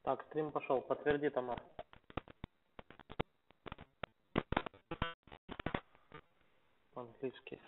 Так, стрим пошел. Подтверди, Тамар. Английский.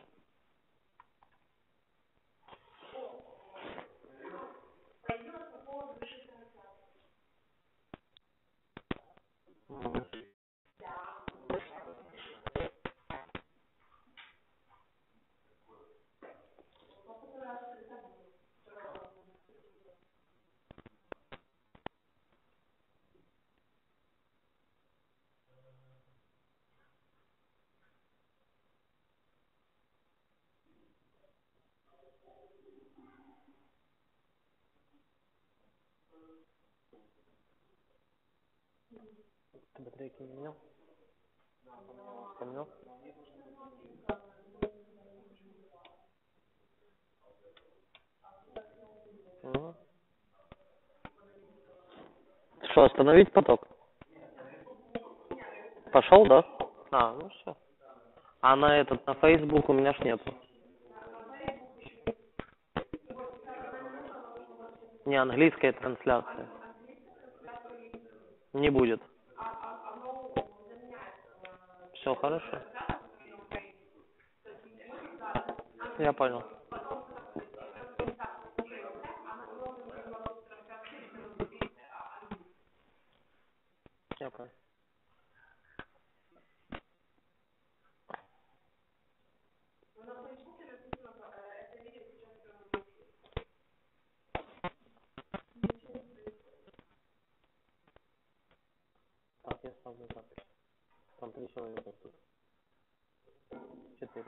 Ты батарейки не менял? Поменял? Ну. Что, остановить поток? Пошел, да? А, ну все. А на этот, на Facebook у меня ж нету. Не английская трансляция. Не будет. Все хорошо. Я понял. Я понял. Так, я ставлю запись. Там 3 человека тут. 4.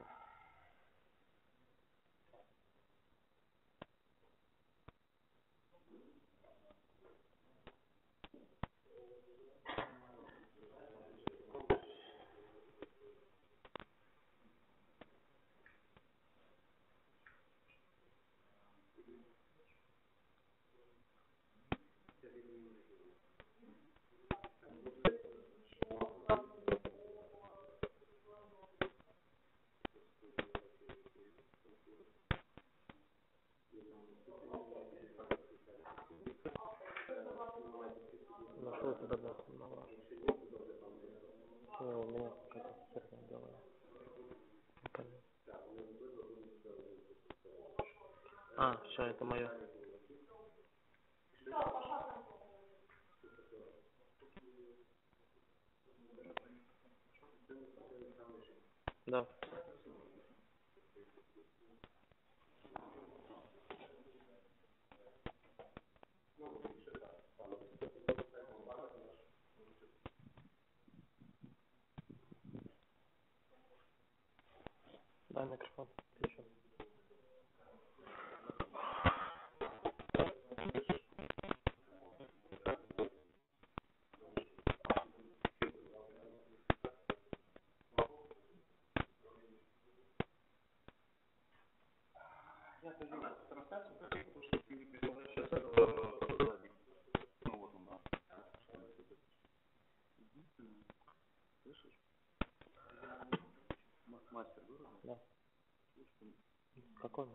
Нашел тебя для сигнала. Не, у меня какая-то херня делает. А, все, это мое. Да. Дай микрофон. Включу. Да. Какой?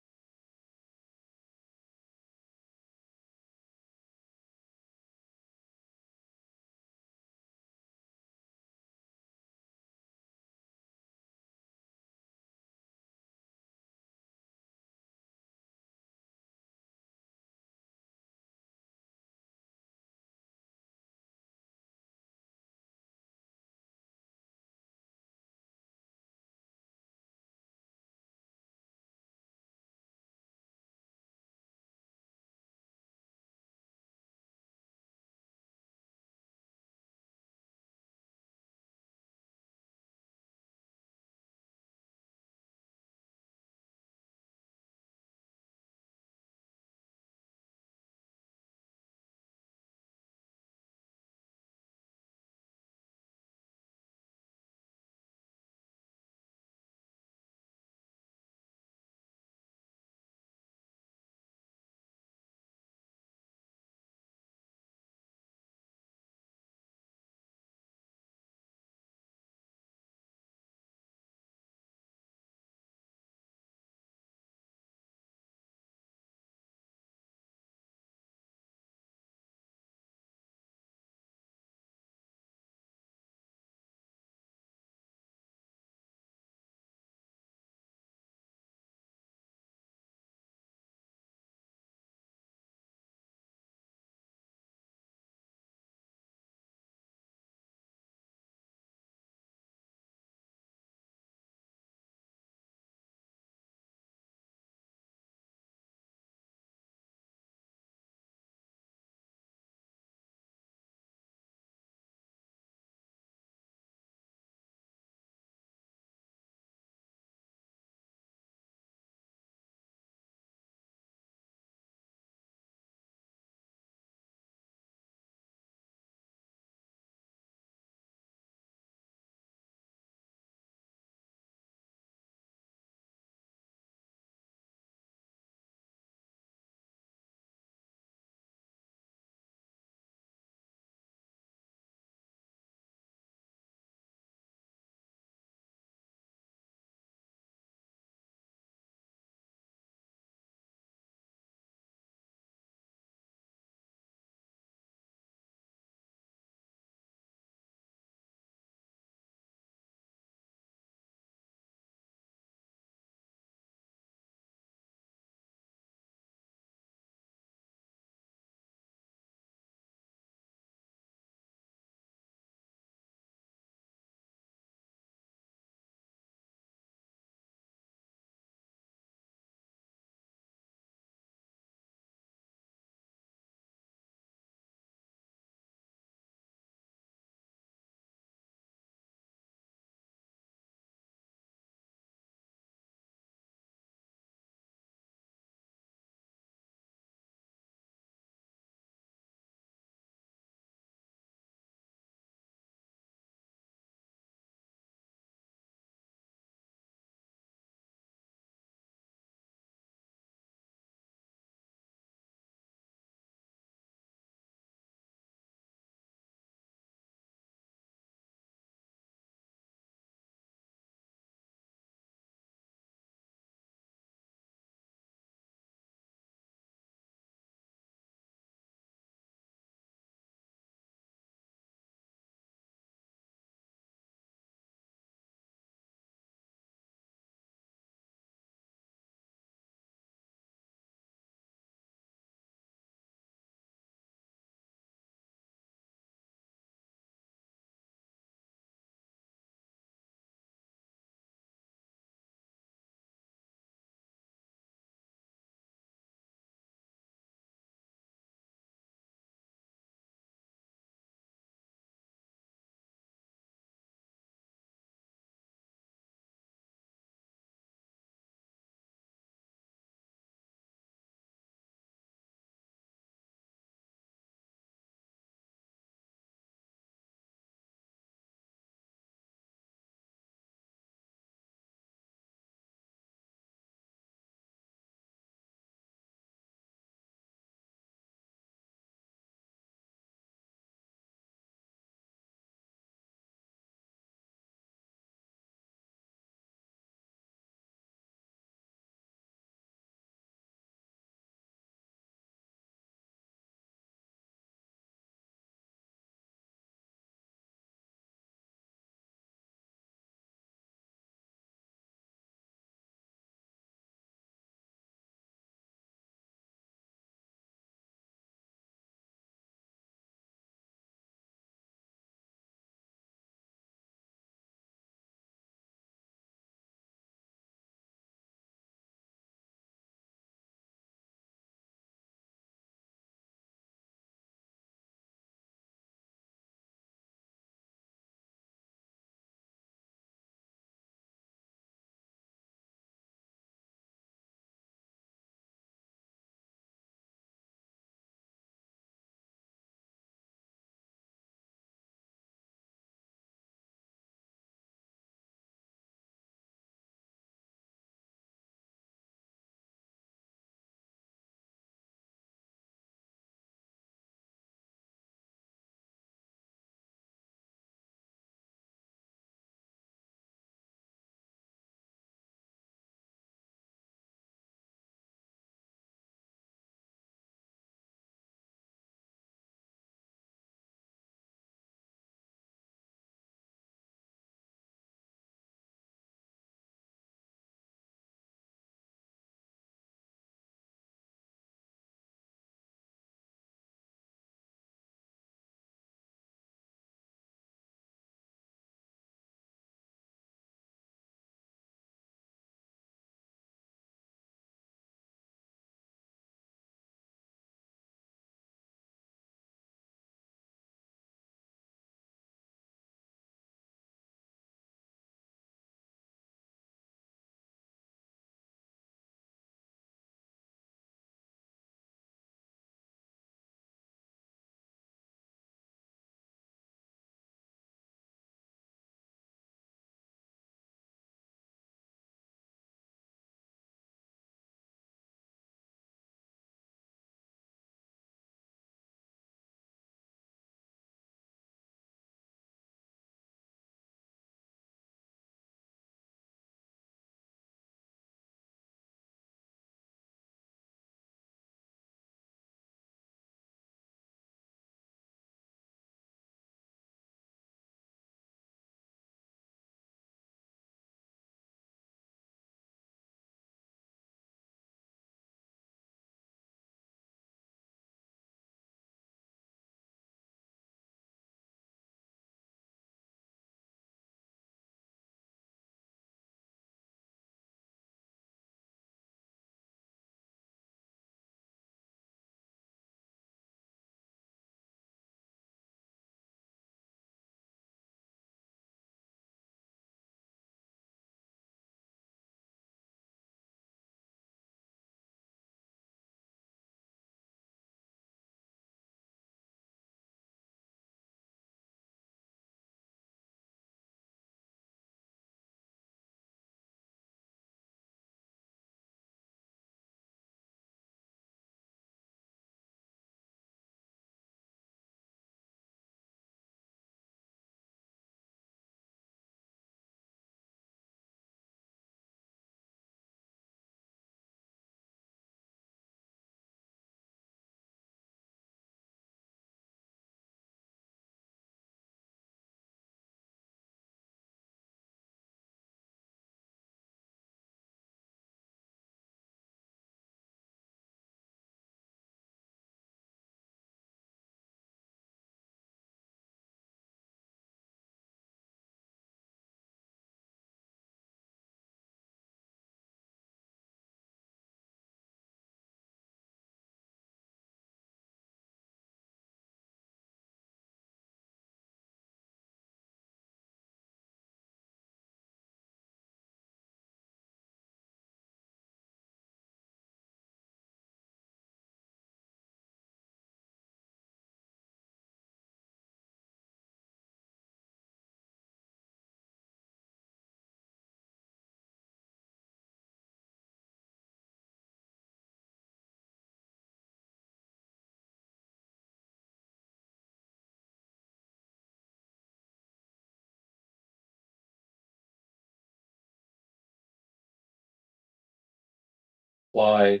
apply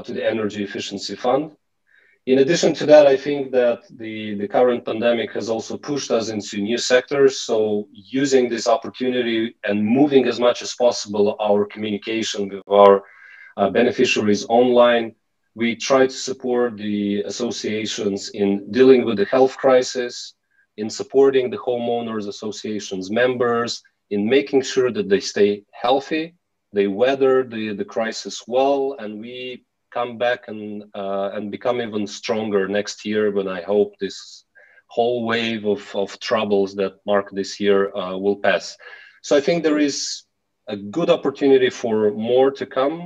to the Energy Efficiency Fund. In addition to that, I think that the current pandemic has also pushed us into new sectors. So using this opportunity and moving as much as possible our communication with our beneficiaries online, we try to support the associations in dealing with the health crisis, in supporting the homeowners associations members, in making sure that they stay healthy, they weather the crisis well, and we come back and become even stronger next year when I hope this whole wave of troubles that mark this year will pass. So I think there is a good opportunity for more to come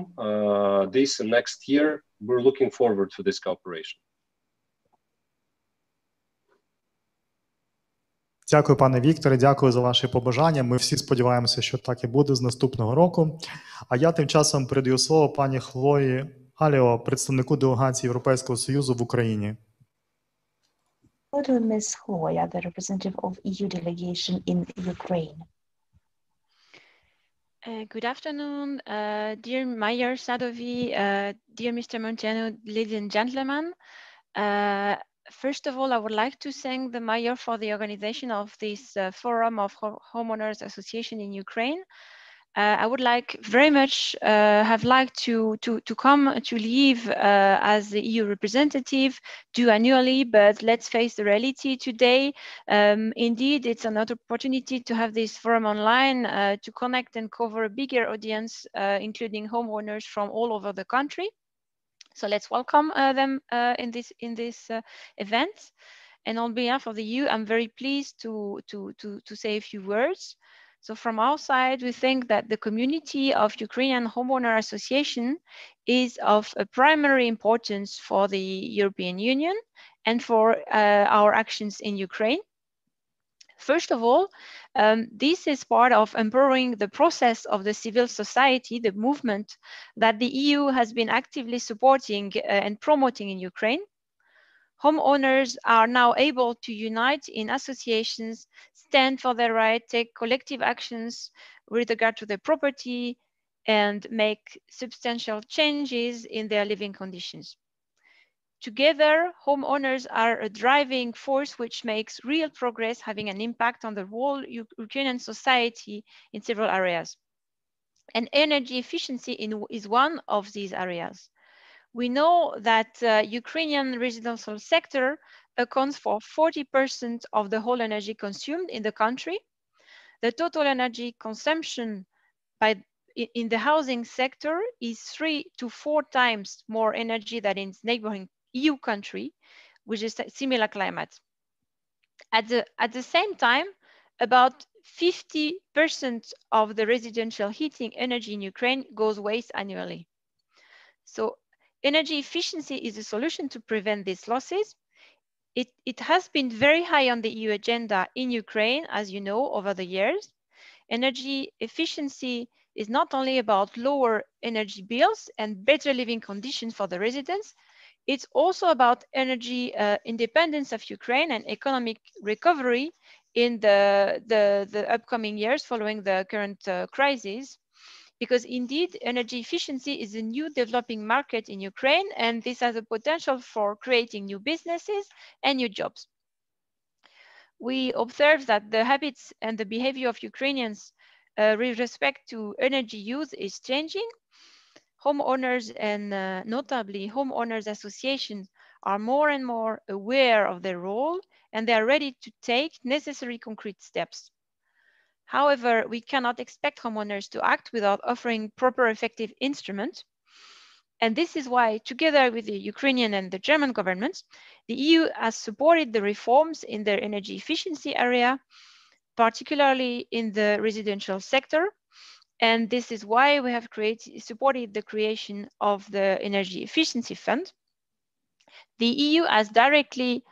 this and next year. We're looking forward to this cooperation. Дякую, пане Вікторе, дякую за ваші побажання. Ми всі сподіваємося, що так і буде з наступного року. А я тим часом передаю слово пані Хлої Allio, представнику делегації Європейського Союзу в Україні. Ms. Chloé, the representative of EU delegation in Ukraine. Good afternoon, dear Mayor Sadovy, dear Mr. Muntianu, ladies and gentlemen. First of all, I would like to thank the Mayor for the organization of this Forum of Homeowners Association in Ukraine. I would like very much have liked to come to Lviv as the EU representative, do annually, but let's face the reality today. Indeed, it's another opportunity to have this forum online to connect and cover a bigger audience, including homeowners from all over the country. So let's welcome them in this event. And on behalf of the EU, I'm very pleased to say a few words. So from our side, we think that the community of Ukrainian Homeowner Association is of a primary importance for the European Union and for our actions in Ukraine. First of all, this is part of empowering the process of the civil society, the movement that the EU has been actively supporting and promoting in Ukraine. Homeowners are now able to unite in associations, stand for their right, take collective actions with regard to their property, and make substantial changes in their living conditions. Together, homeowners are a driving force which makes real progress, having an impact on the whole Ukrainian society in several areas. And energy efficiency is one of these areas. We know that Ukrainian residential sector accounts for 40% of the whole energy consumed in the country. The total energy consumption in the housing sector is 3 to 4 times more energy than in its neighboring EU country, which is a similar climate. At the same time, about 50% of the residential heating energy in Ukraine goes waste annually. So energy efficiency is a solution to prevent these losses. It has been very high on the EU agenda in Ukraine, as you know, over the years. Energy efficiency is not only about lower energy bills and better living conditions for the residents, it's also about energy independence of Ukraine and economic recovery in the upcoming years following the current crisis. Because indeed, energy efficiency is a new developing market in Ukraine, and this has a potential for creating new businesses and new jobs. We observe that the habits and the behavior of Ukrainians with respect to energy use is changing. Homeowners and notably homeowners associations are more and more aware of their role, and they are ready to take necessary concrete steps. However, we cannot expect homeowners to act without offering proper effective instruments. And this is why, together with the Ukrainian and the German governments, the EU has supported the reforms in their energy efficiency area, particularly in the residential sector. And this is why we have supported the creation of the Energy Efficiency Fund. The EU has directly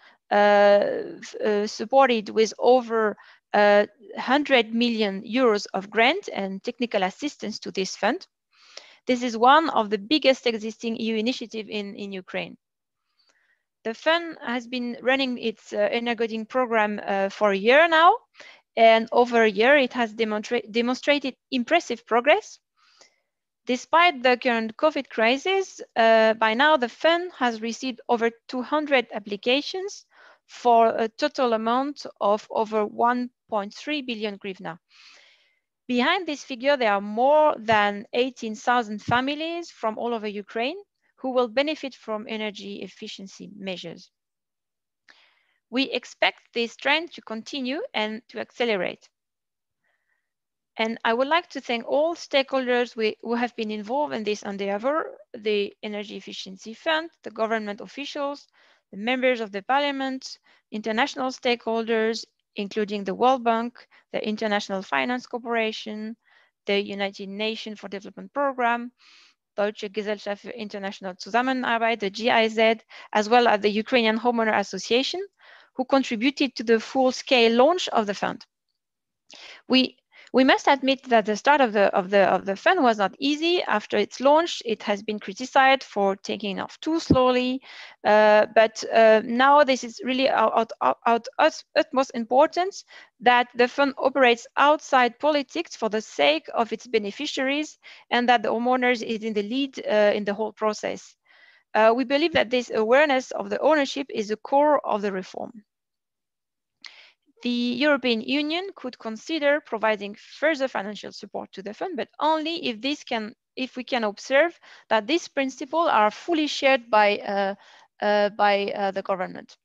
supported with over 100 million euros of grant and technical assistance to this fund. This is one of the biggest existing EU initiatives in Ukraine. The fund has been running its energy program for a year now, and over a year it has demonstrated impressive progress. Despite the current COVID crisis, by now the fund has received over 200 applications for a total amount of over 1.3 billion hryvnia. Behind this figure, there are more than 18,000 families from all over Ukraine who will benefit from energy efficiency measures. We expect this trend to continue and to accelerate. And I would like to thank all stakeholders who have been involved in this endeavor, the Energy Efficiency Fund, the government officials, the members of the parliament, international stakeholders, including the World Bank, the International Finance Corporation, the United Nations for Development Program, Deutsche Gesellschaft für internationale Zusammenarbeit, the GIZ, as well as the Ukrainian Homeowner Association, who contributed to the full-scale launch of the fund. We must admit that the start of the fund was not easy. After its launch, it has been criticized for taking off too slowly. But now this is really of utmost importance that the fund operates outside politics for the sake of its beneficiaries, and that the homeowners is in the lead in the whole process. We believe that this awareness of the ownership is the core of the reform. The European Union could consider providing further financial support to the fund, but only if we can observe that these principles are fully shared by the government.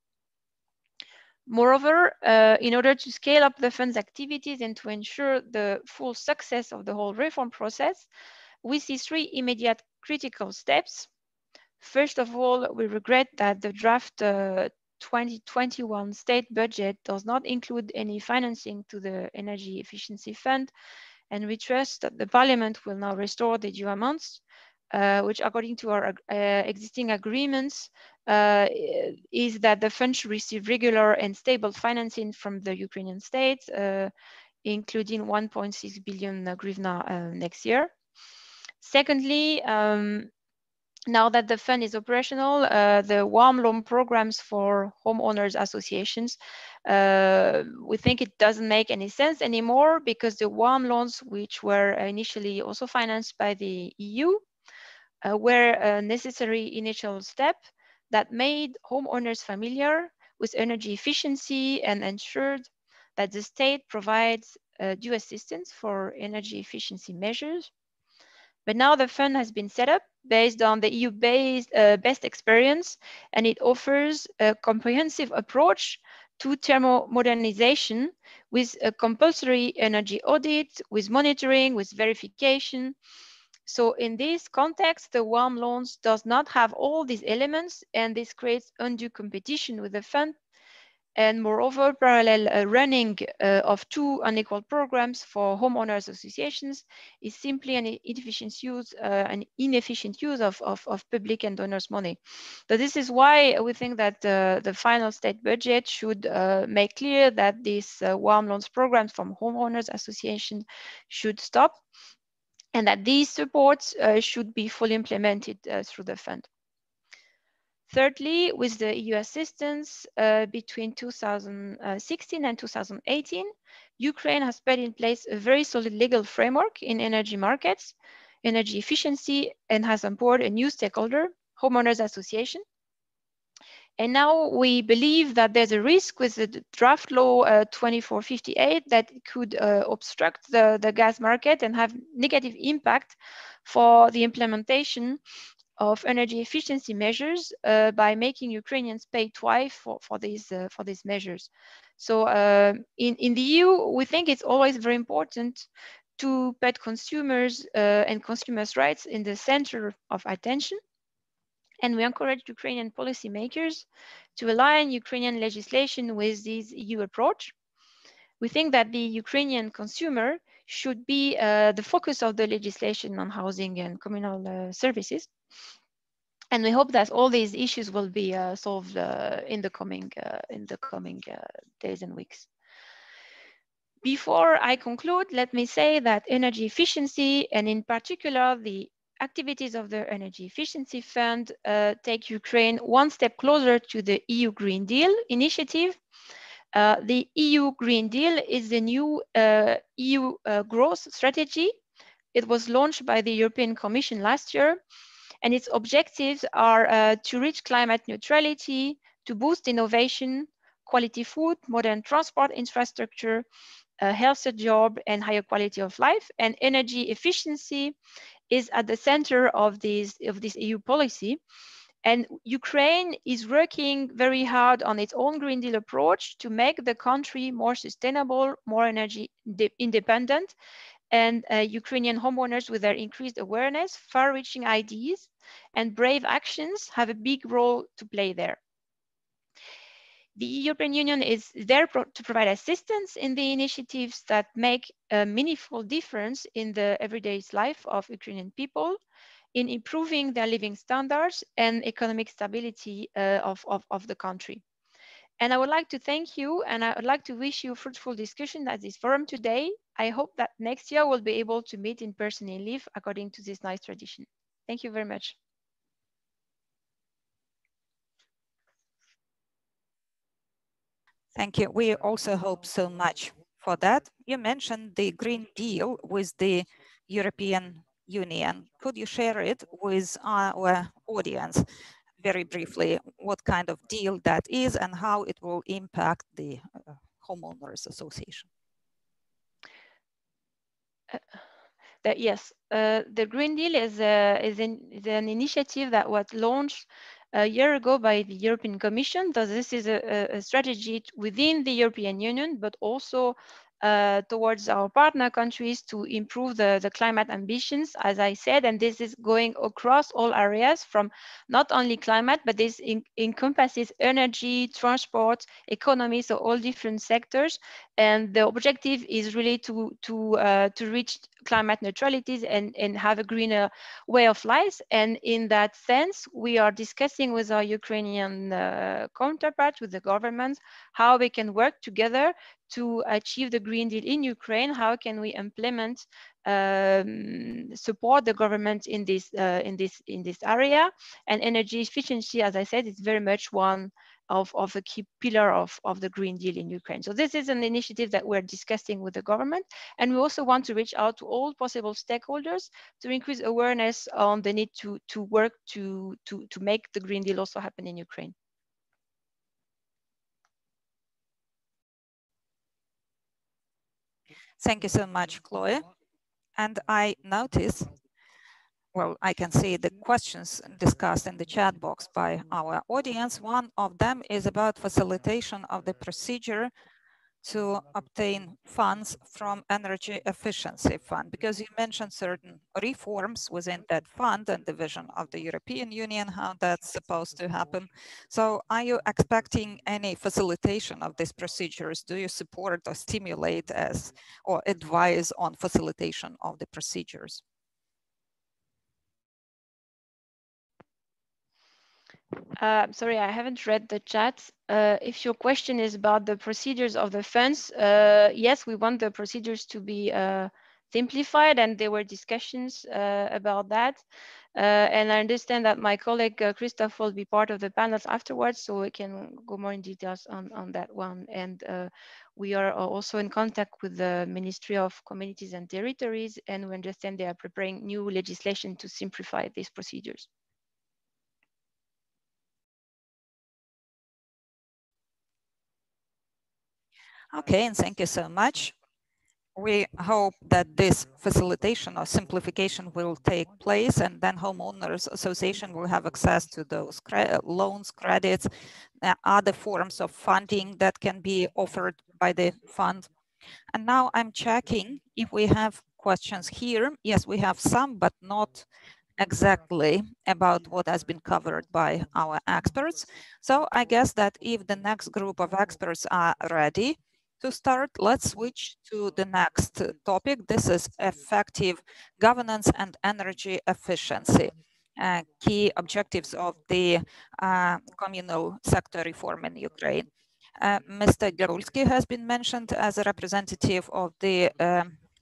Moreover, in order to scale up the fund's activities and to ensure the full success of the whole reform process, we see three immediate critical steps. First of all, we regret that the draft 2021 state budget does not include any financing to the Energy Efficiency Fund, and we trust that the Parliament will now restore the due amounts, which according to our existing agreements is that the fund should receive regular and stable financing from the Ukrainian state, including 1.6 billion hryvnia next year. Secondly, now that the fund is operational, the warm loan programs for homeowners associations, we think it doesn't make any sense anymore, because the warm loans, which were initially also financed by the EU, were a necessary initial step that made homeowners familiar with energy efficiency and ensured that the state provides due assistance for energy efficiency measures. But now the fund has been set up based on the EU-based best experience, and it offers a comprehensive approach to thermal modernization with a compulsory energy audit, with monitoring, with verification. So in this context, the warm loans does not have all these elements, and this creates undue competition with the fund. And moreover, parallel running of two unequal programs for homeowners associations is simply an inefficient use of public and donors' money. So this is why we think that the final state budget should make clear that these warm loans programs from homeowners associations should stop, and that these supports should be fully implemented through the fund. Thirdly, with the EU assistance between 2016 and 2018, Ukraine has put in place a very solid legal framework in energy markets, energy efficiency, and has on board a new stakeholder, homeowners association. And now we believe that there's a risk with the draft law 2458 that it could obstruct the gas market and have negative impact for the implementation of energy efficiency measures by making Ukrainians pay twice for these measures. So in the EU, we think it's always very important to put consumers and consumers' rights in the center of attention. And we encourage Ukrainian policymakers to align Ukrainian legislation with this EU approach. We think that the Ukrainian consumer should be the focus of the legislation on housing and communal services. And we hope that all these issues will be solved in the coming days and weeks. Before I conclude, let me say that energy efficiency, and in particular the activities of the Energy Efficiency Fund, take Ukraine one step closer to the EU Green Deal initiative. The EU Green Deal is the new EU growth strategy It was launched by the European Commission last year, and its objectives are to reach climate neutrality, to boost innovation, quality food, modern transport infrastructure, a healthier job, and higher quality of life. And energy efficiency is at the center of this EU policy. And Ukraine is working very hard on its own Green Deal approach to make the country more sustainable, more energy independent. And Ukrainian homeowners, with their increased awareness, far-reaching ideas, and brave actions, have a big role to play there. The European Union is there to provide assistance in the initiatives that make a meaningful difference in the everyday life of Ukrainian people, in improving their living standards and economic stability of the country. And I would like to thank you, and I would like to wish you fruitful discussion at this forum today. I hope that next year we'll be able to meet in person in Lviv according to this nice tradition. Thank you very much. Thank you. We also hope so much for that. You mentioned the Green Deal with the European Union. Could you share it with our audience very briefly, what kind of deal that is and how it will impact the homeowners association? Yes, the Green Deal is an initiative that was launched a year ago by the European Commission. So this is a strategy within the European Union, but also towards our partner countries to improve the climate ambitions, as I said, and this is going across all areas, from not only climate, but this encompasses energy, transport, economy, so all different sectors. And the objective is really to reach climate neutrality and have a greener way of life. And in that sense, we are discussing with our Ukrainian counterparts, with the government, how we can work together to achieve the Green Deal in Ukraine. How can we implement, support the government in this area? And energy efficiency, as I said, is very much one of a key pillar of the Green Deal in Ukraine. So this is an initiative that we're discussing with the government, and we also want to reach out to all possible stakeholders to increase awareness on the need to work to make the Green Deal also happen in Ukraine. Thank you so much, Chloé. And I notice, well, I can see the questions discussed in the chat box by our audience. One of them is about facilitation of the procedure to obtain funds from Energy Efficiency Fund, because you mentioned certain reforms within that fund and the vision of the European Union, how that's supposed to happen. So are you expecting any facilitation of these procedures? Do you support or stimulate or advise on facilitation of the procedures? Sorry, I haven't read the chat. If your question is about the procedures of the funds, yes, we want the procedures to be simplified, and there were discussions about that. And I understand that my colleague Christoph will be part of the panels afterwards, so we can go more in details on that one. And we are also in contact with the Ministry of Communities and Territories, and we understand they are preparing new legislation to simplify these procedures. Okay, and thank you so much. We hope that this facilitation or simplification will take place, and then homeowners association will have access to those loans, credits, other forms of funding that can be offered by the fund. And now I'm checking if we have questions here. Yes, we have some, but not exactly about what has been covered by our experts. So I guess that if the next group of experts are ready to start, let's switch to the next topic. This is effective governance and energy efficiency, key objectives of the communal sector reform in Ukraine. Mr. Garulski has been mentioned as a representative of the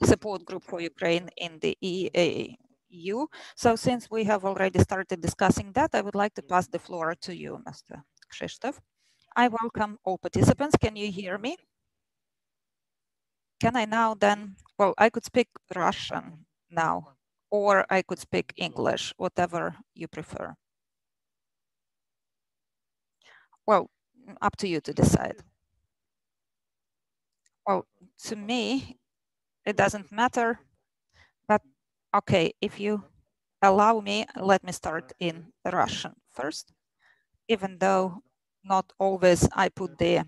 support group for Ukraine in the EU. So since we have already started discussing that, I would like to pass the floor to you, Mr. Krzysztof. I welcome all participants. Can you hear me? Can I now then, well, I could speak Russian now, or I could speak English, whatever you prefer. Well, up to you to decide. Well, to me, it doesn't matter, but okay, if you allow me, let me start in Russian first, even though not always I put the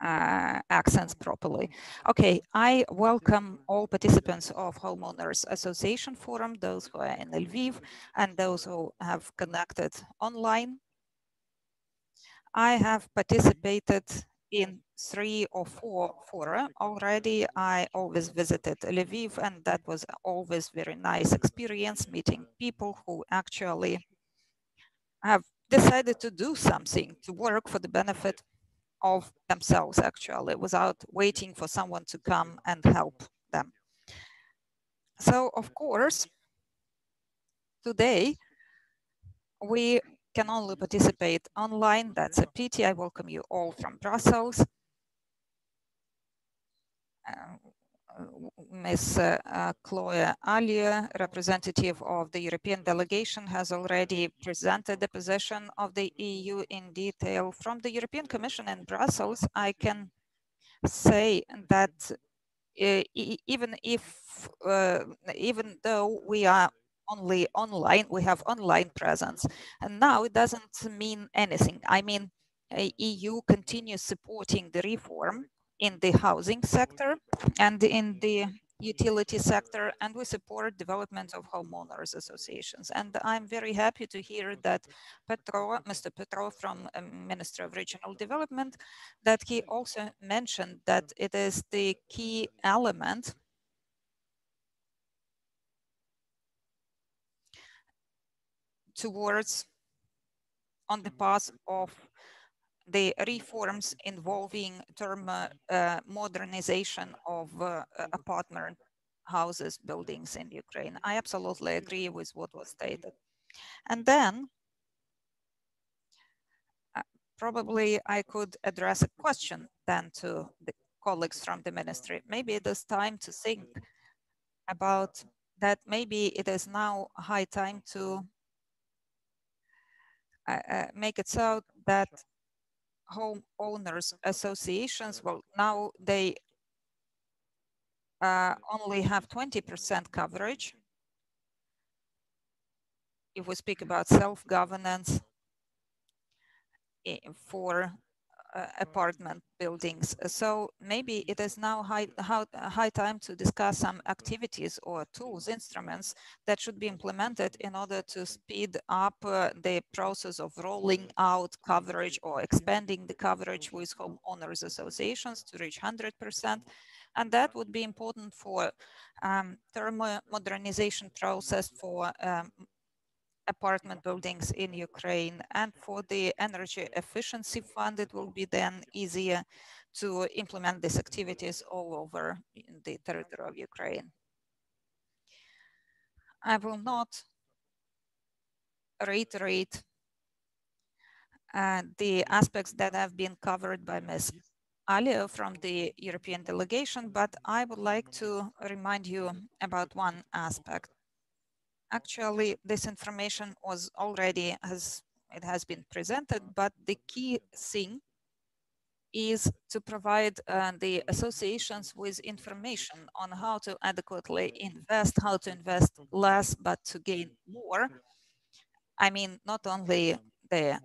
accents properly. Okay, I welcome all participants of Homeowners Association Forum, those who are in Lviv and those who have connected online. I have participated in 3 or 4 fora already. I always visited Lviv, and that was always very nice experience, meeting people who actually have decided to do something, to work for the benefit of themselves, actually, without waiting for someone to come and help them. So, of course, today we can only participate online. That's a pity. I welcome you all from Brussels. Ms. Chloé, Allio, representative of the European delegation, has already presented the position of the EU in detail. From the European Commission in Brussels, I can say that even though we are only online, we have online presence, and now it doesn't mean anything. I mean, EU continues supporting the reform in the housing sector and in the utility sector, and we support development of homeowners associations. And I'm very happy to hear that Mr. Petro from Ministry of Regional Development, that he also mentioned that it is the key element towards on the path of the reforms involving term modernization of apartment houses, buildings in Ukraine. I absolutely agree with what was stated. And then probably I could address a question then to the colleagues from the ministry. Maybe it is time to think about that. Maybe it is now high time to make it so that homeowners associations, well, now they only have 20% coverage. If we speak about self-governance for apartment buildings. So maybe it is now high time to discuss some activities or tools, instruments that should be implemented in order to speed up the process of rolling out coverage or expanding the coverage with homeowners associations to reach 100%. And that would be important for term modernization process for apartment buildings in Ukraine, and for the energy efficiency fund, it will be then easier to implement these activities all over in the territory of Ukraine. I will not reiterate the aspects that have been covered by Ms. Allio from the European delegation, but I would like to remind you about one aspect. Actually, this information was already, it has been presented, but the key thing is to provide the associations with information on how to adequately invest, how to invest less, but to gain more. I mean, not only the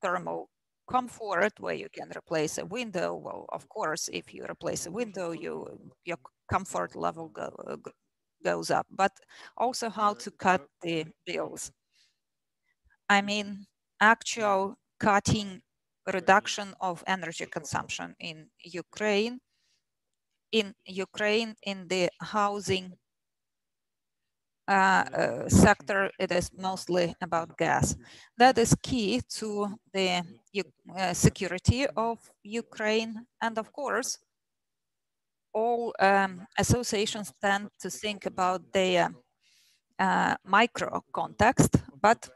thermal comfort where you can replace a window. Well, of course, if you replace a window, your comfort level goes up, but also how to cut the bills. I mean, actual cutting, reduction of energy consumption in Ukraine. In the housing sector, it is mostly about gas. That is key to the security of Ukraine. And of course, all associations tend to think about their micro context, but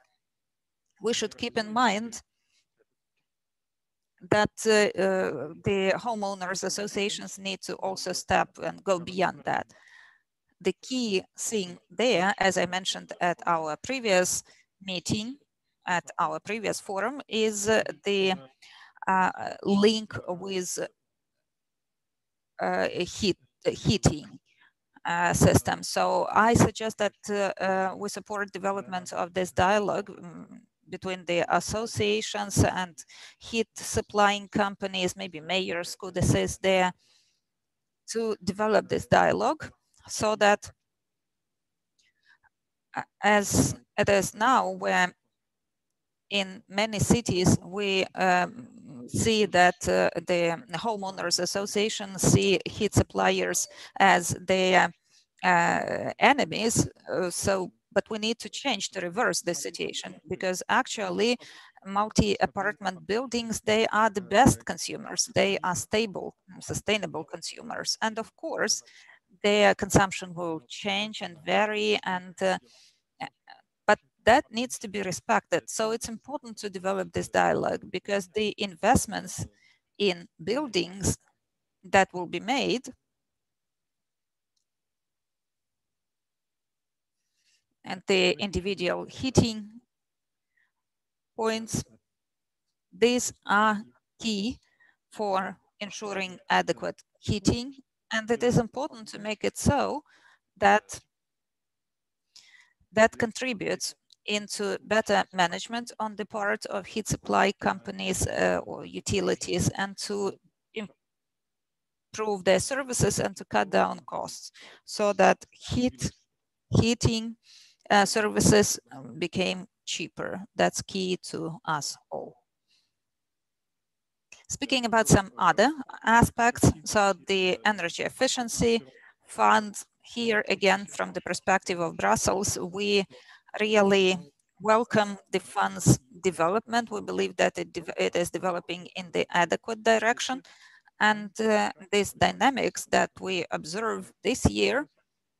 we should keep in mind that the homeowners associations need to also step and go beyond that. the key thing there, as I mentioned at our previous meeting, at our previous forum, is the link with heating system. So I suggest that we support development of this dialogue between the associations and heat supplying companies. Maybe mayors could assist there to develop this dialogue, so that as it is now, where in many cities we see that the homeowners association see heat suppliers as their enemies. But we need to change to reverse the situation, because actually multi-apartment buildings, they are the best consumers. They are stable, sustainable consumers. And of course, their consumption will change and vary, and but that needs to be respected. So it's important to develop this dialogue, because the investments in buildings that will be made and the individual heating points, these are key for ensuring adequate heating. And it is important to make it so that that contributes into better management on the part of heat supply companies or utilities, and to improve their services and to cut down costs, so that heating services became cheaper. That's key to us all. Speaking about some other aspects, so the energy efficiency fund, here again, from the perspective of Brussels, we really welcome the fund's development. We believe that it is developing in the adequate direction. And these dynamics that we observe this year,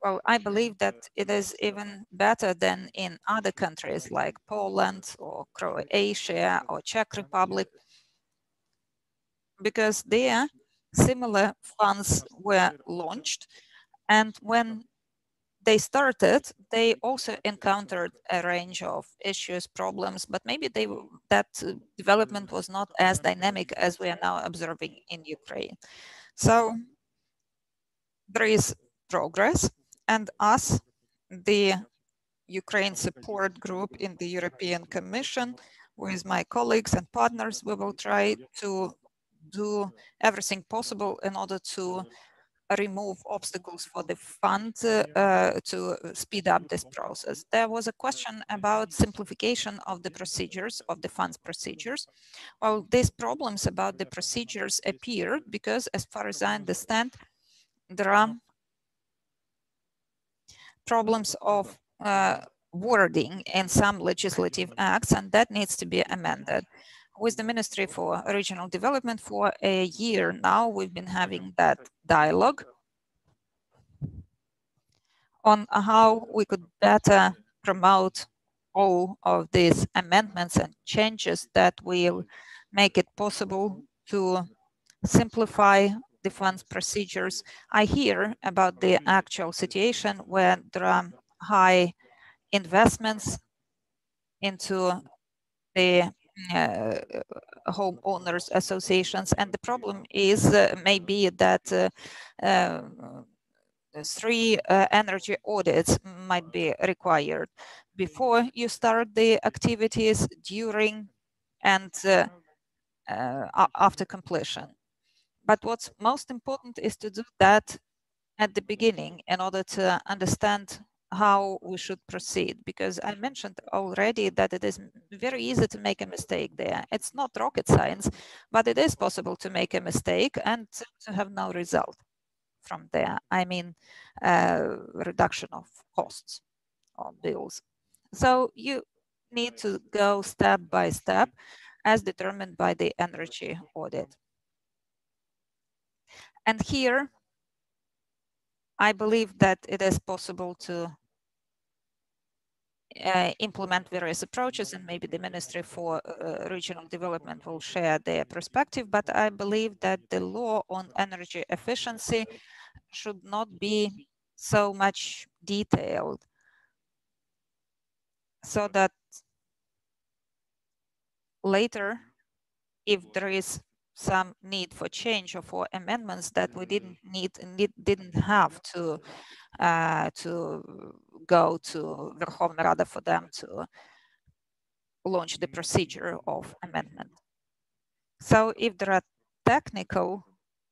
well, I believe that it is even better than in other countries like Poland or Croatia or Czech Republic, because there similar funds were launched. And when they started, they also encountered a range of issues, problems, but maybe that development was not as dynamic as we are now observing in Ukraine. So there is progress, and us, the Ukraine support group in the European Commission, with my colleagues and partners, we will try to do everything possible in order to remove obstacles for the fund to speed up this process. There was a question about simplification of the procedures, of the fund's procedures. Well, these problems about the procedures appeared because, as far as I understand, there are problems of wording in some legislative acts, and that needs to be amended. With the Ministry for Regional Development for a year now, we've been having that dialogue on how we could better promote all of these amendments and changes that will make it possible to simplify the fund's procedures. I hear about the actual situation where there are high investments into the homeowners associations, and the problem is maybe that 3 energy audits might be required before you start the activities, during, and after completion. But what's most important is to do that at the beginning in order to understand how we should proceed, because I mentioned already that it is very easy to make a mistake there. It's not rocket science, but it is possible to make a mistake and to have no result from there. I mean, reduction of costs or bills. So you need to go step by step as determined by the energy audit. And here, I believe that it is possible to implement various approaches, and maybe the Ministry for Regional Development will share their perspective, but I believe that the law on energy efficiency should not be so much detailed, so that later, if there is some need for change or for amendments, that we didn't have to go to Verkhovna Rada for them to launch the procedure of amendment. So if there are technical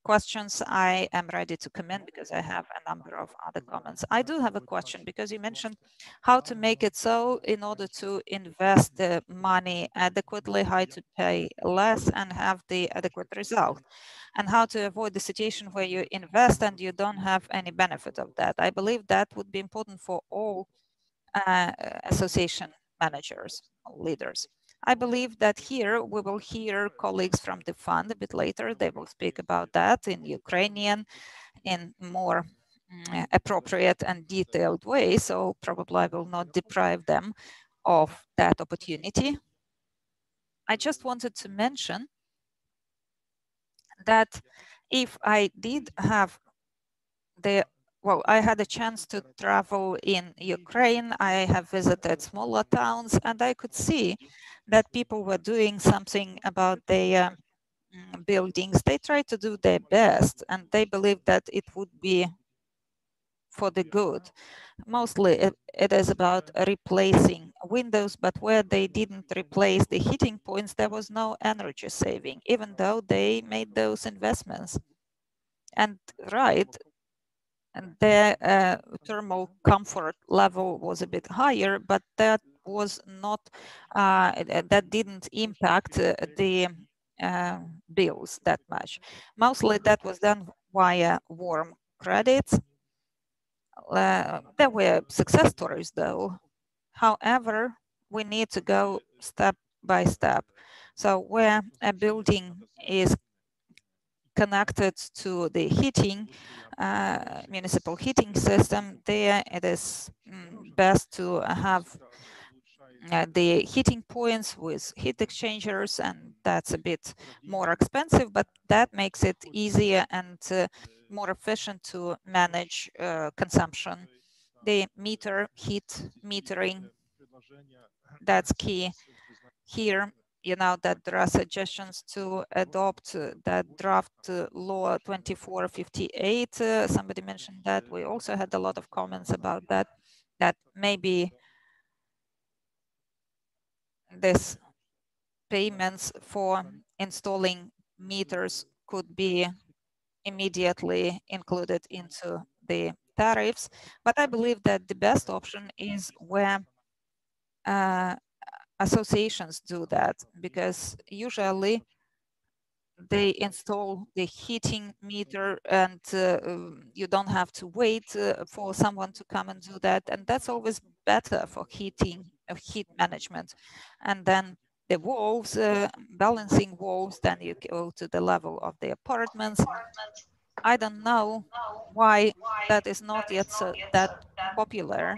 questions, I am ready to comment because I have a number of other comments. I do have a question because you mentioned how to make it so in order to invest the money adequately, how to pay less and have the adequate result, and how to avoid the situation where you invest and you don't have any benefit of that. I believe that would be important for all association managers, leaders. I believe that here we will hear colleagues from the fund a bit later. They will speak about that in Ukrainian in more appropriate and detailed way. So probably I will not deprive them of that opportunity. I just wanted to mention that if I did have I had a chance to travel in Ukraine. I have visited smaller towns, and I could see that people were doing something about their buildings. They tried to do their best, and they believed that it would be for the good. Mostly it is about replacing windows, but where they didn't replace the heating points, there was no energy saving, even though they made those investments. And and their thermal comfort level was a bit higher, but that was not, that didn't impact the bills that much. Mostly that was done via warm credits. There were success stories though. However, we need to go step by step. So where a building is connected to the heating, municipal heating system, there it is best to have the heating points with heat exchangers, and that's a bit more expensive, but that makes it easier and more efficient to manage consumption. The heat metering, that's key here. You know that there are suggestions to adopt that draft law 2458. Somebody mentioned that. We also had a lot of comments about that, that maybe this payments for installing meters could be immediately included into the tariffs. But I believe that the best option is where associations do that, because usually they install the heating meter and you don't have to wait for someone to come and do that. And that's always better for heat management. And then the walls, balancing walls, then you go to the level of the apartments. I don't know why that is not yet that popular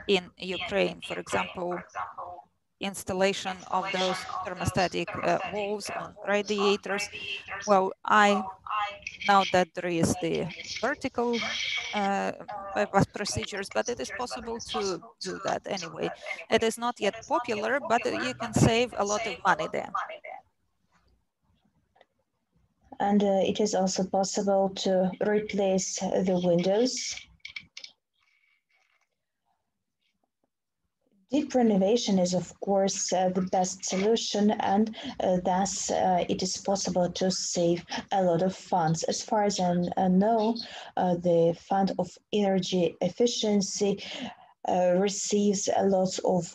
in Ukraine. For example, installation of those thermostatic walls on radiators. Well, I know that there is the vertical bypass procedures, but it is possible to do that anyway. It is not yet popular, but you can save a lot of money there. And it is also possible to replace the windows. Deep renovation is, of course, the best solution, and thus it is possible to save a lot of funds. As far as I know, the Fund of Energy Efficiency receives a lot of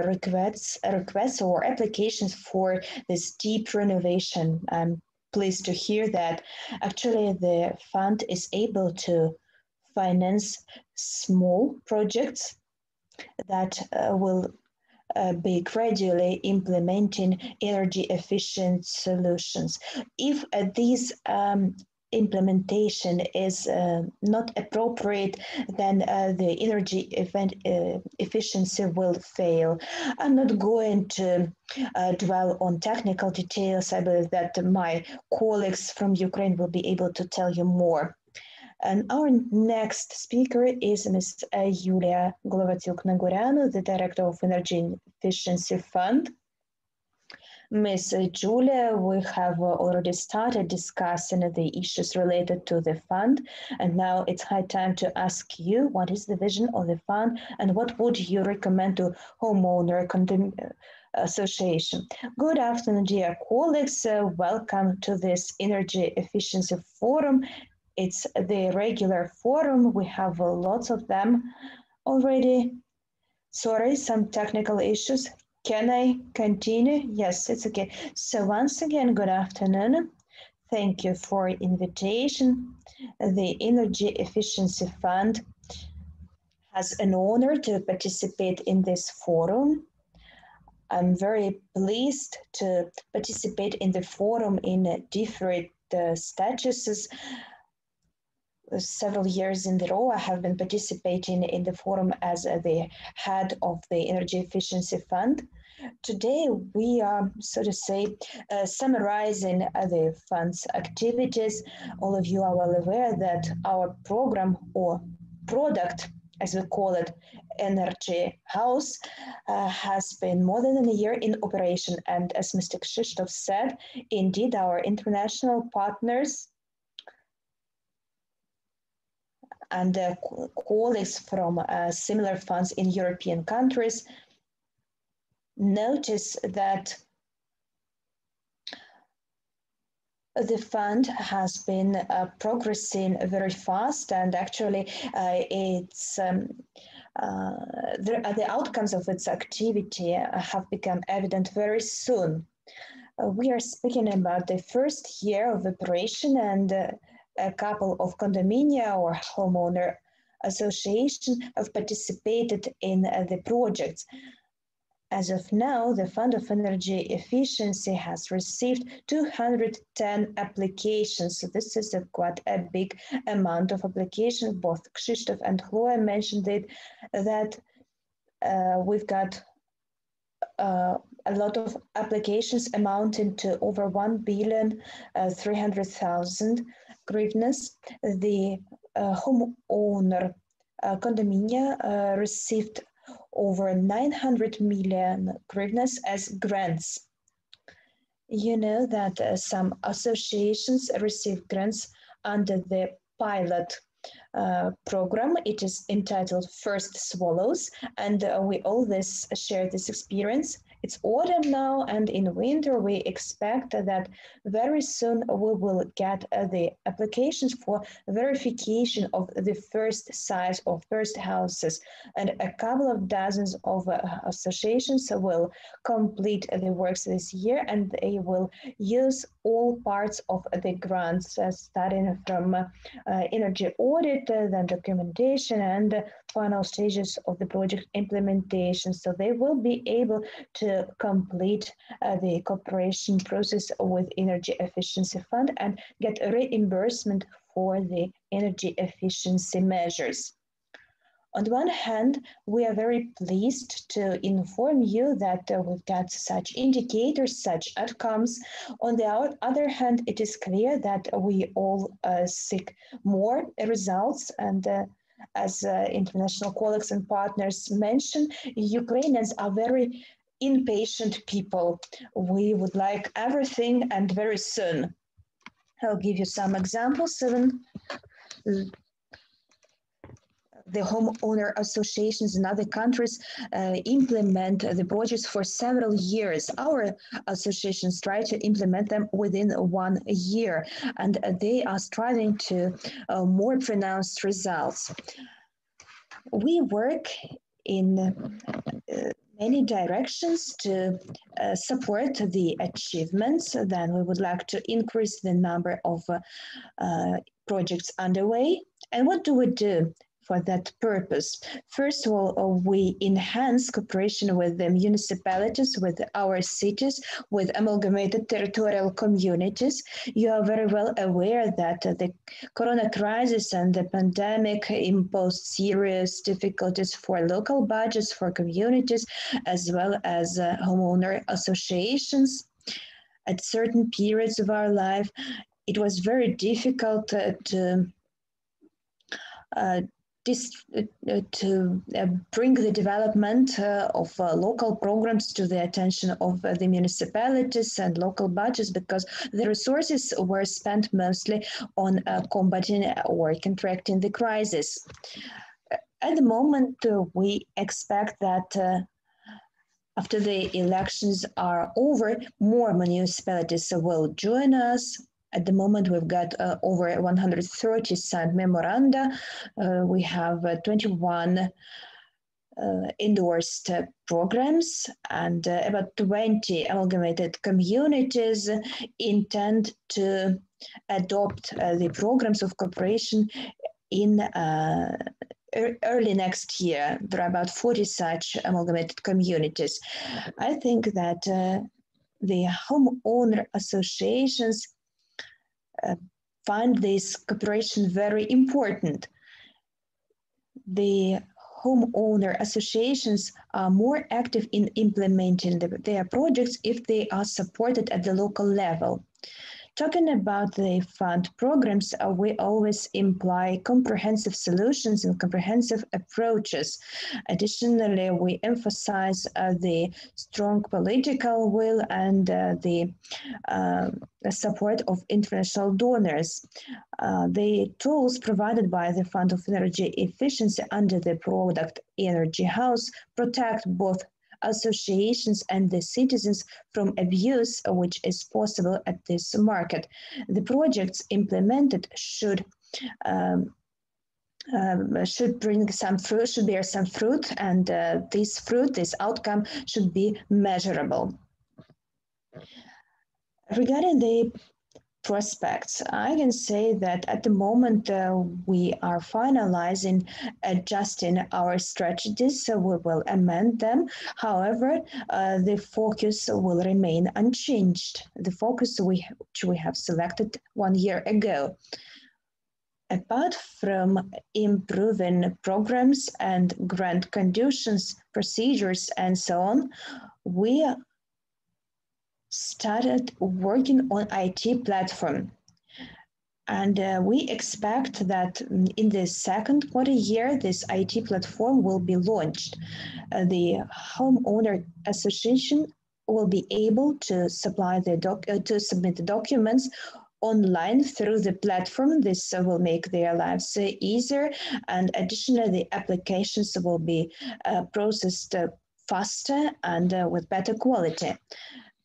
requests or applications for this deep renovation. I'm pleased to hear that. Actually, the fund is able to finance small projects that will be gradually implementing energy efficient solutions. If this implementation is not appropriate, then the energy efficiency will fail. I'm not going to dwell on technical details. I believe that my colleagues from Ukraine will be able to tell you more. And our next speaker is Ms. Yulia Glovatyuk-Nagoryanu, the Director of Energy Efficiency Fund. Ms. Julia, we have already started discussing the issues related to the fund, and now it's high time to ask you what is the vision of the fund and what would you recommend to homeowner association. Good afternoon, dear colleagues. Welcome to this Energy Efficiency Forum. It's the regular forum. We have lots of them already. Sorry, some technical issues. Can I continue? Yes, it's okay. So once again, good afternoon. Thank you for invitation. The Energy Efficiency Fund has an honor to participate in this forum. I'm very pleased to participate in the forum in different statuses. Several years in a row, I have been participating in the forum as the head of the Energy Efficiency Fund. Today, we are, so to say, summarizing the fund's activities. All of you are well aware that our program or product, as we call it, Energy House, has been more than a year in operation. And as Mr. Krzysztof said, indeed, our international partners and colleagues from similar funds in European countries notice that the fund has been progressing very fast, and actually the outcomes of its activity have become evident very soon. We are speaking about the first year of operation, and a couple of condominium or homeowner association have participated in the projects. As of now, the Fund of Energy Efficiency has received 210 applications. So this is quite a big amount of applications. Both Krzysztof and Chloé mentioned it, that we've got a lot of applications amounting to over 1,300,000 hryvnias. The homeowner condominium received over 900 million hryvnias as grants. You know that some associations receive grants under the pilot program. It is entitled First Swallows, and we always share this experience. It's autumn now, and in winter we expect that very soon we will get the applications for verification of the first size of first houses, and a couple of dozens of associations will complete the works this year, and they will use all parts of the grants, starting from energy audit, then documentation, and final stages of the project implementation. So they will be able to complete the cooperation process with Energy Efficiency Fund and get a reimbursement for the energy efficiency measures. On the one hand, we are very pleased to inform you that we've got such indicators, such outcomes. On the other hand, it is clear that we all seek more results, and as international colleagues and partners mentioned, Ukrainians are very impatient people. We would like everything and very soon. I'll give you some examples. The homeowner associations in other countries implement the projects for several years. Our associations try to implement them within 1 year, and they are striving to more pronounced results. We work in many directions to support the achievements. Then we would like to increase the number of projects underway. And what do we do for that purpose? First of all, we enhance cooperation with the municipalities, with our cities, with amalgamated territorial communities. You are very well aware that the corona crisis and the pandemic imposed serious difficulties for local budgets, for communities, as well as homeowner associations. At certain periods of our life, it was very difficult to bring the development of local programs to the attention of the municipalities and local budgets, because the resources were spent mostly on combating or contracting the crisis. At the moment, we expect that after the elections are over, more municipalities will join us. At the moment, we've got over 130 signed memoranda. We have 21 endorsed programs, and about 20 amalgamated communities intend to adopt the programs of cooperation in early next year. There are about 40 such amalgamated communities. I think that the homeowner associations find this cooperation very important. The homeowner associations are more active in implementing their projects if they are supported at the local level. Talking about the fund programs, we always imply comprehensive solutions and comprehensive approaches. Additionally, we emphasize the strong political will and the support of international donors. The tools provided by the Fund of Energy Efficiency under the Product Energy House protect both associations and the citizens from abuse, which is possible at this market. The projects implemented should bring some fruit, should bear some fruit, and this outcome should be measurable. Regarding the prospects, I can say that at the moment we are finalizing adjusting our strategies, so we will amend them. However, the focus will remain unchanged, the focus which we have selected 1 year ago. Apart from improving programs and grant conditions, procedures, and so on, we started working on IT platform. And we expect that in the second quarter year, this IT platform will be launched. The homeowner association will be able to supply to submit the documents online through the platform. This will make their lives easier, and additionally, the applications will be processed faster and with better quality.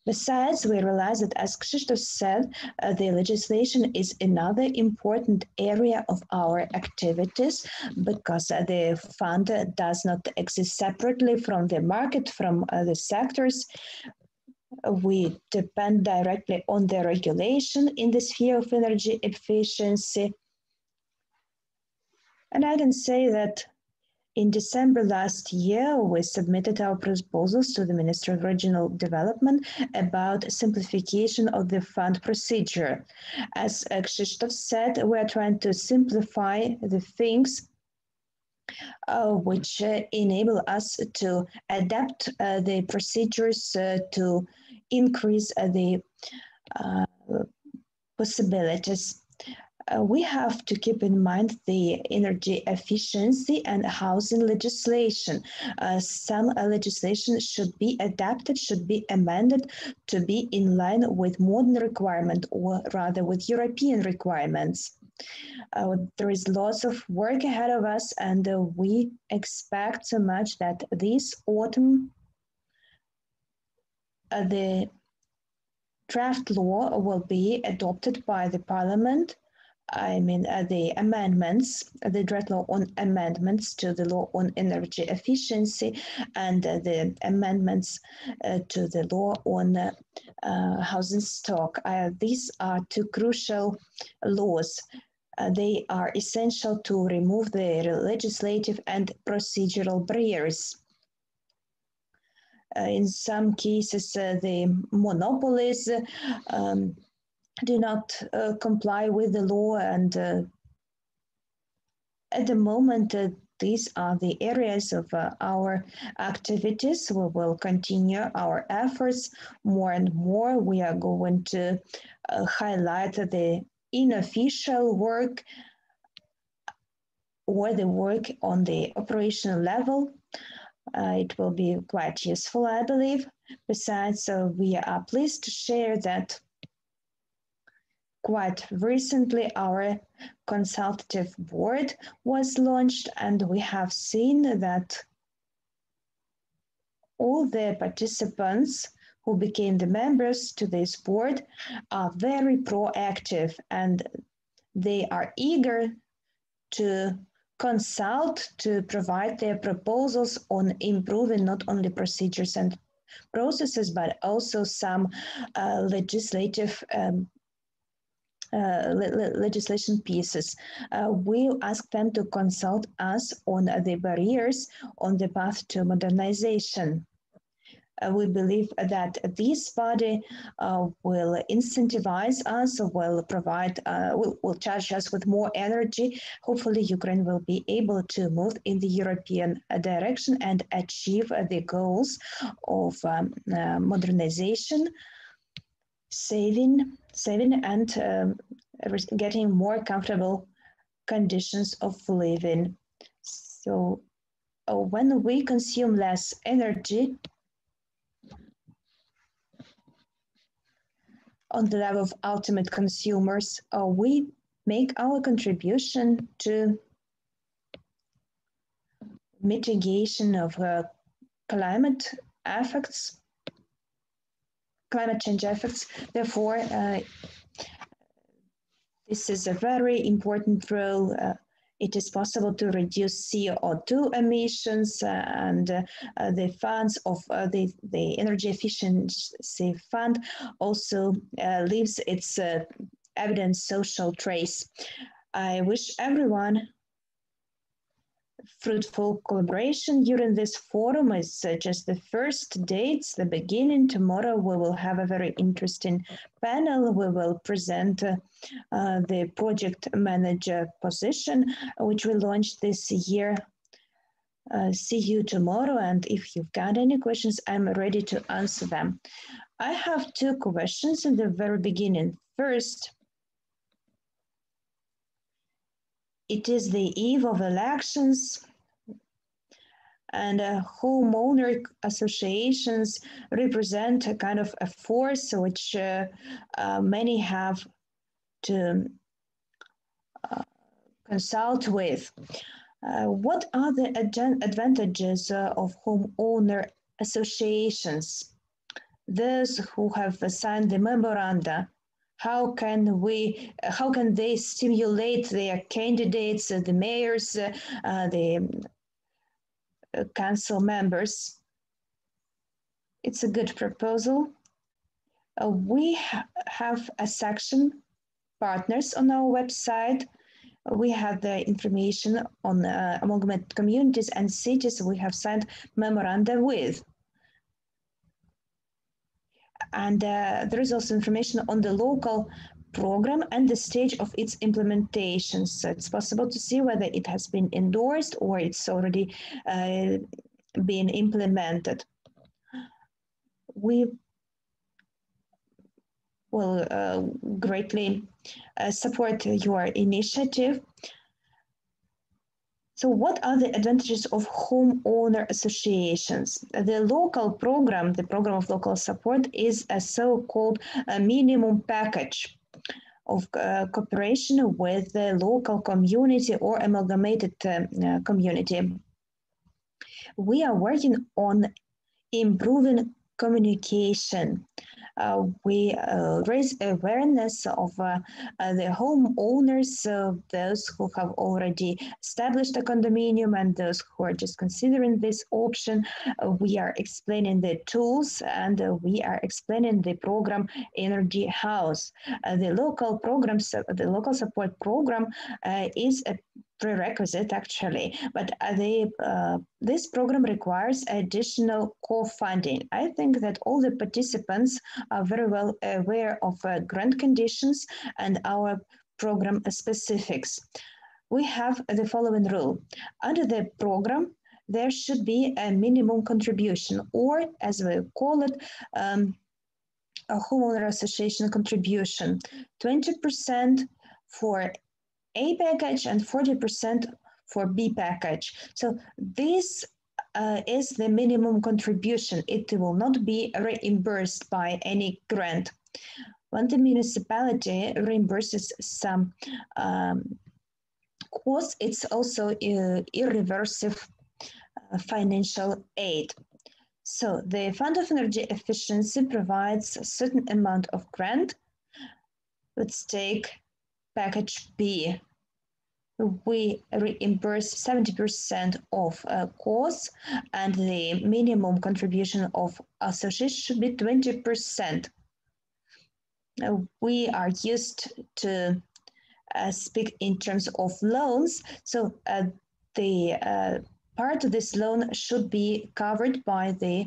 Besides, we realize that, as Krzysztof said, the legislation is another important area of our activities, because the fund does not exist separately from the market, from the sectors. We depend directly on the regulation in the sphere of energy efficiency. And I can say that in December last year, we submitted our proposals to the Ministry of Regional Development about simplification of the fund procedure. As Krzysztof said, we are trying to simplify the things which enable us to adapt the procedures to increase the possibilities. We have to keep in mind the energy efficiency and housing legislation. Some legislation should be adapted, should be amended to be in line with modern requirement, or rather with European requirements. There is lots of work ahead of us, and we expect so much that this autumn the draft law will be adopted by the Parliament. I mean, the amendments, the draft law on amendments to the law on energy efficiency, and the amendments to the law on housing stock. These are two crucial laws. They are essential to remove the legislative and procedural barriers. In some cases, the monopolies do not comply with the law, and at the moment these are the areas of our activities. We will continue our efforts more and more. We are going to highlight the unofficial work or the work on the operational level. It will be quite useful, I believe. Besides, we are pleased to share that quite recently our consultative board was launched, and we have seen that all the participants who became the members to this board are very proactive, and they are eager to consult, to provide their proposals on improving not only procedures and processes, but also some legislative legislation pieces. We ask them to consult us on the barriers on the path to modernization. We believe that this body will incentivize us, will provide, will charge us with more energy. Hopefully, Ukraine will be able to move in the European direction and achieve the goals of modernization, saving and getting more comfortable conditions of living. So when we consume less energy on the level of ultimate consumers, we make our contribution to mitigation of climate change effects. Therefore, this is a very important role. It is possible to reduce CO2 emissions, and the funds of the Energy Efficiency Fund also leaves its evident social trace. I wish everyone fruitful collaboration during this forum. Is just the first day, it's the beginning. Tomorrow we will have a very interesting panel. We will present the project manager position, which we launched this year. See you tomorrow, and if you've got any questions, I'm ready to answer them. I have two questions in the very beginning. First, it is the eve of elections, and homeowner associations represent a kind of a force which many have to consult with. What are the advantages of homeowner associations? Those who have signed the memoranda, how can they stimulate their candidates, the mayors, the council members? It's a good proposal. We have a section, partners, on our website. We have the information on amalgamated communities and cities we have signed memoranda with. And there is also information on the local program and the stage of its implementation. So it's possible to see whether it has been endorsed or it's already been implemented. We will greatly support your initiative. So what are the advantages of homeowner associations? The local program, the program of local support, is a so-called minimum package of cooperation with the local community or amalgamated community. We are working on improving communication. We raise awareness of the homeowners, those who have already established a condominium and those who are just considering this option. We are explaining the tools, and we are explaining the program Energy House. The local programs, the local support program is a prerequisite actually, but this program requires additional co-funding. I think that all the participants are very well aware of grant conditions and our program specifics. We have the following rule. Under the program, there should be a minimum contribution, or as we call it, a homeowner association contribution, 20% for a package and 40% for B package. So this is the minimum contribution. It will not be reimbursed by any grant. When the municipality reimburses some costs, it's also irreversible financial aid. So the Fund of Energy Efficiency provides a certain amount of grant. Let's take package B. We reimburse 70% of costs, and the minimum contribution of associates should be 20%. We are used to speak in terms of loans, so the part of this loan should be covered by the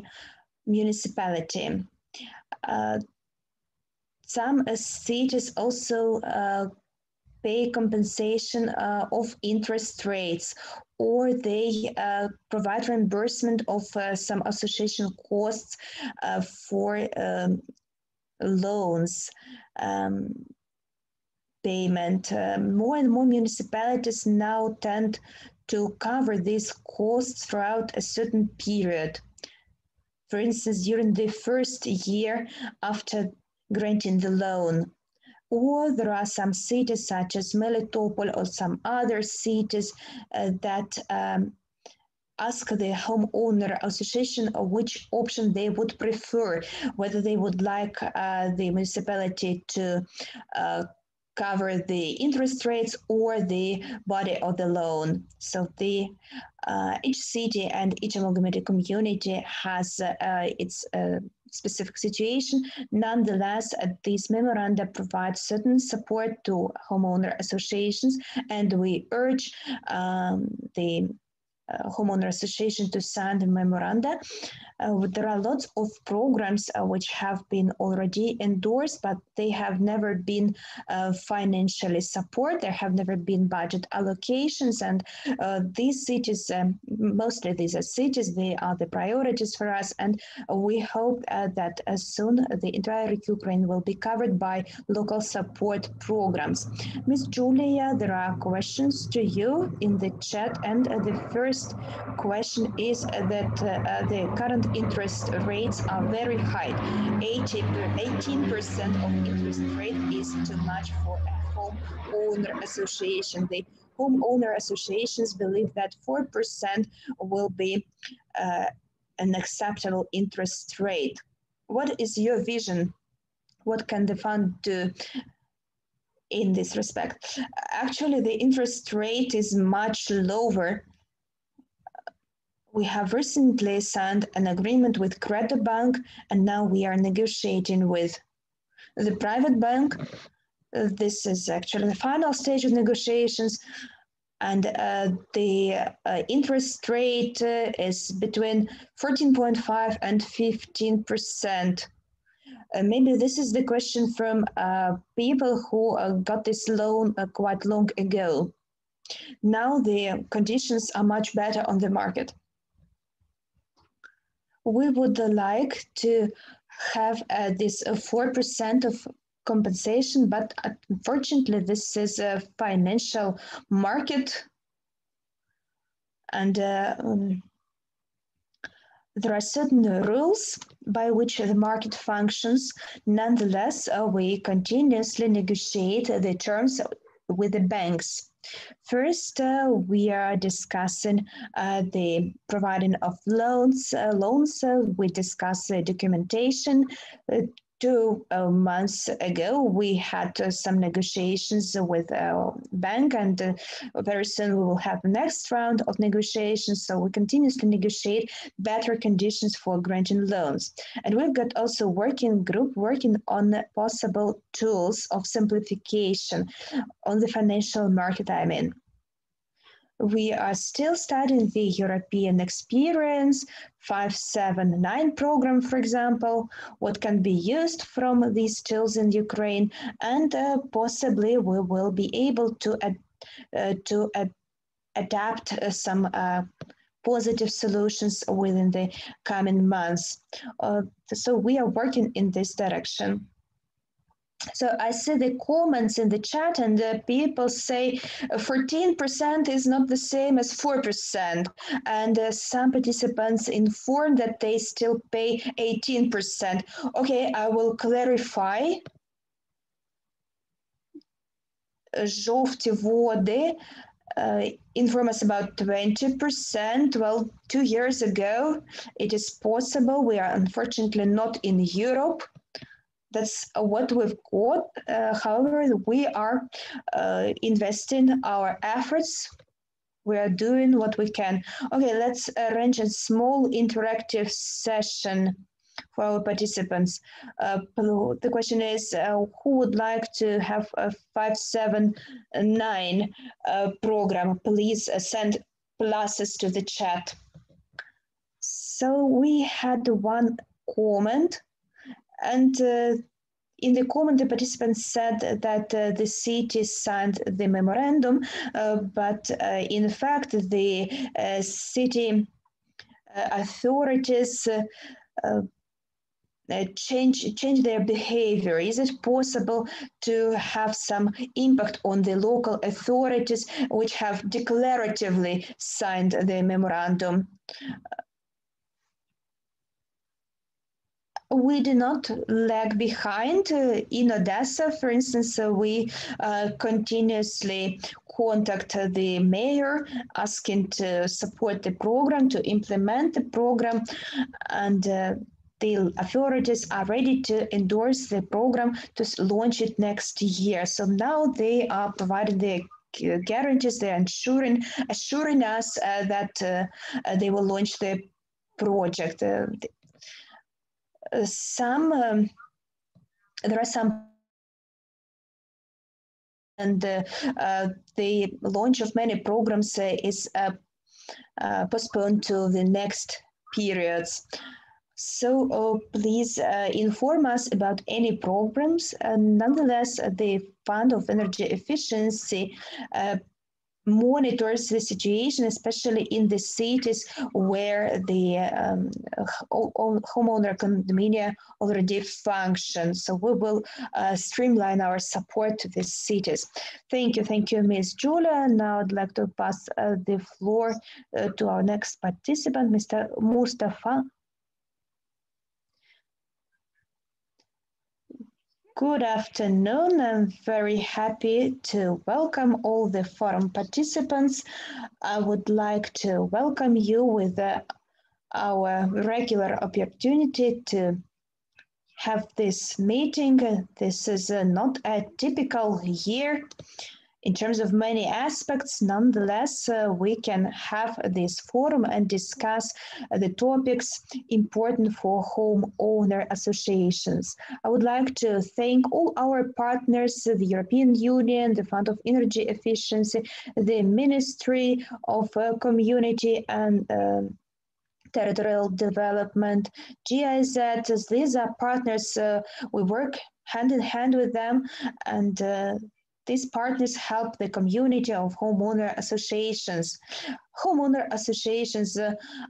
municipality. Some cities also pay compensation of interest rates, or they provide reimbursement of some association costs for loans payment. More and more municipalities now tend to cover these costs throughout a certain period. For instance, during the first year after granting the loan. Or there are some cities such as Melitopol or some other cities that ask the homeowner association which option they would prefer, whether they would like the municipality to cover the interest rates or the body of the loan. So each city and each amalgamated community has its specific situation. Nonetheless, these memoranda provide certain support to homeowner associations, and we urge the homeowner association to sign the memoranda. There are lots of programs which have been already endorsed, but they have never been financially supported. There have never been budget allocations, and these cities, mostly these are cities, they are the priorities for us, and we hope that soon the entire Ukraine will be covered by local support programs. Ms. Julia, there are questions to you in the chat, and the first question is that the current interest rates are very high. 18% of interest rate is too much for a homeowner association. The homeowner associations believe that 4% will be an acceptable interest rate. What is your vision? What can the fund do in this respect? Actually, the interest rate is much lower. We have recently signed an agreement with Credit Bank, and now we are negotiating with the private bank. This is actually the final stage of negotiations, and the interest rate is between 14.5 and 15%. Maybe this is the question from people who got this loan quite long ago. Now the conditions are much better on the market. We would like to have this 4% of compensation, but unfortunately this is a financial market, and there are certain rules by which the market functions. Nonetheless, we continuously negotiate the terms with the banks. First, we are discussing the providing of loans. We discuss the documentation. 2 months ago, we had some negotiations with our bank, and very soon we will have the next round of negotiations. So we continuously negotiate better conditions for granting loans. And we've got also working group working on possible tools of simplification on the financial market, I mean. We are still studying the European experience, 579 program, for example, what can be used from these tools in Ukraine, and possibly we will be able to adapt some positive solutions within the coming months. So we are working in this direction. So I see the comments in the chat, and people say 14% is not the same as 4%. And some participants inform that they still pay 18%. Okay, I will clarify. Жовті води inform us about 20%. Well, 2 years ago, it is possible. We are unfortunately not in Europe. That's what we've got. However, we are investing our efforts. We are doing what we can. Okay, let's arrange a small interactive session for our participants. The question is, who would like to have a 579 program? Please send pluses to the chat. So we had one comment, and in the comment, the participants said that the city signed the memorandum, but in fact, the city authorities change their behavior. Is it possible to have some impact on the local authorities which have declaratively signed the memorandum? We do not lag behind. In Odessa, for instance, we continuously contact the mayor asking to support the program, to implement the program, and the authorities are ready to endorse the program to launch it next year. So now they are providing the guarantees, they're assuring us that they will launch the project. There are some, and the launch of many programs is postponed to the next periods. So please inform us about any programs. Nonetheless, the Fund of Energy Efficiency monitors the situation, especially in the cities where the homeowner condominium already functions. So we will streamline our support to these cities. Thank you, Ms. Julia. Now I'd like to pass the floor to our next participant, Mr. Mustafa. Good afternoon. I'm very happy to welcome all the forum participants. I would like to welcome you with our regular opportunity to have this meeting. This is not a typical year in terms of many aspects. Nonetheless, we can have this forum and discuss the topics important for homeowner associations. I would like to thank all our partners, the European Union, the Fund of Energy Efficiency, the Ministry of Community and Territorial Development, GIZ. These are partners. We work hand in hand with them, and these partners help the community of homeowner associations. Homeowner associations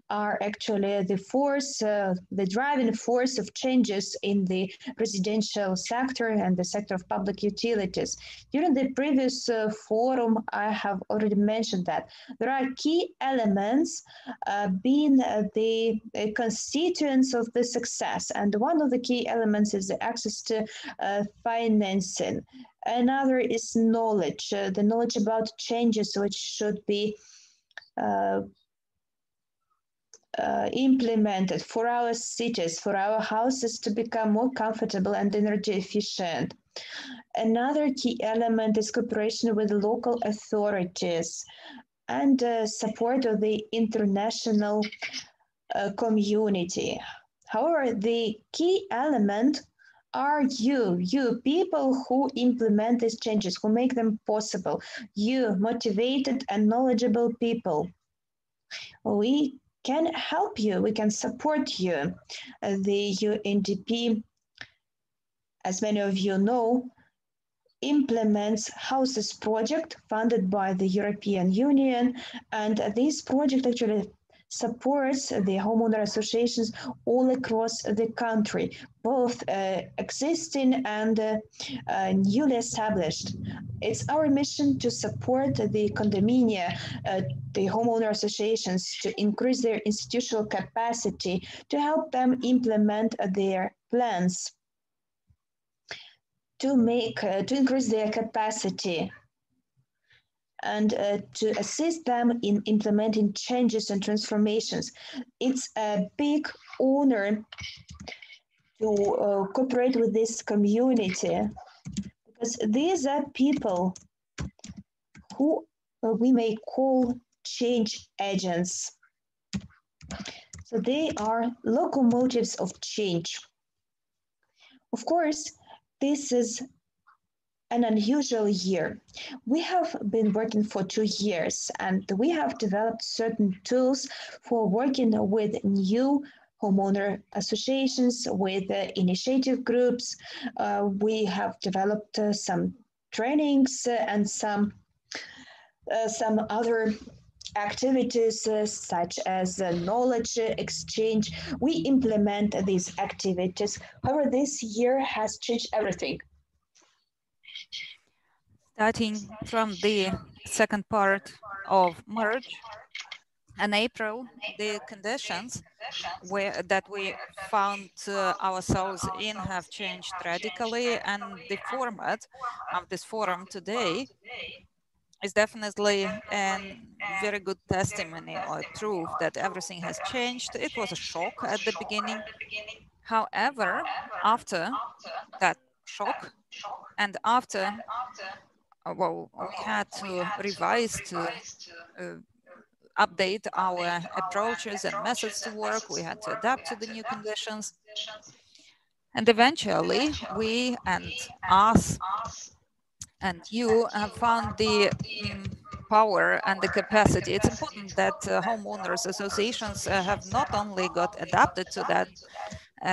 are actually the force, the driving force of changes in the residential sector and the sector of public utilities. During the previous forum, I have already mentioned that there are key elements being the constituents of the success. And one of the key elements is the access to financing. Another is knowledge, the knowledge about changes which should be implemented for our cities, for our houses to become more comfortable and energy efficient. Another key element is cooperation with local authorities and support of the international community. However, the key element are you people who implement these changes, who make them possible, you motivated and knowledgeable people. We can help you, we can support you. The UNDP, as many of you know, implements Houses project funded by the European Union, and this project actually supports the homeowner associations all across the country, both existing and newly established. It's our mission to support the condominia, the homeowner associations, to increase their institutional capacity, to help them implement their plans, to increase their capacity, and to assist them in implementing changes and transformations. It's a big honor to cooperate with this community, because these are people who we may call change agents. So they are locomotives of change. Of course, this is an unusual year. We have been working for 2 years, and we have developed certain tools for working with new homeowner associations, with initiative groups. We have developed some trainings and some other activities such as knowledge exchange. We implement these activities. However, this year has changed everything. Starting from the second part of March and April, the conditions that we found ourselves in have changed radically, and the format of this forum today is definitely a very good testimony or proof that everything has changed. It was a shock at the beginning. However, after that shock and after well, we had to revise, to update our approaches and methods to work. We had to adapt to the new conditions. And eventually, we and us and you have found the power and the capacity. It's important that homeowners associations have not only got adapted to that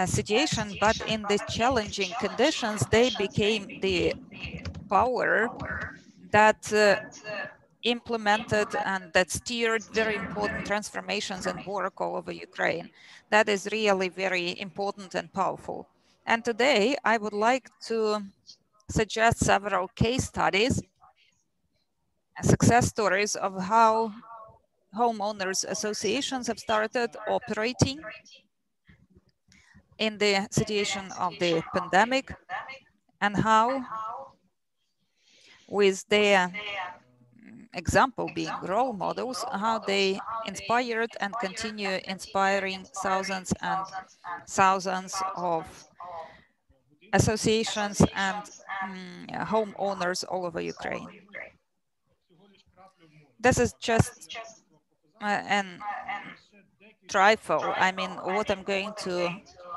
situation, but in these challenging conditions, they became the power that implemented and that steered very important transformations and work all over Ukraine. That is really very important and powerful. And today I would like to suggest several case studies, success stories of how homeowners associations have started operating in the situation of the pandemic, and how, with their example being role models, how they inspired and continue inspiring thousands and thousands of associations and homeowners all over Ukraine. This is just an trifle. I mean, what I'm going to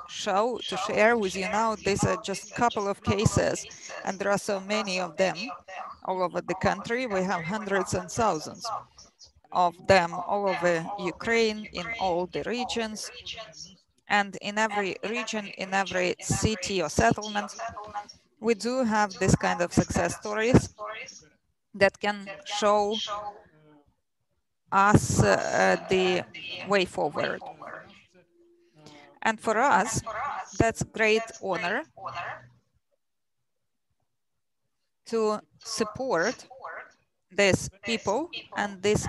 share with you now, these are just a couple of cases, and there are so many of them all over the country. We have hundreds and thousands of them all over Ukraine, in all the regions, and in every region, in every city or settlement, we do have this kind of success stories that can show us the way forward. And for us, that's great honor to support these people and these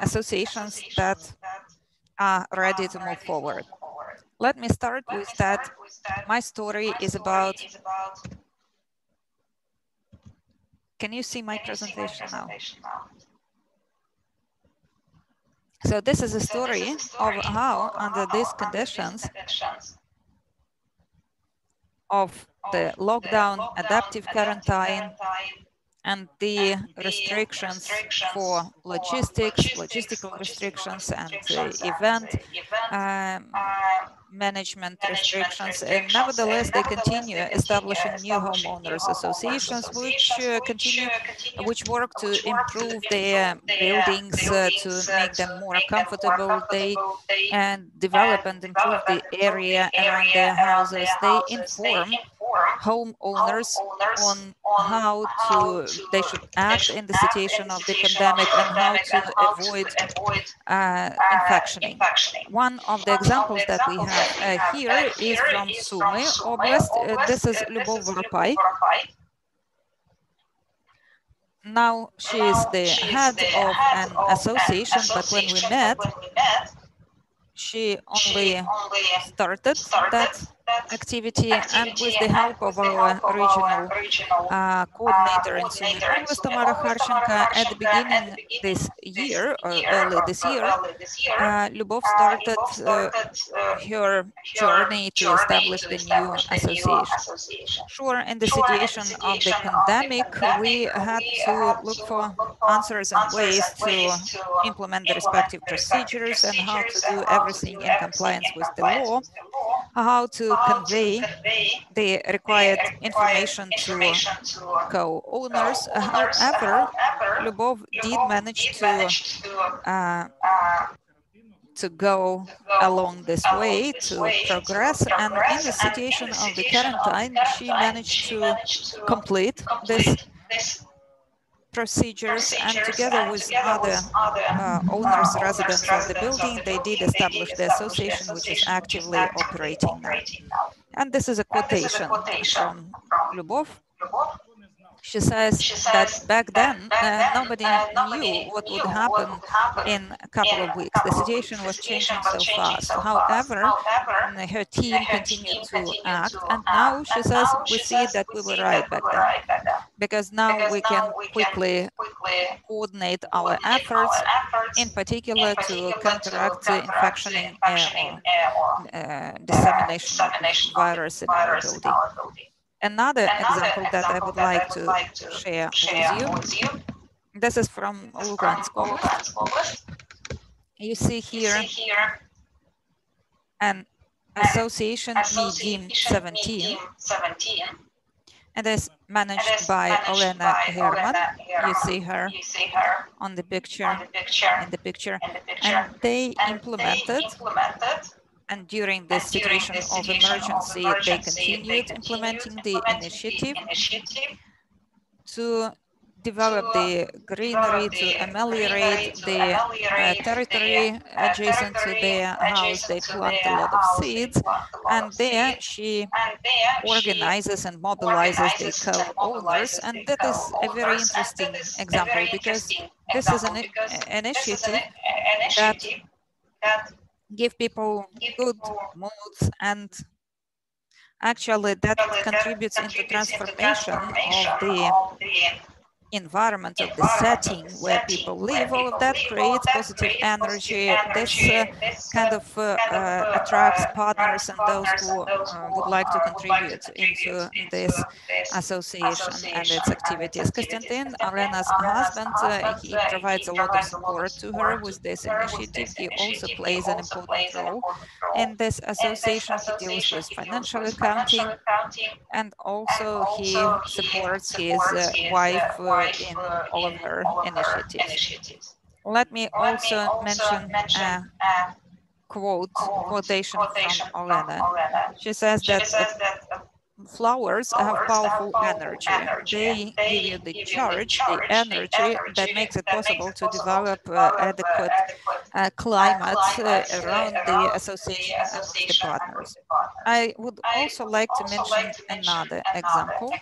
associations that are ready to move forward. Let me start with that. My story is about... Can you see my presentation now? So this is a story of how, under these conditions of the lockdown, adaptive quarantine, and the restrictions for logistical restrictions and event management restrictions, and nevertheless they continue establishing new homeowners associations which work to improve their buildings, to make them more comfortable. They develop and improve the area around their houses. They inform homeowners on how they should act in the situation of the pandemic and how to avoid infectioning. One of the examples that we have here is from Sumy Oblast. This is Lyubov Voropai. Now she is the head of an association, but when we met, she only started that activity, and with the help of our regional coordinator in Sumy Oblast, Tamara Harchenko, at the beginning this year, or early this year, Lyubov started her journey to establish the new association. Sure, in the situation of the pandemic, we had to look for answers and ways to implement the respective procedures and how to do everything in compliance with the law, how to convey the required information to co-owners. However, Lyubov did manage to go along this way, to progress, and in the situation of the quarantine, she managed to complete this procedures, and together with other owners, residents of the building, they did establish the association, which is actively operating now. And this is a quotation from Lyubov. She says that back then, nobody knew what would happen in a couple of weeks. The situation was changing so fast. However, her team continued to act, and now she says we see that we were right back then, because now we can quickly coordinate our efforts, in particular to counteract the infection or dissemination of virus in our building. Another example that I would like to share with you, this is from Lugansk Oblast. You see here an association, Medim 17, and is managed by Olena Herman. You see her on the picture, and they implemented. And during this situation of emergency, they continued implementing the initiative to develop the greenery, to ameliorate the territory adjacent to their house. They plant a lot of seeds, and there she organizes and mobilizes the co-owners. And that is a very interesting example, because this is an initiative that give people good moods, and actually that contributes into transformation of the environment, of the setting where people live. All of that creates positive energy. This kind of attracts partners and those who would like to contribute into this association and its activities. Konstantin, Olena's husband, he provides a lot of support to her with this initiative. He also plays an important role in this association. He deals with financial accounting, and also he supports his wife in all of her initiatives. Let me also mention a quotation from Olena. She says that flowers have powerful energy. They give you the charge, the energy that makes it possible to develop adequate climate around the association and the partners. I would also like to mention another example.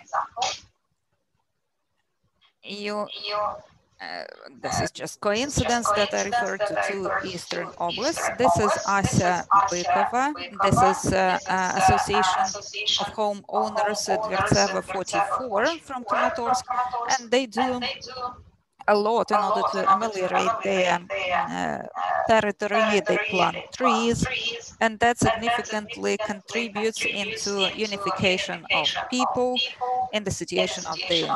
This is just coincidence that I refer to two eastern oblasts. This is Asya Bykova. This is Association of Homeowners Dmytro 44 from Kramatorsk, and they do a lot in order to ameliorate their territory. They plant trees, and that significantly contributes into unification of people in the situation of the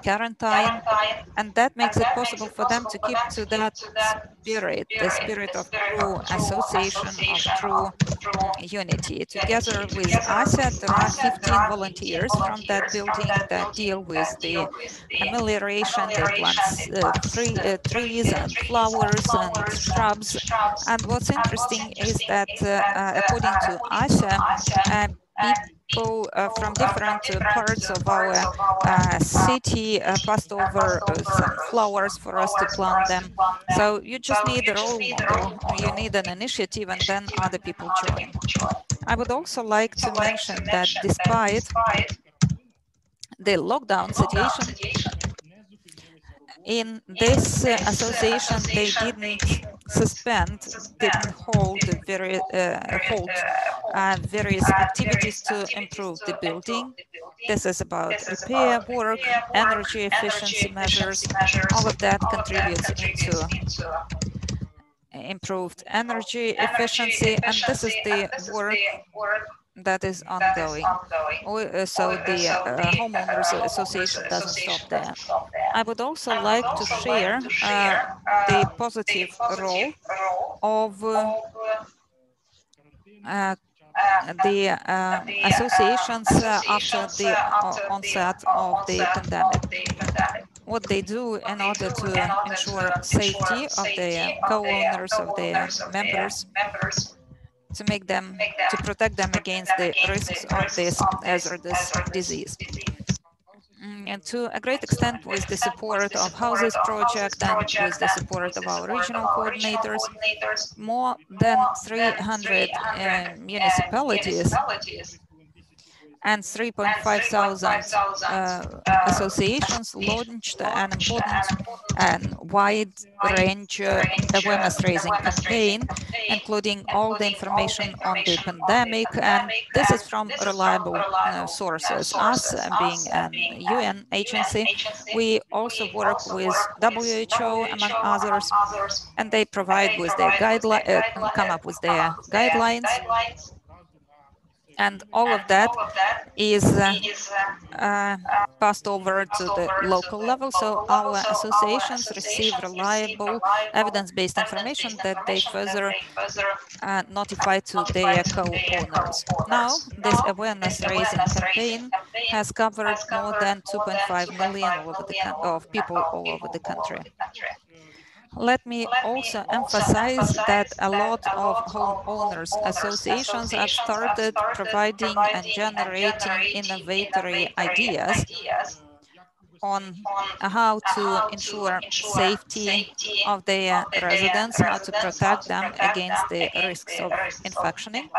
quarantine, and that makes it possible for them to keep to that spirit, the spirit of true association, of true unity. Together with Asya, there are 15 volunteers from that building that deal with the amelioration. They plant trees and flowers and shrubs. And what's interesting is that according to Asya, people from different parts of our city passed over some flowers for us to plant them. So you just need a role model, or you need an initiative, and then other people join. I would also like to mention that despite the lockdown situation, in this association, they didn't hold various activities to improve the building. This is about repair work, energy efficiency measures. All of that contributes into improved energy efficiency, and this is the work that is ongoing. So the homeowners association doesn't stop there. I would also like to share the positive role of the associations after the onset of the pandemic. What they do in order to ensure safety of the co-owners, of their members, to protect them against the risks of this hazardous disease. And to a great extent with the support of Houses Project and with the support of our regional coordinators, more than 300 municipalities and 3,500 associations launched an important and wide range awareness-raising campaign, including all the information on the pandemic, and this is from reliable sources. Us, being an UN agency, we also work with WHO, among others, and they provide with their come up with their guidelines. And all of that is passed over to the local level. So our associations receive reliable evidence-based information that they further notify to their co-owners. Now, this awareness-raising campaign has covered more than 2.5 million of people all over the country. Let me also emphasize that a lot of homeowners associations have started providing and generating innovatory ideas on how to ensure safety of their residents, how to protect them against the risks of infectioning.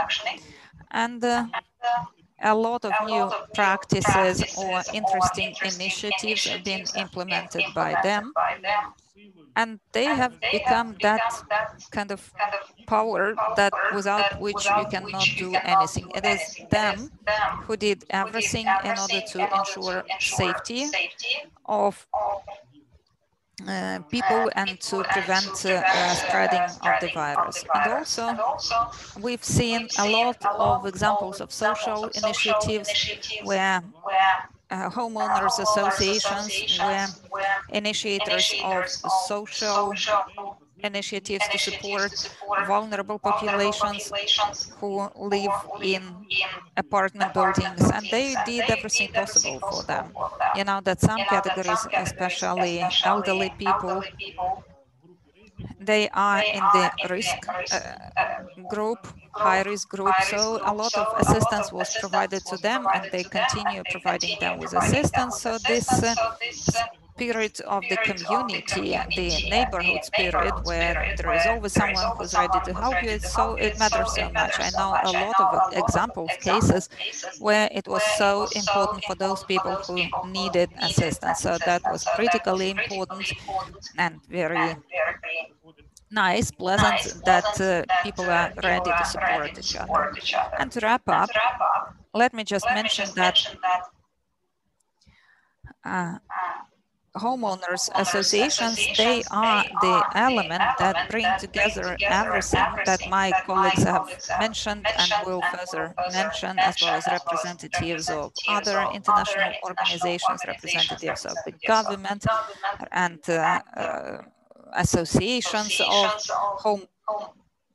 And a lot of new practices or interesting initiatives have been implemented by them. And they have become that kind of power that without which you cannot do anything. It is them who did everything in order to ensure safety of people and to prevent spreading of the virus. And also, we've seen a lot of examples of social initiatives where homeowners associations were initiators of social initiatives to support vulnerable populations who live in apartment buildings, and they did everything possible for them. You know that some categories, especially elderly people, they are in the risk group, high-risk group, so a lot of assistance was provided to them, and they continue providing them with assistance. So this spirit of the community, the neighborhood spirit, where there is always someone who's ready to help you, it matters so much. I know a lot of examples, cases, where it was so important for those people who needed assistance. So that was critically important and very nice, pleasant that people are ready to support each other. And to wrap up, let me just mention that homeowners associations, they are the element that bring together everything that my colleagues have mentioned and will further mention, as well as representatives of other international organizations, representatives of the government, and associations of home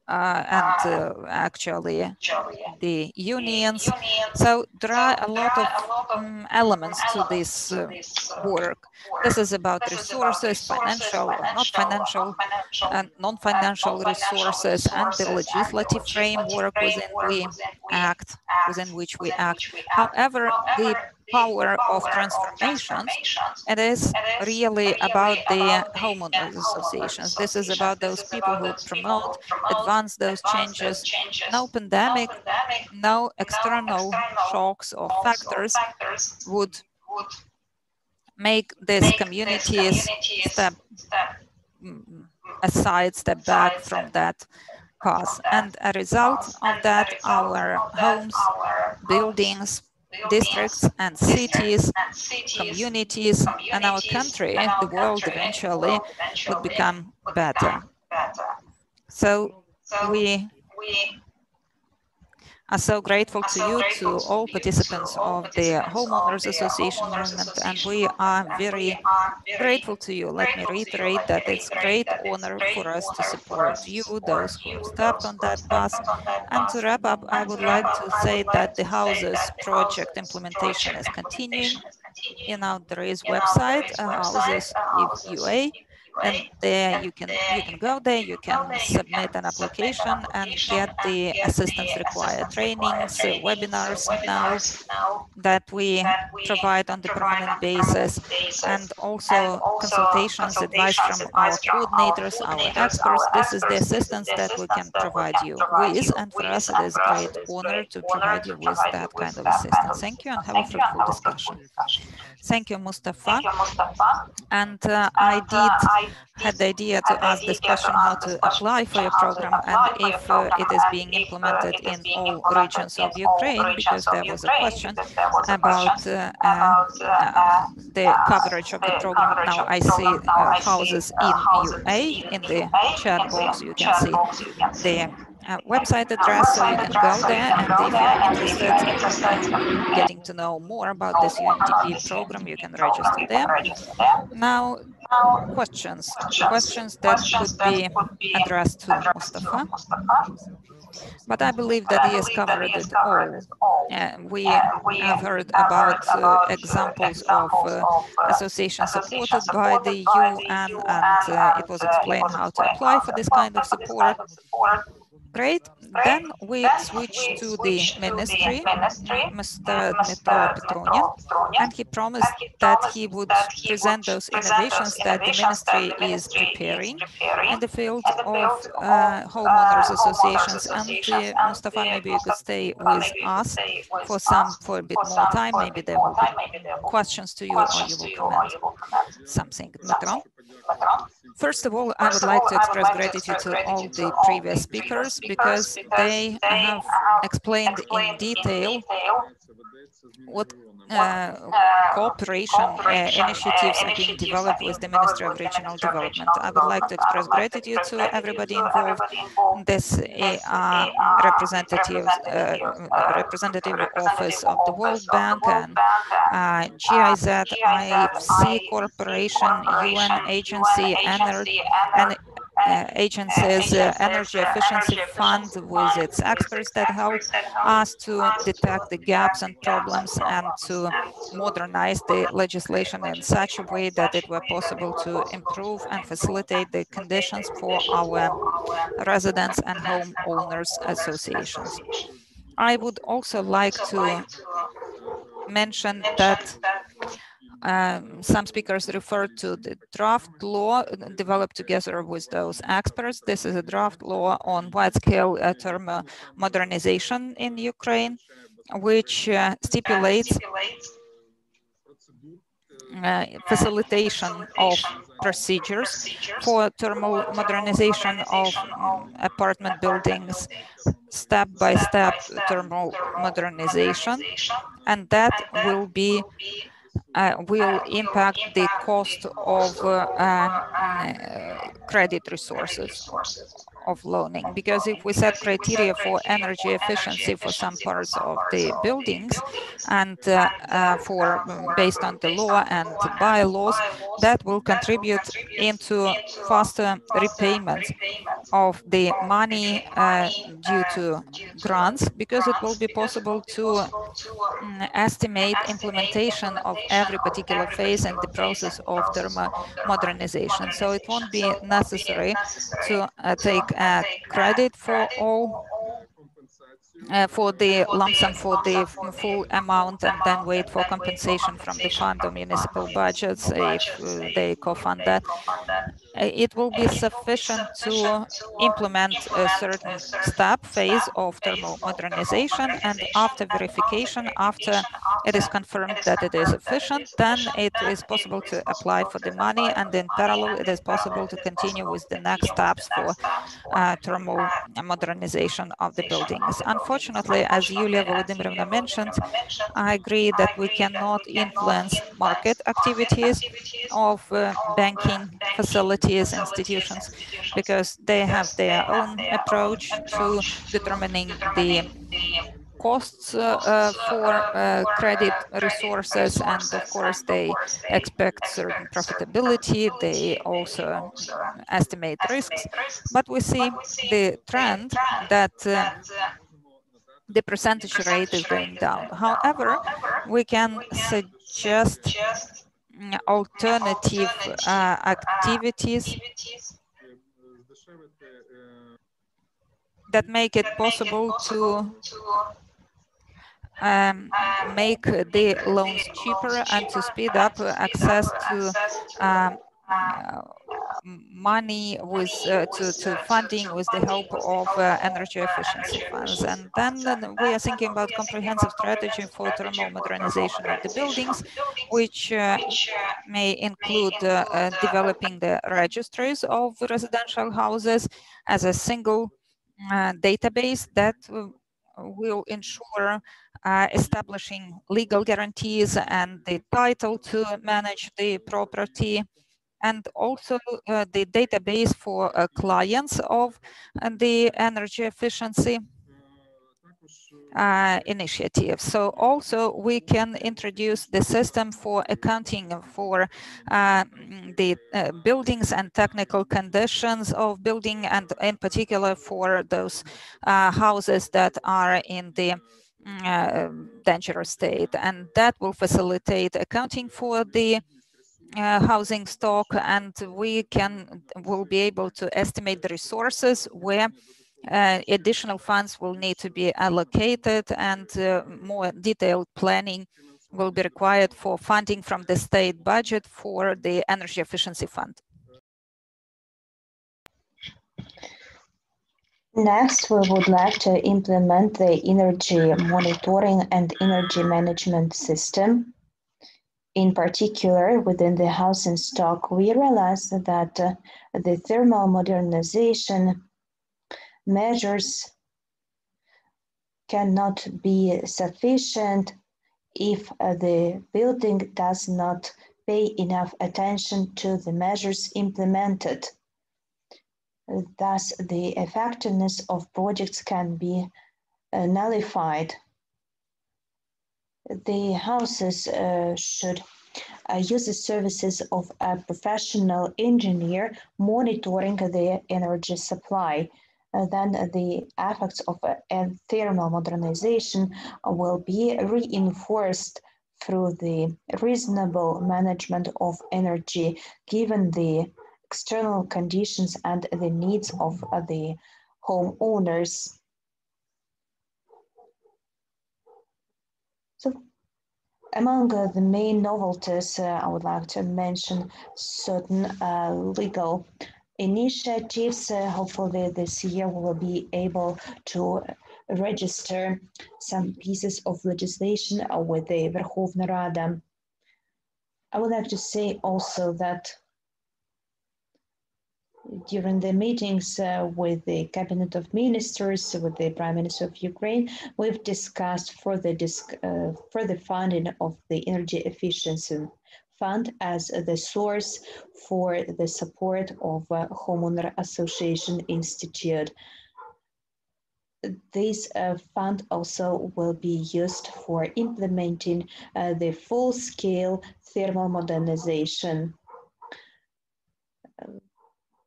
and actually the unions. So there are a lot of elements to this work. This is about resources, financial or not financial, and non-financial resources, and the legislative framework within which we act. However, the power of transformations, it is really about the homeowners associations. This is about those people who promote, advance those changes. No pandemic, no external shocks or factors would make these communities step back from that path. And a result of that, our homes, buildings, districts and cities, communities, and our country, the world eventually would become better. So we are so grateful to you, to all participants of the Homeowners Association movement, and we are very grateful to you. Let me reiterate that it's a great honor for us to support you, those who have stepped on that path. And to wrap up, I would like to say that the Houses project implementation is continuing. There is website, Houses UA, and there you can go there, you can submit an application and get the assistance required, trainings, webinars now that we provide on the permanent basis, and also consultations, advice from our coordinators, our experts. This is the assistance that we can provide you with, and for us it is a great honor to provide you with that kind of assistance. Thank you, and have a fruitful discussion. Thank you, Mustafa. And I had the idea to ask this question, how to apply for your program and if it is being implemented in all regions of Ukraine, because there was a question about the coverage of the program. Now I see houses in UA. In the chat box you can see the website address, so you can go there, and if you're interested in getting to know more about this UNDP program, you can register there. Now, questions that could be addressed to Mustafa, but I believe that he has covered it all. We have heard about examples of associations supported by the UN, and it was explained how to apply for this kind of support. Great. Then we switch to the ministry, Mr. Dmytro Petrunin, and he promised that he would present those innovations that the ministry is preparing in the field of homeowners associations. And Mustafa, maybe you could stay with us for a bit more time. Maybe there will be questions to you, or you will comment something. Dmytro? First of all, I would like to express gratitude to all the previous speakers, because they have explained in detail what cooperation initiatives are being developed with the Ministry of Regional Development. I would like to express gratitude to everybody involved. This representative office of the World Bank and GIZ, IFC Corporation, UN agency, agencies, Energy Efficiency Fund with its experts that help us to detect the gaps and problems and to modernize the legislation in such a way that it were possible to improve and facilitate the conditions for our residents and homeowners associations. I would also like to mention that some speakers referred to the draft law developed together with those experts. This is a draft law on wide-scale thermal modernization in Ukraine, which stipulates facilitation of procedures for thermal modernization of apartment buildings, step-by-step thermal modernization, and that will impact the cost of credit resources of loaning, because if we set criteria for energy efficiency for some parts of the buildings and based on the law and bylaws, that will contribute into faster repayment of the money due to grants, because it will be possible to estimate implementation of every particular phase in the process of thermal modernization. So it won't be necessary to take credit for all for the lump sum for the full amount and then wait for compensation from the fund or municipal budgets if they co-fund that. It will be sufficient to implement a certain step phase of thermal modernization, and after verification, after it is confirmed that it is efficient, then it is possible to apply for the money, and in parallel it is possible to continue with the next steps for thermal modernization of the buildings. Unfortunately, as Yulia Volodymyrovna mentioned, I agree that we cannot influence market activities of banking facilities, institutions, because they have their own approach to determining the costs for credit resources, and of course they expect certain profitability. They also estimate risks, but we see the trend that the percentage rate is going down. However, we can suggest alternative activities that make it possible to make the loans cheaper and to speed up access to money with to funding with the help of energy efficiency funds. And then we are thinking about comprehensive strategy for thermal modernization of the buildings, which may include developing the registries of residential houses as a single database that will ensure establishing legal guarantees and the title to manage the property, and also the database for clients of the energy efficiency initiative. So also we can introduce the system for accounting for the buildings and technical conditions of building, and in particular for those houses that are in the dangerous state, and that will facilitate accounting for the housing stock, and will be able to estimate the resources where additional funds will need to be allocated, and more detailed planning will be required for funding from the state budget for the energy efficiency fund. Next, we would like to implement the energy monitoring and energy management system. In particular, within the housing stock, we realized that the thermal modernization measures cannot be sufficient if the building does not pay enough attention to the measures implemented. Thus, the effectiveness of projects can be nullified. The houses should use the services of a professional engineer monitoring the energy supply. Then the effects of thermal modernization will be reinforced through the reasonable management of energy, given the external conditions and the needs of the homeowners. So, among the main novelties, I would like to mention certain legal initiatives. Hopefully this year we will be able to register some pieces of legislation with the Verkhovna Rada. I would like to say also that during the meetings with the Cabinet of Ministers, with the Prime Minister of Ukraine, we've discussed further funding of the energy efficiency fund as the source for the support of Homeowner Association Institute. This fund also will be used for implementing the full-scale thermal modernization.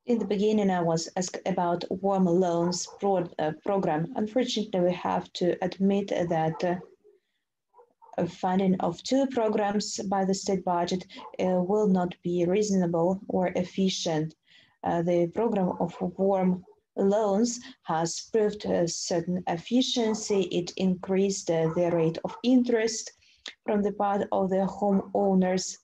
In the beginning, I was asked about warm loans program. Unfortunately, we have to admit that funding of 2 programs by the state budget will not be reasonable or efficient. The program of warm loans has proved a certain efficiency. It increased the rate of interest from the part of the homeowners.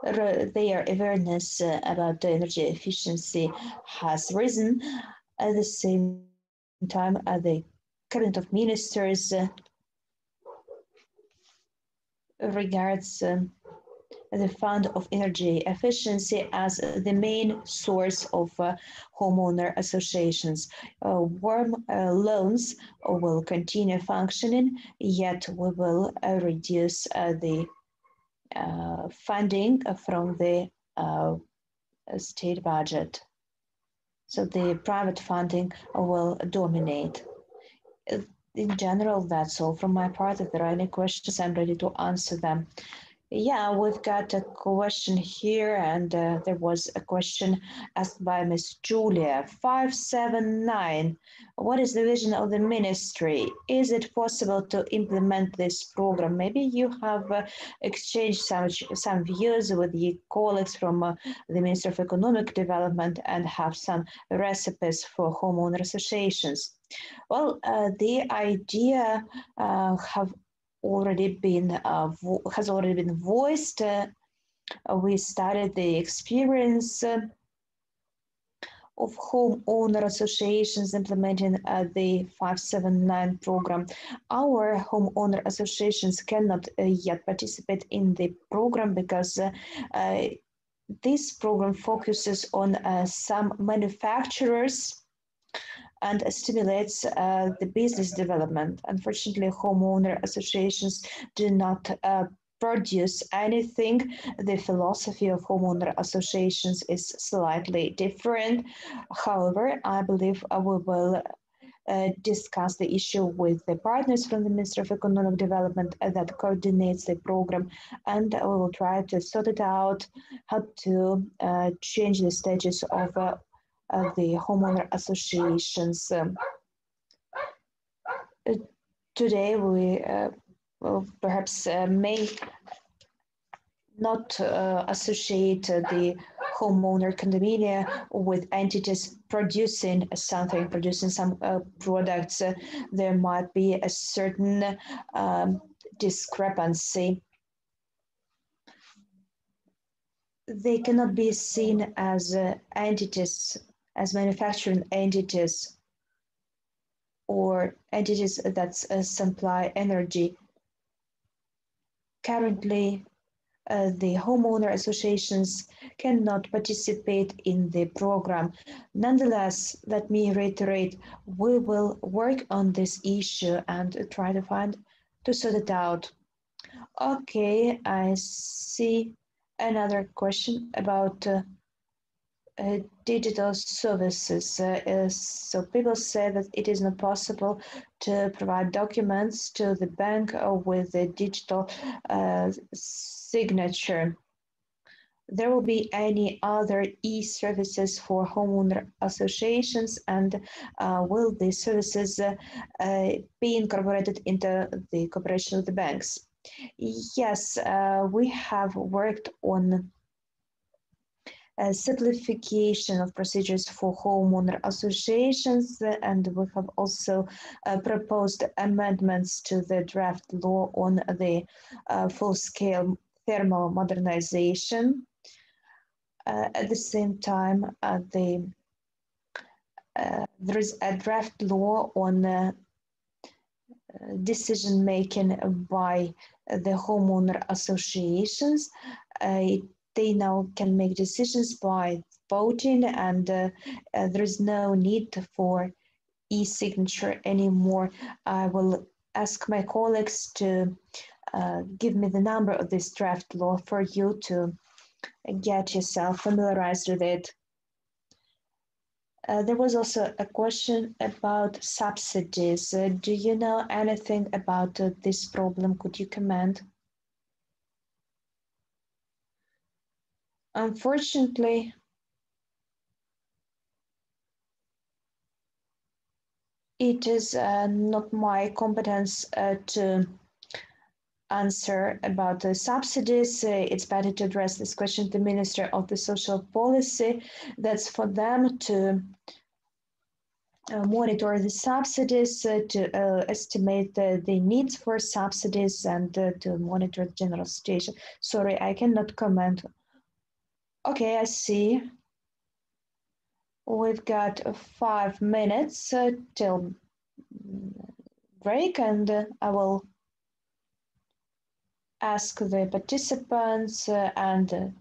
Their awareness about the energy efficiency has risen. At the same time, the Cabinet of Ministers regards the Fund of Energy Efficiency as the main source of homeowner associations. Warm loans will continue functioning, yet we will reduce the funding from the state budget. So the private funding will dominate. In general, that's all from my part. If there are any questions, I'm ready to answer them. Yeah, we've got a question here, and there was a question asked by Ms. Julia. 579, what is the vision of the ministry? Is it possible to implement this program? Maybe you have exchanged some views with the colleagues from the Ministry of Economic Development and have some recipes for homeowner associations. Well, the idea has already been voiced. We started the experience of homeowner associations implementing the 579 program. Our homeowner associations cannot yet participate in the program because this program focuses on some manufacturers and stimulates the business development. Unfortunately, homeowner associations do not produce anything. The philosophy of homeowner associations is slightly different. However, I believe we will discuss the issue with the partners from the Ministry of Economic Development that coordinates the program, and we will try to sort it out, how to change the status of the homeowner associations. Today we perhaps may not associate the homeowner condominium with entities producing something, producing some products. There might be a certain discrepancy. They cannot be seen as entities, as manufacturing entities or entities that supply energy. Currently, the homeowner associations cannot participate in the program. Nonetheless, let me reiterate, we will work on this issue and try to sort it out. Okay, I see another question about digital services. So people say that it is not possible to provide documents to the bank with a digital signature. There will be any other e-services for homeowner associations, and will these services be incorporated into the cooperation with the banks? Yes, we have worked on simplification of procedures for homeowner associations, and we have also proposed amendments to the draft law on the full-scale thermal modernization. At the same time, there is a draft law on decision-making by the homeowner associations. They now can make decisions by voting, and there is no need for e-signature anymore. I will ask my colleagues to give me the number of this draft law for you to get yourself familiarized with it. There was also a question about subsidies. Do you know anything about this problem? Could you comment? Unfortunately, it is not my competence to answer about the subsidies. It's better to address this question to the Minister of the Social Policy. That's for them to monitor the subsidies, to estimate the needs for subsidies, and to monitor the general situation. Sorry, I cannot comment. Okay, I see. We've got 5 minutes till break, and I will ask the participants and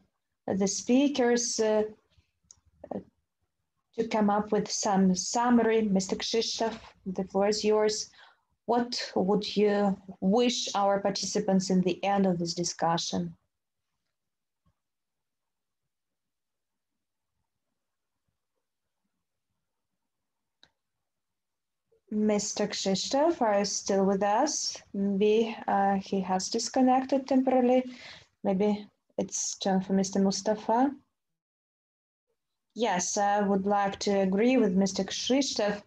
the speakers to come up with some summary. Mr. Krzysztof, the floor is yours. What would you wish our participants in the end of this discussion? Mr. Krzysztof, are you still with us? Maybe he has disconnected temporarily. Maybe it's time for Mr. Mustafa. Yes, I would like to agree with Mr. Krzysztof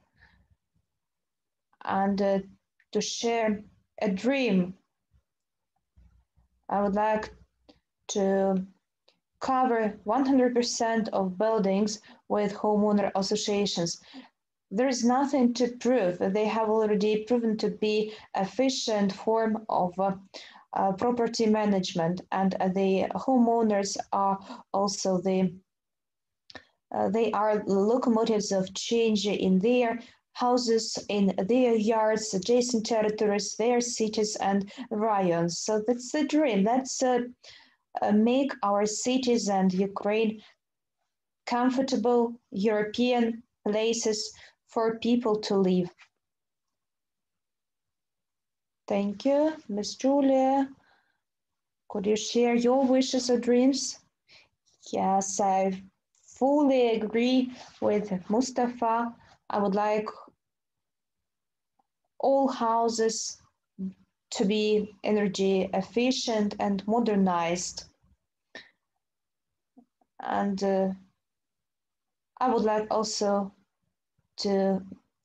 and to share a dream. I would like to cover 100% of buildings with homeowner associations. There is nothing to prove. They have already proven to be efficient form of property management, and the homeowners are also they are locomotives of change in their houses, in their yards, adjacent territories, their cities and raions. So that's the dream. Let's make our cities and Ukraine comfortable European places for people to live. Thank you. Ms. Julia, could you share your wishes or dreams? Yes, I fully agree with Mustafa. I would like all houses to be energy efficient and modernized. And I would like also to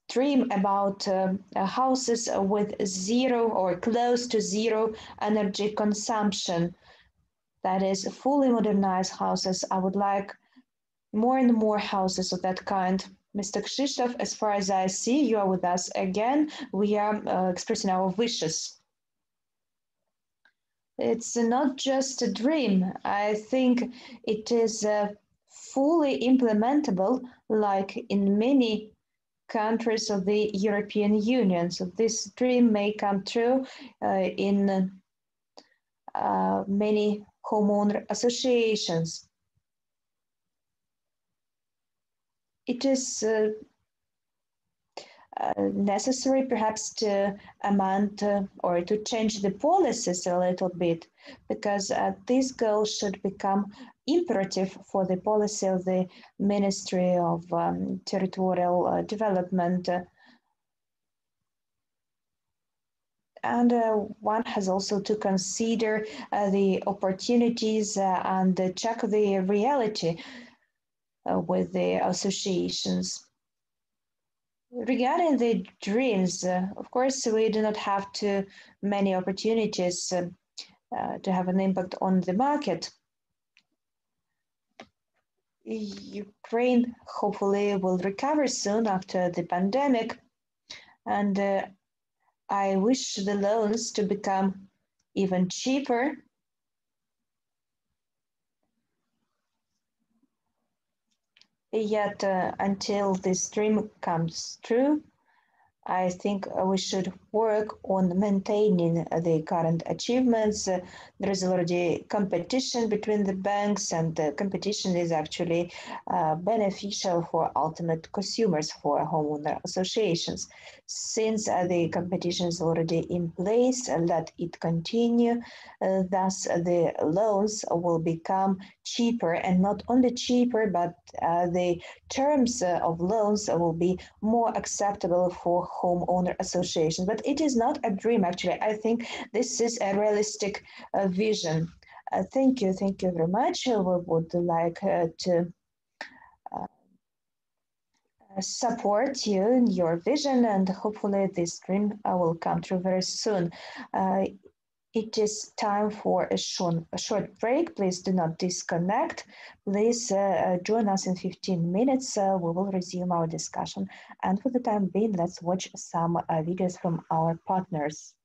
dream about houses with zero or close to zero energy consumption. That is, fully modernized houses. I would like more and more houses of that kind. Mr. Krzysztof, as far as I see, you are with us again. We are expressing our wishes. It's not just a dream. I think it is fully implementable, like in many countries of the European Union. So this dream may come true in many homeowner associations. It is necessary perhaps to amend or to change the policies a little bit, because this goal should become imperative for the policy of the Ministry of Territorial Development. And one has also to consider the opportunities and check the reality with the associations. Regarding the dreams, of course, we do not have too many opportunities to have an impact on the market. Ukraine hopefully will recover soon after the pandemic, and I wish the loans to become even cheaper. Yet until this dream comes true, I think we should work on maintaining the current achievements. There is already competition between the banks, and the competition is actually beneficial for ultimate consumers, for homeowner associations. Since the competition is already in place, let it continue. Thus, the loans will become cheaper, and not only cheaper, but the terms of loans will be more acceptable for homeowner associations. But it is not a dream, actually. I think this is a realistic vision. Thank you very much. We would like to support you in your vision, and hopefully this dream will come true very soon. It is time for a short break. Please do not disconnect. Please join us in 15 minutes. We will resume our discussion. And for the time being, let's watch some videos from our partners.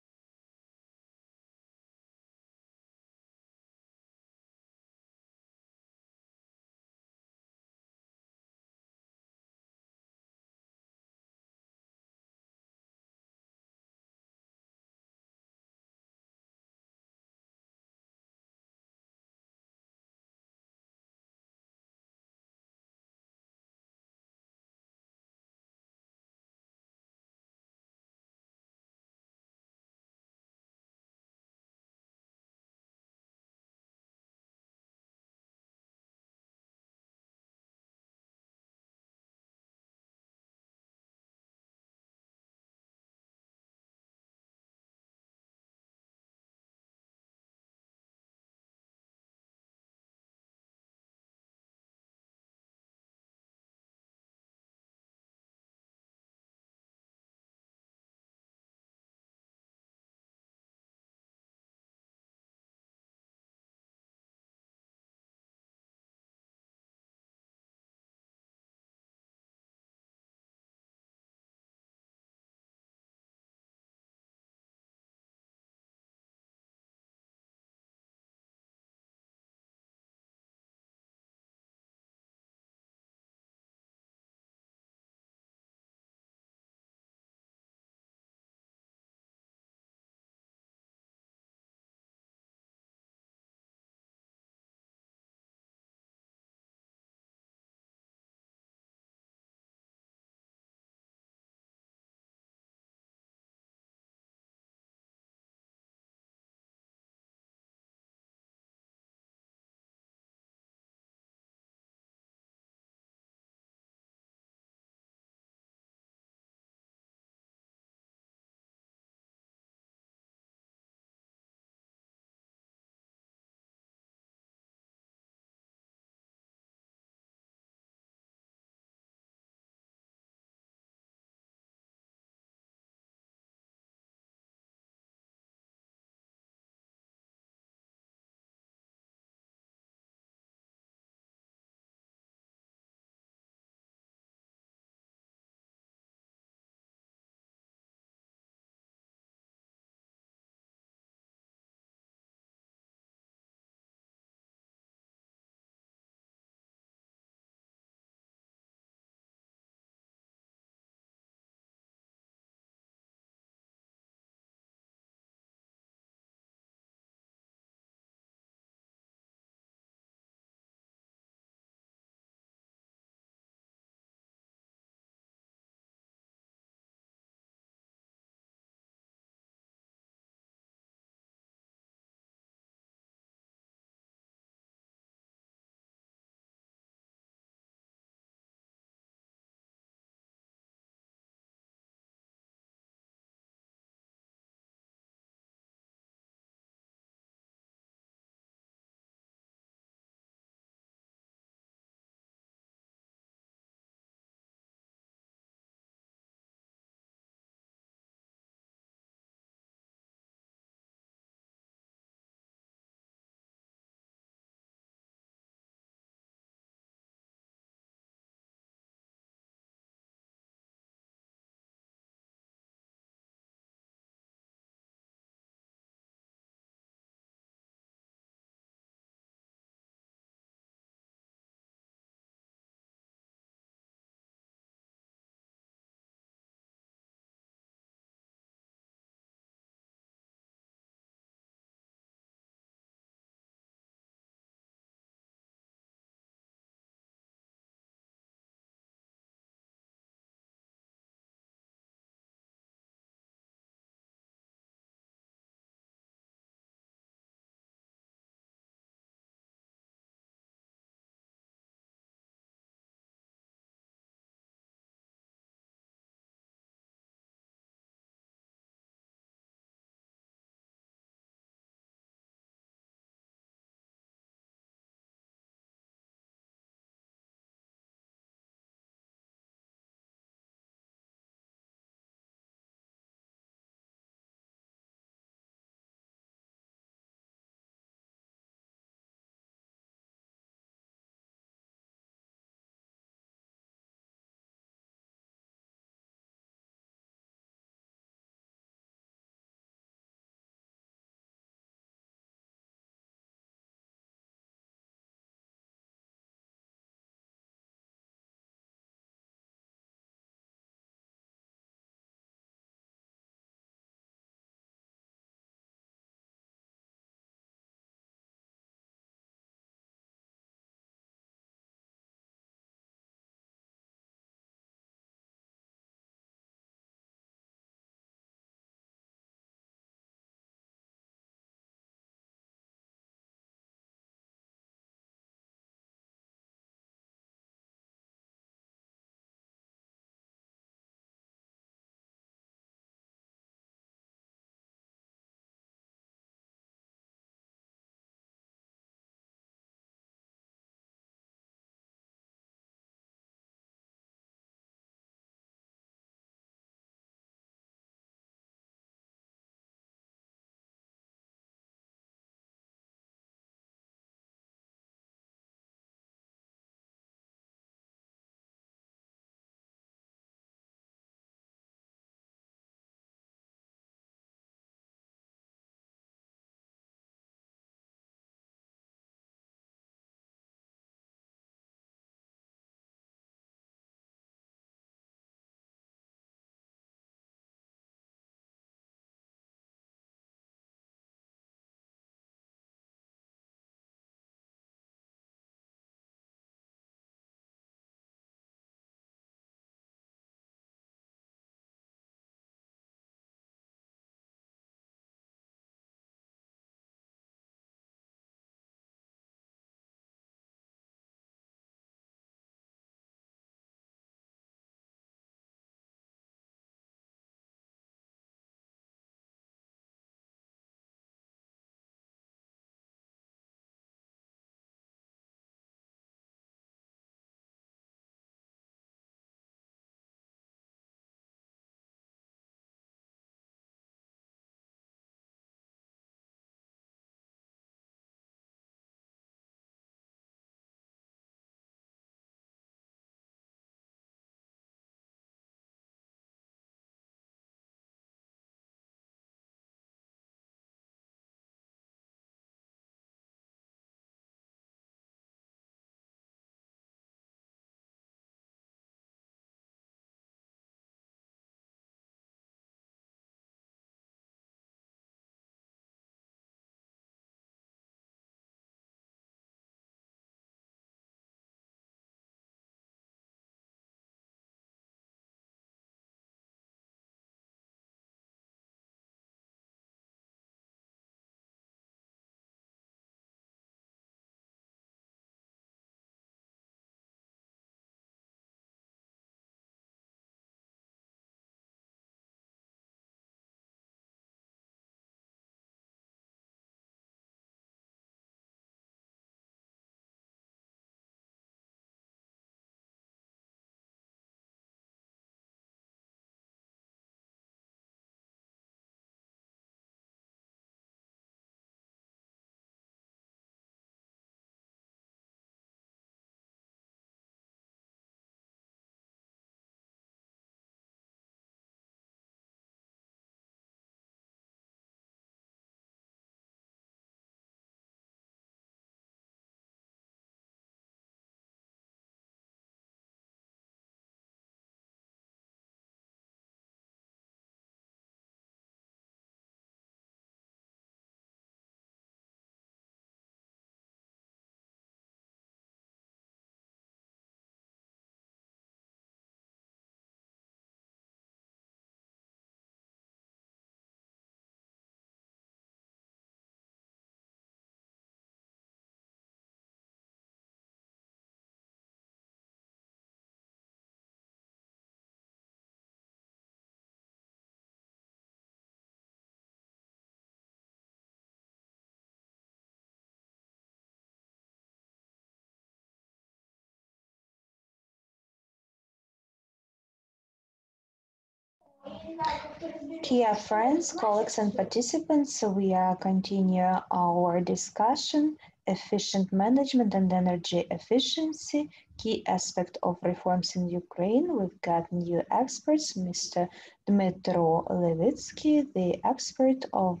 Dear friends, colleagues, and participants, we are continuing our discussion, efficient management and energy efficiency, key aspect of reforms in Ukraine. We've got new experts, Mr. Dmytro Levitsky, the expert of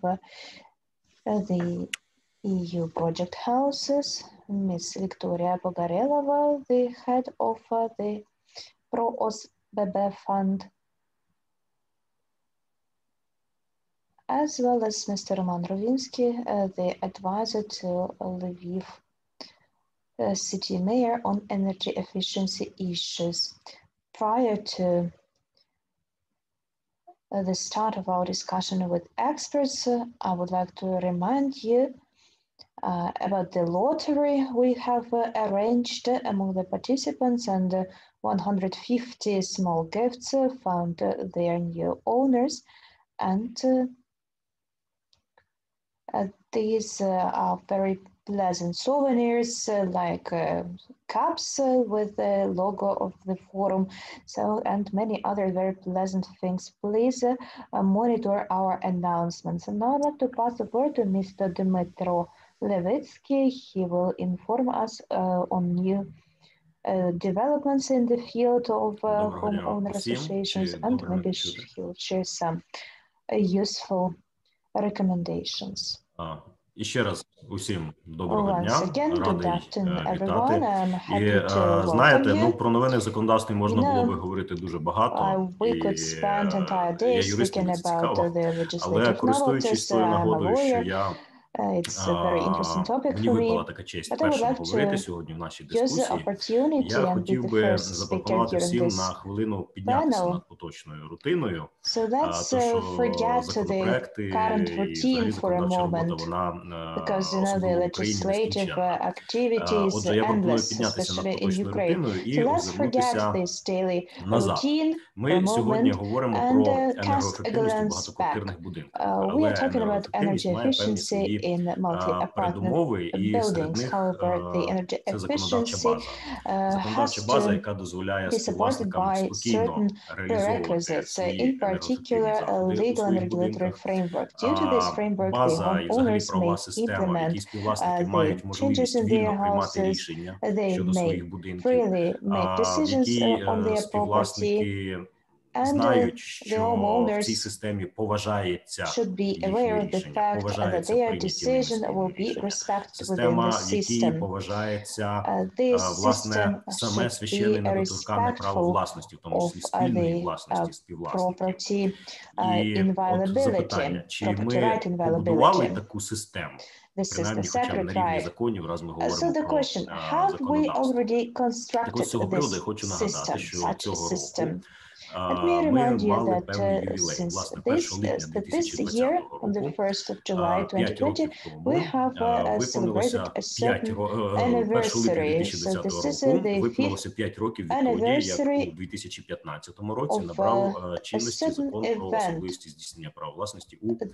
the EU project houses, Ms. Victoria Pogorelova, the head of the OSBB fund, as well as Mr. Roman Rovinsky, the advisor to Lviv city mayor on energy efficiency issues. Prior to the start of our discussion with experts, I would like to remind you about the lottery we have arranged among the participants, and 150 small gifts found their new owners. And these are very pleasant souvenirs, like cups with the logo of the forum, and many other very pleasant things. Please monitor our announcements. And now I'd like to pass the word to Mr. Dmytro Levitsky. He will inform us on new developments in the field of homeowner associations, and maybe he will share some useful recommendations. І ще раз усім доброго Once дня, again, good радий afternoon, everyone. вітати. I'm І happy to знаєте, welcome you. про новини законодавства можна You було би know, говорити дуже багато, we could spend entire і я days юрист, speaking мені це about цікаво, the але legislative користуючись novelties. тою I'm a нагодою, що lawyer. я It's a very interesting topic мені for випала me, така честь but I would першим like говорити to сьогодні в нашій use the дискусії. opportunity Я and be хотів the би first speaker запропонувати during всім this на хвилину піднятися panel. над поточною рутиною, So let's то що forget the законопроекти current і routine взагалі for a законодавча робота, moment, вона because you know the особливо в Україні legislative нескінченна. activities Отже, я пропоную endless, піднятися над especially in поточною Ukraine. рутиною So і let's forget озирнутися this daily назад. routine for a Ми сьогодні moment говоримо and про cast a енергоефективність у glance back. багатоквартирних будинках, We але are talking about енергоефективність energy має певні efficiency свої in multi-apartment передумови, і серед buildings. них However, the energy це законодавча efficiency база. Законодавча has база, to яка дозволяє be supported співвласникам by спокійно certain реалізовувати prerequisites, свої in енергоефективні particular, a заходи у legal and своїх regulatory будинках. framework. Due to this framework, the База і взагалі homeowners правова may система, в якій implement співвласники the мають changes можливість in вільно their приймати houses. рішення They щодо may своїх будинків, freely make в decisions якій on their property, співвласники and знають, the що в homeowners цій системі поважається should be їхнє aware of the рішення, fact that поважається their прийняті ними decision спільні will be рішення. respected within the Система, в якій system. поважається This власне system саме should священне be недоторканне право respectful власності, в тому of числі спільної the власності співвласників. property І от запитання, inviolability, чи property ми right побудували inviolability. таку систему, This is the принаймні хоча б на sacred рівні right. законів, раз ми So говоримо the про question, have we законодавство. already Так constructed ось з цього приводу я this хочу нагадати, system, що such a цього року system? Let me ми remind you мали that певний ювілей. since Власне, 1 липня this 2020 year, on the року, 1st of July 5 2020, років we тому, have celebrated виповнилося a certain 1 липня anniversary. So 2020 this is року, the виповнилося fifth 5 років відтоді, як у anniversary 2015 році of набрав a чинності certain закон про event, особливості здійснення права власності у the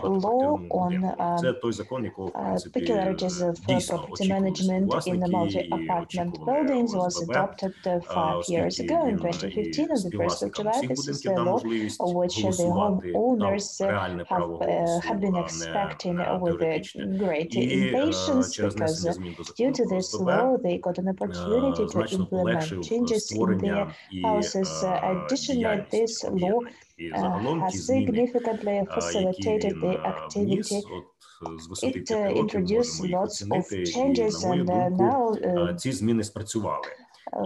law багатоквартирному будинку. on Це той закон, якого, в принципі, peculiarities of дійсно property очікували management in the співвласники і multi-apartment очікували buildings was ОСББ, adopted 5 years оскільки ago in він 2015 і on the 1st of співвласникам July. усіх This is будинків the дав law можливість which the голосувати, дав homeowners реальне право голосу, have been а не expecting with теоретичне. great І impatience через because внесення змін до due закону to про this ОСББ law they got an opportunity to значно implement полегшив changes in their створення і houses. Additionally, діяльність this law об'єднань. І загалом has ті зміни, significantly які facilitated він the activity. вніс, от з висоти It 5 років introduced можемо їх lots of оцінити, і, changes, на мою and думку, now ці зміни спрацювали.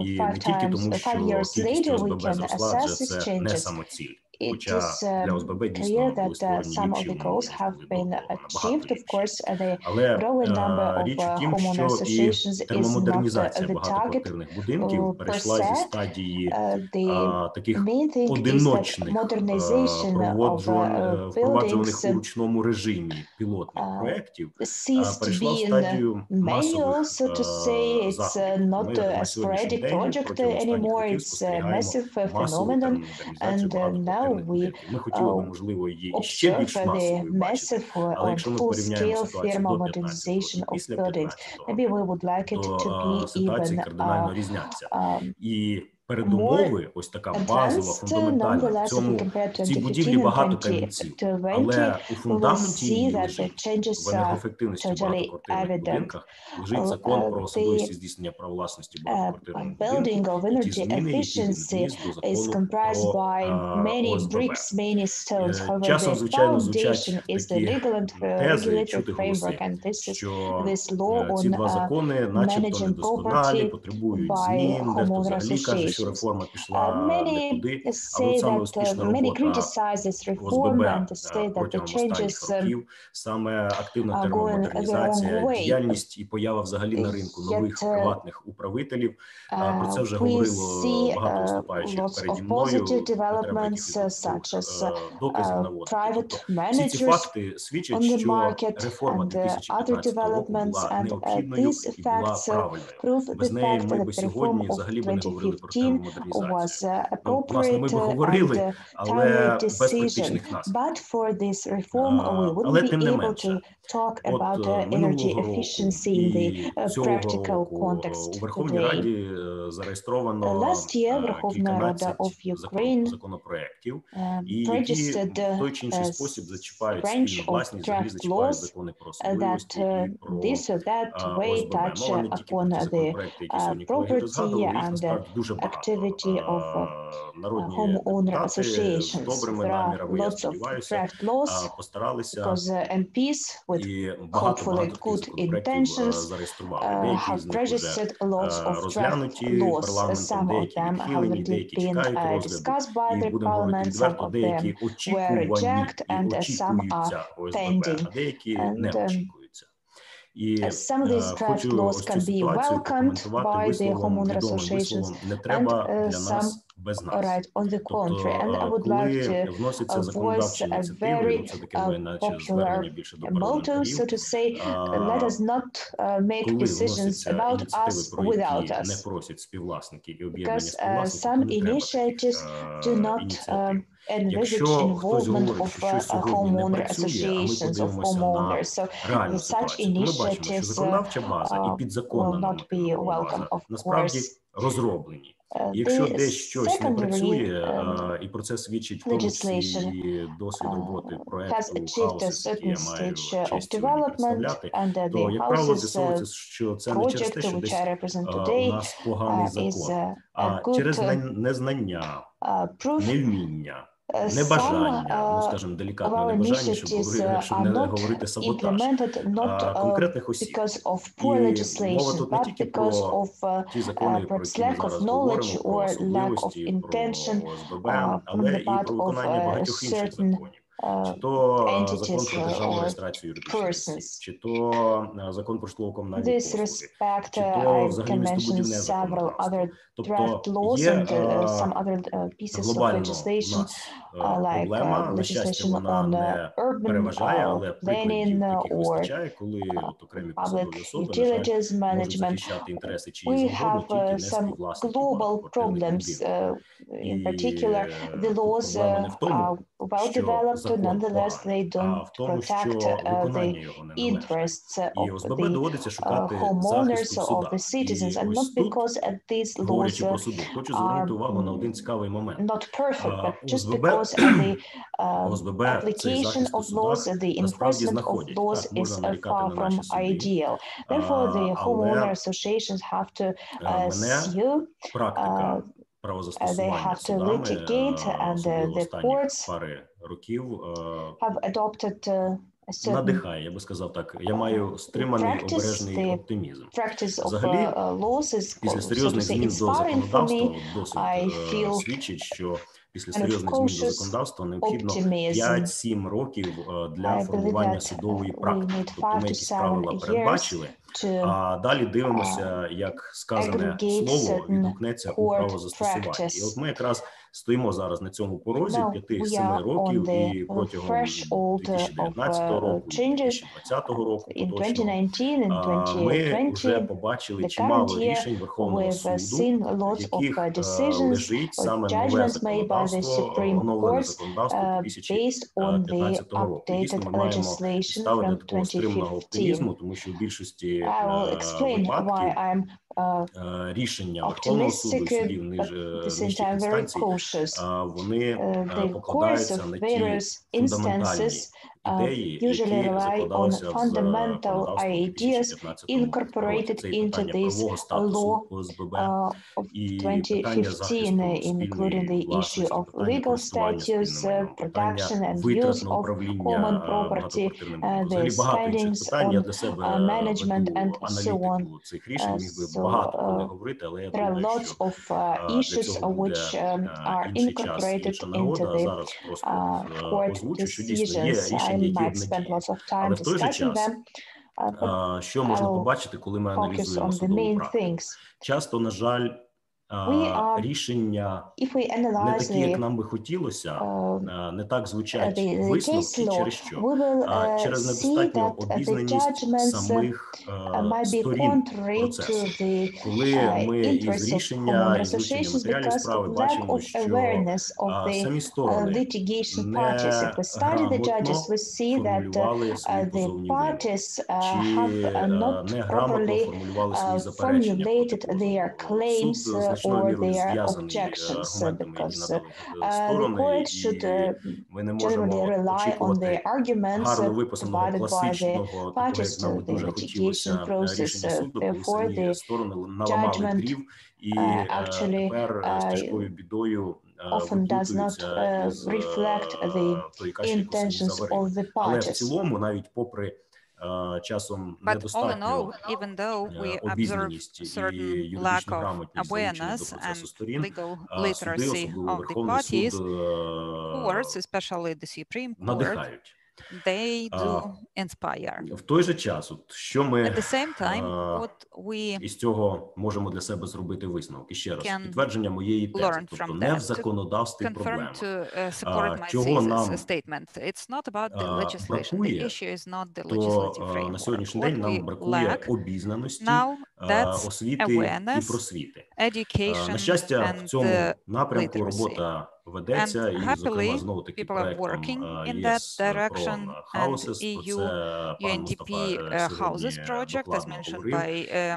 І не 5 тільки тому, що years кількість later we ОСББ can зросла, assess адже these це не changes. самоціль. It Хоча is для ОСББ дійсно clear були that створені some of ліпші the умови, goals ніж have були до been того, achieved. набагато Of ліпші. course, the Але growing number річ of у тім, homeowner що і associations is not термомодернізація the target багатоквартирних будинків per перейшла зі se. стадії The таких main thing is that одиночних modernization of впроваджуваних у buildings ручному режимі пілотних проєктів, ceased перейшла в being стадію manual, масових so to say. It's заходів. not Ми a на сьогоднішній sporadic день project протягом останніх anymore. років It's a спостерігаємо massive масову phenomenon, термомодернізацію and now багатоквартирних we будинків. Ми хотіли би, можливо, її ще observe більш the масовою бачити, massive але or якщо ми порівняємо full-scale ситуацію thermal до 15 років, modernization of після buildings. 15 Maybe we would like it to то be ситуації even кардинально різняться. І передумови, ось така базова, фундаментальна. В цій будівлі багато камінців, але у фундаменті її лежить в енергоефективності в багатоквартирних будинках лежить закон про особливості здійснення права власності багатоквартирного будинку, і ті зміни, які він вніс до закону про ОСББ. Часом, звичайно, звучать такі тези, чути голоси, що ці два закони начебто недосконалі, потребують змін, дехто взагалі каже, що реформа пішла не туди, але саме успішна робота ОСББ протягом останніх років, саме активна термомодернізація, діяльність і поява взагалі на ринку нових приватних управителів. Про це вже говорило багато виступаючих переді мною, не треба доказів наводити. Всі ці факти свідчать, що реформа 2015 року була необхідною і була правильною. Без неї ми б сьогодні взагалі не говорили про термомодернізацію. Власне, ми б говорили, але без практичних наслідків. Але тим не менше, от минулого року і цього року у Верховній Раді зареєстровано кільканадцять законопроєктів, і які в той чи інший спосіб зачіпають спільну власність, взагалі зачіпають закони про особливості і про ОСББ. Мова не тільки про ті законопроєкти, які сьогодні колеги розгадували, їх насправді дуже багато. Народні депутати з добрими намірами, я сподіваюся, постаралися і багато таких законопроєктів зареєстрували. Деякі з них вже розглянуті парламентом, деякі відхилені, деякі чекають розгляду. І будемо говорити відверто, деякі очікувані і очікуються ОСББ, а деякі не очікуються. І хочу ось цю ситуацію прокоментувати висловом, відомим висловом «не треба для нас без нас». Тобто, коли вносяться законодавчі ініціативи, це таке моє наче звернення більше до парламентарів, коли вносяться ініціативи, про які не просять співвласники і об'єднання співвласників, не треба таких ініціатив. Якщо хтось говорить, що щось сьогодні не працює, а ми подивимося на реальну ситуацію, то ми бачимо, що законодавча база і підзаконна нормативна база насправді розроблені. Якщо десь щось не працює, і про це свідчить в тому числі і досвід роботи проєкту «Хаос», який я маю честь представляти, то, як правило, з'ясовується, що це не через те, що десь у нас поганий закон, а через незнання, невміння, небажання, ну, скажімо, делікатно небажання, щоб не говорити саботаж, конкретних осіб. І мова тут не тільки про ті закони, про які ми зараз говоримо, про особливості, про ОСББ, але і про виконання багатьох інших законів. Чи то закон про державну реєстрацію юридичних осіб, чи то закон про житлово-комунальні послуги, чи то взагалі містобудівне законодавство. Тобто є глобально у нас проблема, на щастя, вона не переважає, але прикладів таких вистачає, коли окремі посадові особи, на жаль, можуть захищати інтереси чиїсь завгодно, тільки не співвласників багатоквартирних будинків. І проблема не в тому, що закон поганий, а в тому, що виконання його не належить. І ОСББ доводиться шукати захисту в судах. І ось тут, говорячи про суди, хочу звернути увагу на один цікавий момент. ОСББ цей захист у судах насправді знаходять. Так, можна нарікати на наші суди, але мене практика правозастосування судами, особливо останні пари років, надихає, я би сказав так. Я маю стриманий, обережний оптимізм. Взагалі, після серйозних змін до законодавства досить свідчить, що після серйозних змін до законодавства необхідно 5-7 років для формування судової практики. Тобто ми якісь правила передбачили, а далі дивимося, як сказане слово відгукнеться у правозастосуванні. І от ми якраз стоїмо зараз на цьому порозі 5-7 років, і протягом 2019 року, 2020 року поточного, ми вже побачили чимало рішень Верховного суду, в яких лежить саме нове законодавство, оновлене законодавство 2015 року. Дійсно, ми маємо ставити такого стриманого оптимізму, тому що в більшості випадків рішення Верховного суду і судів нижчих інстанцій, вони покладаються на ті фундаментальні ідеї, які закладалися в законодавство 2015 році. Це і питання правового статусу ОСББ, і питання захисту спільної власності, питання користування спільним майном, питання витрат на управління багатоквартирним будинком. Взагалі багато інших питань. Я для себе веду аналітику цих рішень, міг би багато про них говорити, але я думаю, що для цього буде інший час, інша нагода. А зараз просто озвучу, що дійсно є рішення, які обнадіють. Але в той же час, що можна побачити, коли ми аналізуємо судову практику? Часто, на жаль, рішення не такі, як нам би хотілося, не так звучать висновки, через що? Через недостатню обізнаність самих сторін процесу. Коли ми із рішення, із вивчення матеріалів справи бачимо, що самі сторони неграмотно формулювали свої позовні вимоги, чи неграмотно формулювали свої заперечення. Суд or their objections, because the court should generally rely on the arguments provided by the parties to the litigation process. Therefore, the judgment actually often does not reflect the intentions of the parties. Але в цілому, навіть попри часом недостатньо обізнаність і юридичну грамотність залучення до процесу сторін, суди, особливо Верховний суд, надихають. They do inspire. В той же час, от, що ми із цього можемо для себе зробити висновок? І ще раз, підтвердження моєї тези, тобто не в законодавстві проблема. Чого нам бракує, то на сьогоднішній день нам бракує обізнаності, освіти і просвіти. На щастя, в цьому напрямку робота ведеться, і, зокрема, знову-таки проектом ЄС про Houses, про це пан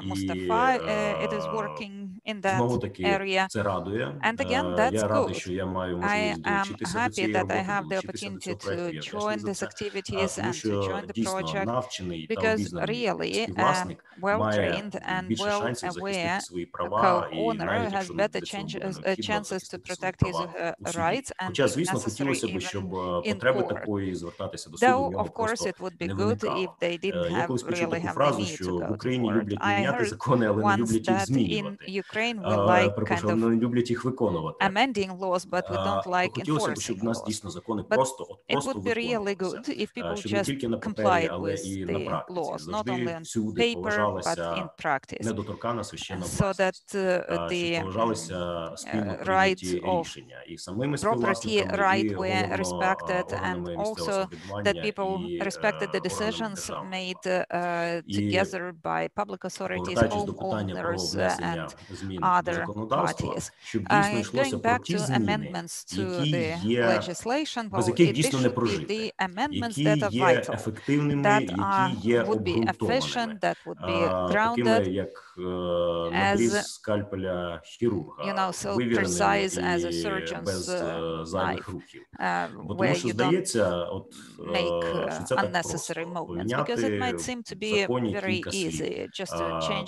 Мустафа сьогодні говорив. І знову-таки це радує. Я радий, що я маю можливість долучитися до цієї роботи, долучитися до цього проекту. Я вдячний за це, тому що дійсно навчений та обізнаний співвласник має більше шансів захистити свої права і навіть якщо не буде цього необхідно захистити свої права у суді. Хоча, звісно, хотілося б, щоб потреби такої звертатися до суду в нього просто не виникало. Я колись почув таку фразу, що в Україні люблять не міняти закони, але не люблять їх змінювати. Перепрошую, не люблять їх виконувати. Хотілося б, щоб в нас дійсно закони просто виконувалися. Щоб не тільки на папері, але і на практиці. Завжди всюди поважалася недоторкана священна власність. Щоб поважалися спільно прийняті рішення. І самими співвласниками, і органами місцевого самоврядування, і повертаючись до питання про внесення змін до законодавства, щоб дійсно йшлося про ті зміни, які є, без яких дійсно не прожити, які є ефективними, які є обґрунтованими, такими як надріз скальпеля хірурга, вивіреним і без зайвих рухів. Бо тому що здається, от, що це так просто. Поміняти в законі кілька слів,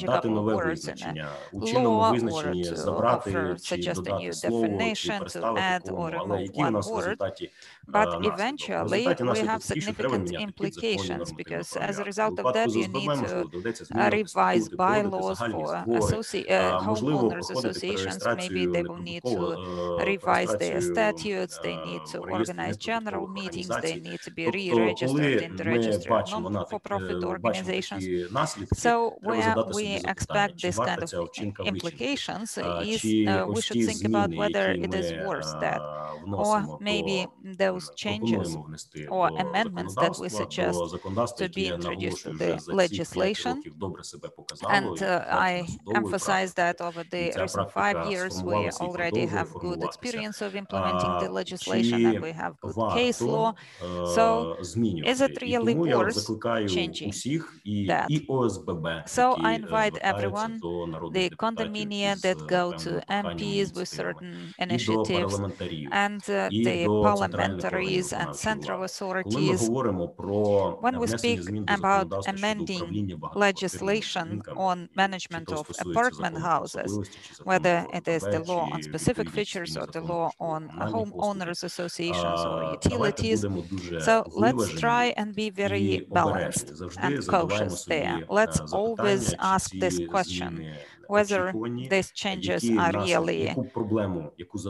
дати нове визначення, у чинному визначенні забрати чи додати слово, чи переставити кому, але які у нас в результаті наслідки? В результаті наслідок такий, що треба міняти підзаконні нормативні порядки. У випадку з ОСББ доведеться змінювати статути, проводити загальні збори, можливо, проходити перереєстрацію, не прибуткову перереєстрацію реєстру організацій. Тобто, коли ми бачимо такі наслідки, треба задати собі запитання, чи варта ця вчинка вичерпна. modifications is we should think about whether it is worth that, or maybe those changes or amendments that we suggest to be introduced to the legislation. And I emphasize that over the recent 5 years, we already have good experience of implementing the legislation, and we have good case law. So is it really worth changing that? So I invite everyone, the condominiums that go to MPs with certain initiatives, and the parliamentaries and central authorities. When we speak about amending legislation on management of apartment houses, whether it is the law on specific features or the law on homeowners associations or utilities, so let's try and be very balanced and cautious there. Let's always ask this question, whether these changes are really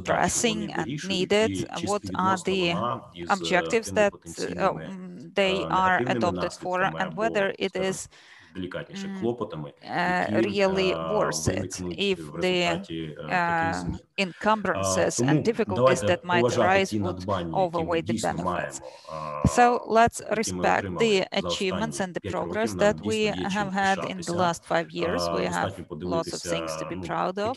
pressing and needed, what are the objectives that they are adopted for, and whether it is really worth it if the encumbrances and difficulties that might arise would overweigh the benefits. So let's respect the achievements and the progress that we have had in the last 5 years. We have lots of things to be proud of.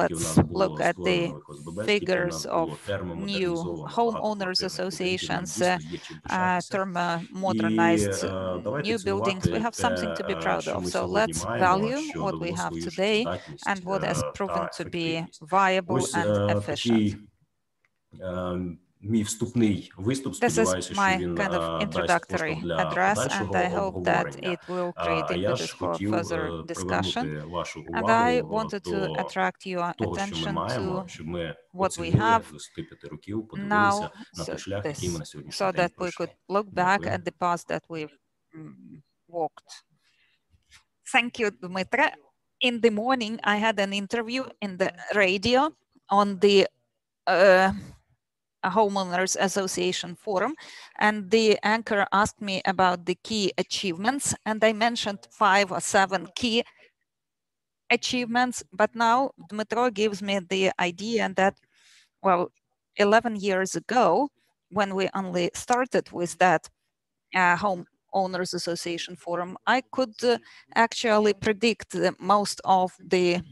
Let's look at the figures of new homeowners associations, modernized new buildings. We have something to be proud of. So let's value what we have today and what has proven to be viable and efficient. This is my kind of introductory address, and I hope that it will create impetus for further discussion. And I wanted to attract your attention to what we have now, so that we could look back at the path that we've walked. Thank you, Dmytro. In the morning, I had an interview in the radio on the Homeowners Association Forum, and the anchor asked me about the key achievements, and I mentioned 5 or 7 key achievements, but now Dmytro gives me the idea that, well, 11 years ago, when we only started with that Homeowners Association Forum, I could actually predict most of the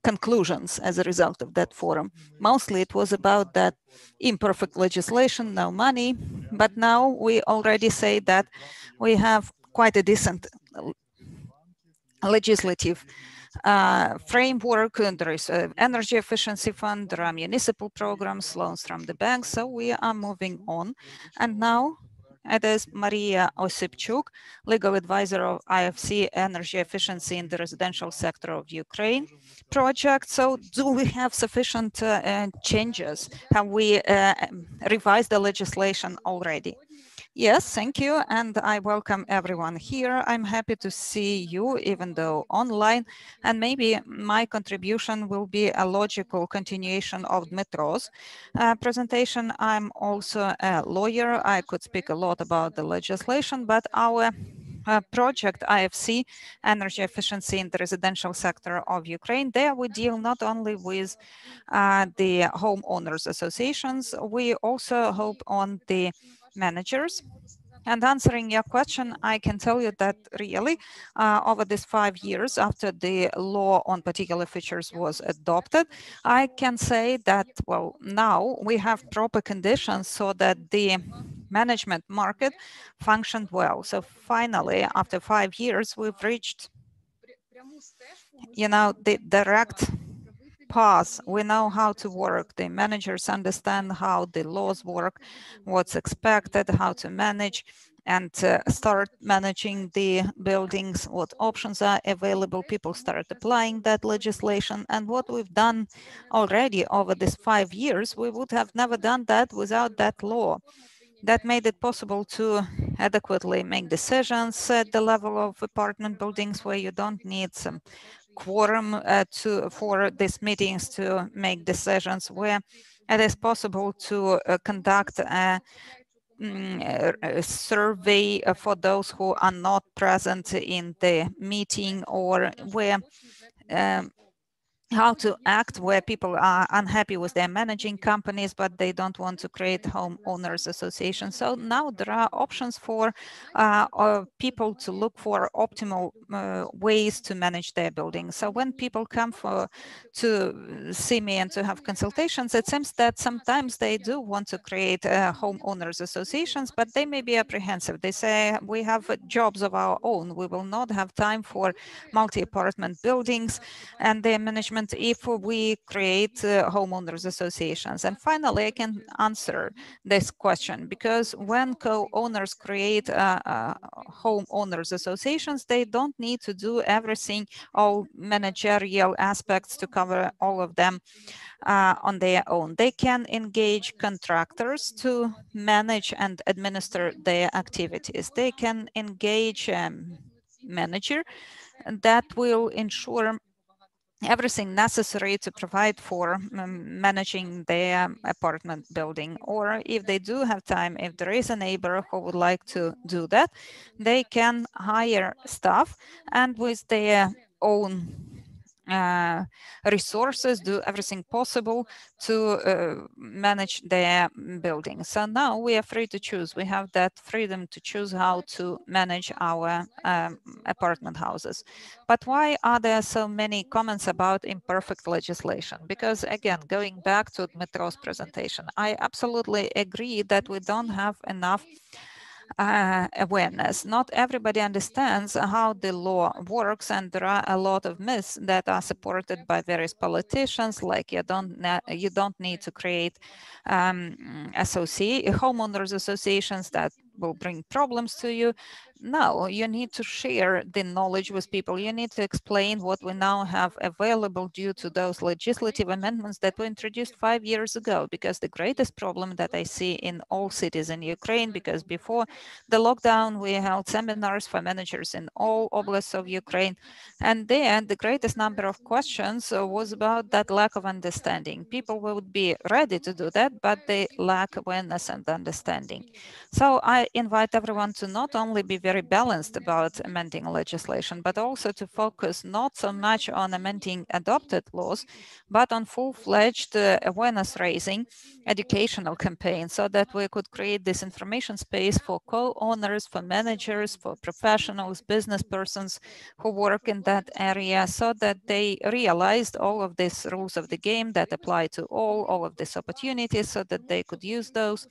conclusions as a result of that forum. Mostly it was about that imperfect legislation, no money, but now we already say that we have quite a decent legislative framework. There is an energy efficiency fund, there are municipal programs, loans from the banks, so we are moving on. And now it is Maria Osipchuk, legal advisor of IFC Energy Efficiency in the Residential Sector of Ukraine project. So do we have sufficient changes? Have we revised the legislation already? Yes, thank you, and I welcome everyone here. I'm happy to see you, even though online, and maybe my contribution will be a logical continuation of Dmytro's presentation. I'm also a lawyer. I could speak a lot about the legislation, but our project IFC, Energy Efficiency in the Residential Sector of Ukraine, there we deal not only with the homeowners associations, we also hope on the managers. And answering your question, I can tell you that really over these 5 years after the law on particular features was adopted, I can say that, well, now we have proper conditions so that the management market functioned well. So finally, after 5 years, we've reached, the direct path. We know how to work. The managers understand how the laws work, what's expected, how to manage, and start managing the buildings, what options are available. People start applying that legislation. And what we've done already over these 5 years, we would have never done that without that law. That made it possible to adequately make decisions at the level of apartment buildings where you don't need some quorum for these meetings to make decisions, where it is possible to conduct survey for those who are not present in the meeting, or where how to act where people are unhappy with their managing companies, but they don't want to create homeowners associations. So now there are options for people to look for optimal ways to manage their buildings. So when people come to see me and to have consultations, it seems that sometimes they do want to create homeowners associations, but they may be apprehensive. They say, we have jobs of our own. We will not have time for multi-apartment buildings and their management if we create homeowners associations. And finally, I can answer this question, because when co-owners create homeowners associations, they don't need to do everything, all managerial aspects to cover all of them on their own. They can engage contractors to manage and administer their activities. They can engage manager that will ensure everything necessary to provide for managing their apartment building. Or if they do have time, if there is a neighbor who would like to do that, they can hire staff and with their own resources do everything possible to manage their building. So now we are free to choose. We have that freedom to choose how to manage our apartment houses. But why are there so many comments about imperfect legislation? Because again, going back to Dmytro's presentation, I absolutely agree that we don't have enough awareness. Not everybody understands how the law works, and there are a lot of myths that are supported by various politicians, like you don't need to create homeowners associations that will bring problems to you. No, you need to share the knowledge with people. You need to explain what we now have available due to those legislative amendments that were introduced 5 years ago. Because the greatest problem that I see in all cities in Ukraine, because before the lockdown, we held seminars for managers in all oblasts of Ukraine. And there, the greatest number of questions was about that lack of understanding. People would be ready to do that, but they lack awareness and understanding. So I invite everyone to not only be very balanced about amending legislation, but also to focus not so much on amending adopted laws, but on full-fledged awareness raising educational campaigns, so that we could create this information space for co-owners, for managers, for professionals, business persons who work in that area, so that they realized all of these rules of the game that apply to all of these opportunities, so that they could use those.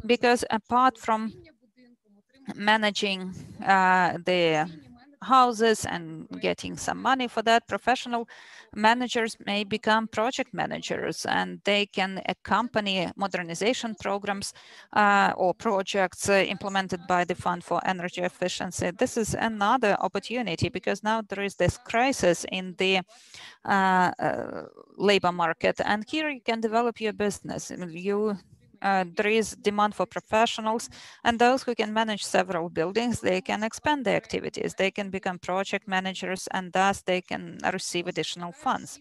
Because apart from managing the houses and getting some money for that, professional managers may become project managers, and they can accompany modernization programs or projects implemented by the Fund for Energy Efficiency. This is another opportunity, because now there is this crisis in the labor market, and here you can develop your business. There is demand for professionals, and those who can manage several buildings, they can expand their activities. They can become project managers, and thus they can receive additional funds.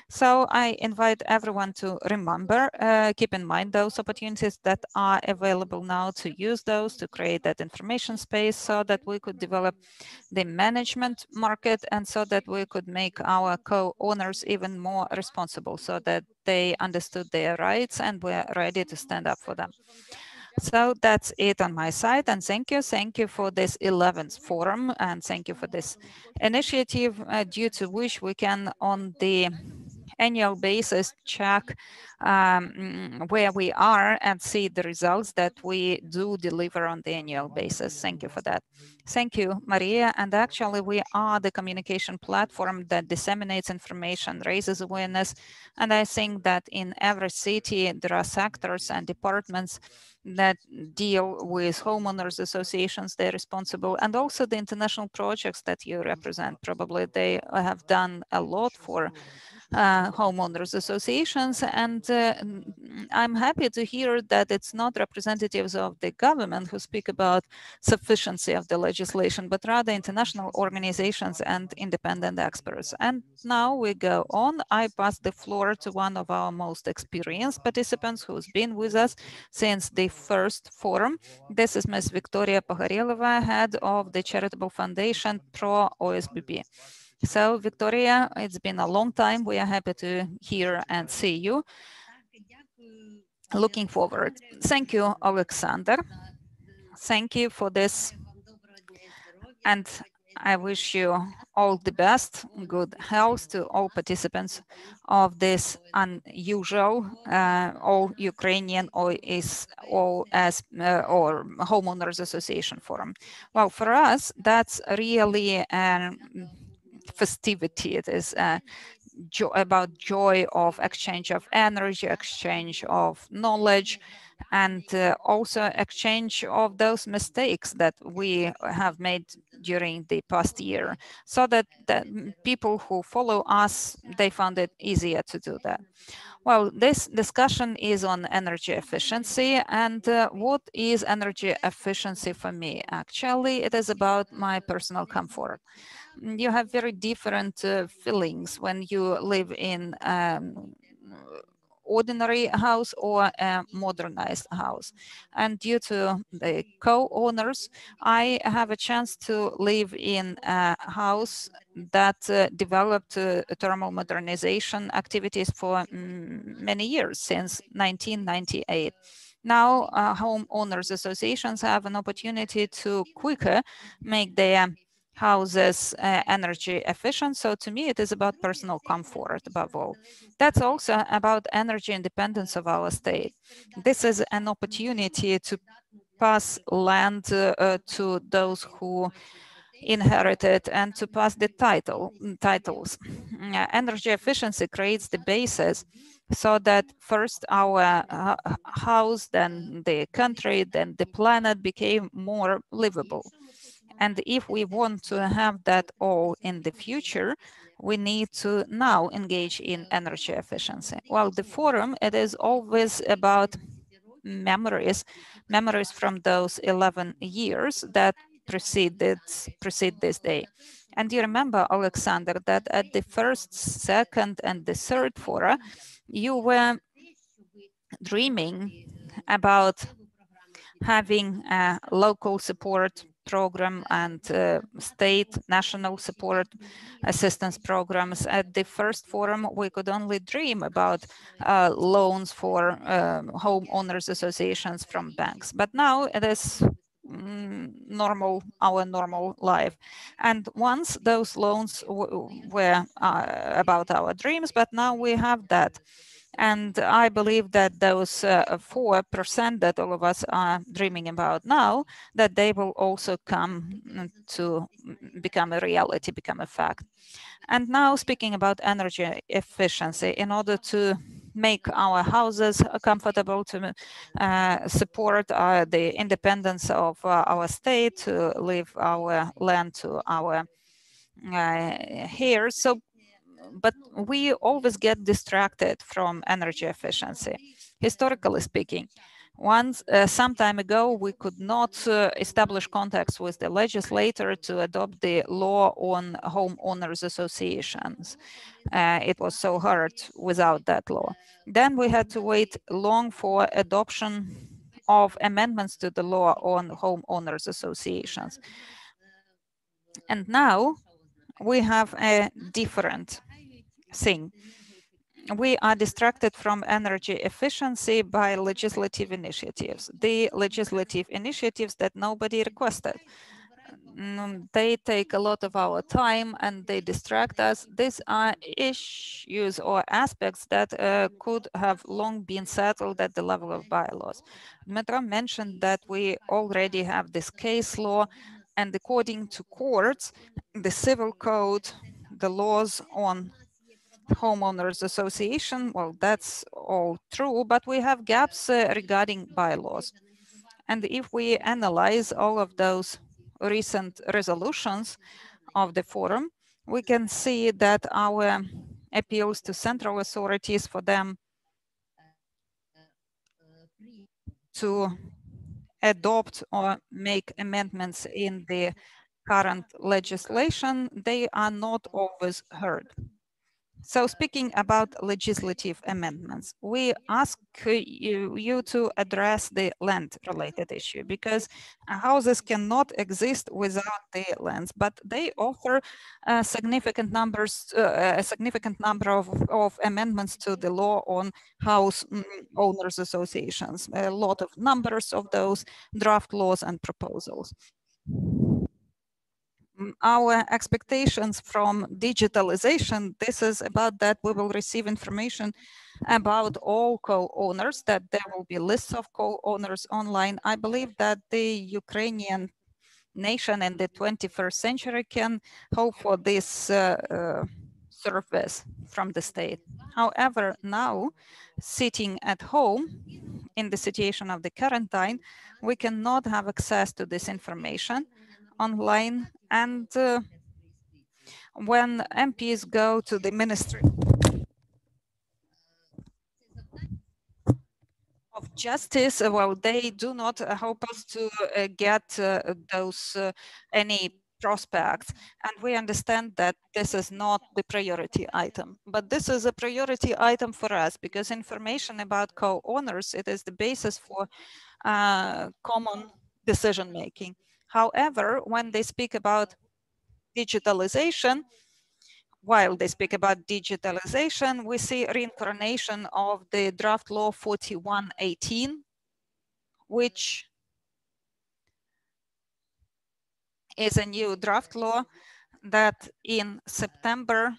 So I invite everyone to remember, keep in mind those opportunities that are available now, to use those to create that information space, so that we could develop the management market, and so that we could make our co-owners even more responsible, so that they understood their rights and were ready to stand up for them. So that's it on my side, and thank you. Thank you for this 11th forum, and thank you for this initiative, due to which we can, on the annual basis, check where we are and see the results that we do deliver on the annual basis. Thank you for that. Thank you, Maria. And actually, we are the communication platform that disseminates information, raises awareness. And I think that in every city, there are sectors and departments that deal with homeowners associations. They're responsible. And also the international projects that you represent, probably they have done a lot for homeowners associations, and I'm happy to hear that it's not representatives of the government who speak about sufficiency of the legislation, but rather international organizations and independent experts. And now we go on. I pass the floor to one of our most experienced participants who's been with us since the first forum. This is Ms. Victoria Pogorelova, head of the charitable foundation Pro OSBB. So, Victoria, it's been a long time. We are happy to hear and see you. Looking forward. Thank you, Alexander. Thank you for this. And I wish you all the best, good health to all participants of this unusual all Ukrainian or Homeowners Association Forum. Well, for us, that's really a festivity. It is about joy of exchange of energy, exchange of knowledge, and also exchange of those mistakes that we have made during the past year, so that the people who follow us, they found it easier to do that. Well, this discussion is on energy efficiency, and what is energy efficiency for me? Actually, it is about my personal comfort. You have very different feelings when you live in ordinary house or a modernized house. And due to the co-owners, I have a chance to live in a house that developed thermal modernization activities for many years, since 1998. Now, homeowners associations have an opportunity to quicker make their houses energy efficient. So to me, it is about personal comfort above all. That's also about energy independence of our state. This is an opportunity to pass land to those who inherited and to pass the titles. Energy efficiency creates the basis so that first our house, then the country, then the planet became more livable. And if we want to have that all in the future, we need to now engage in energy efficiency. Well, the forum, it is always about memories from those 11 years that precede this day. And you remember, Alexander, that at the first, second, and the third fora, you were dreaming about having a local support program and state national support assistance programs. At the first forum, we could only dream about loans for homeowners associations from banks. But now it is our normal life. And once those loans were about our dreams, but now we have that. And I believe that those 4% that all of us are dreaming about now, that they will also come to become a reality, become a fact. And now speaking about energy efficiency, in order to make our houses comfortable, to support the independence of our state, to leave our land to our heirs. So, but we always get distracted from energy efficiency. Historically speaking, some time ago, we could not establish contacts with the legislator to adopt the law on homeowners associations. It was so hard without that law. Then we had to wait long for adoption of amendments to the law on homeowners associations. And now we have a different thing. We are distracted from energy efficiency by legislative initiatives. The legislative initiatives that nobody requested. They take a lot of our time and they distract us. These are issues or aspects that could have long been settled at the level of bylaws. Dmytro mentioned that we already have this case law, and according to courts, the civil code, the laws on homeowners association, well, that's all true, but we have gaps regarding bylaws. And if we analyze all of those recent resolutions of the forum, we can see that our appeals to central authorities for them to adopt or make amendments in the current legislation, they are not always heard. So speaking about legislative amendments, we ask you to address the land-related issue, because houses cannot exist without the lands, but they offer a significant number of amendments to the law on house owners associations. A lot of numbers of those draft laws and proposals. Our expectations from digitalization, this is about that we will receive information about all co-owners, that there will be lists of co-owners online. I believe that the Ukrainian nation in the 21st century can hope for this service from the state. However, now, sitting at home, in the situation of the quarantine, we cannot have access to this information online, and when MPs go to the Ministry of Justice, well, they do not hope us to get any prospects, and we understand that this is not the priority item, but this is a priority item for us, because information about co-owners, it is the basis for common decision making. However, when they speak about digitalization, while they speak about digitalization, we see reincarnation of the draft law 4118, which is a new draft law that in September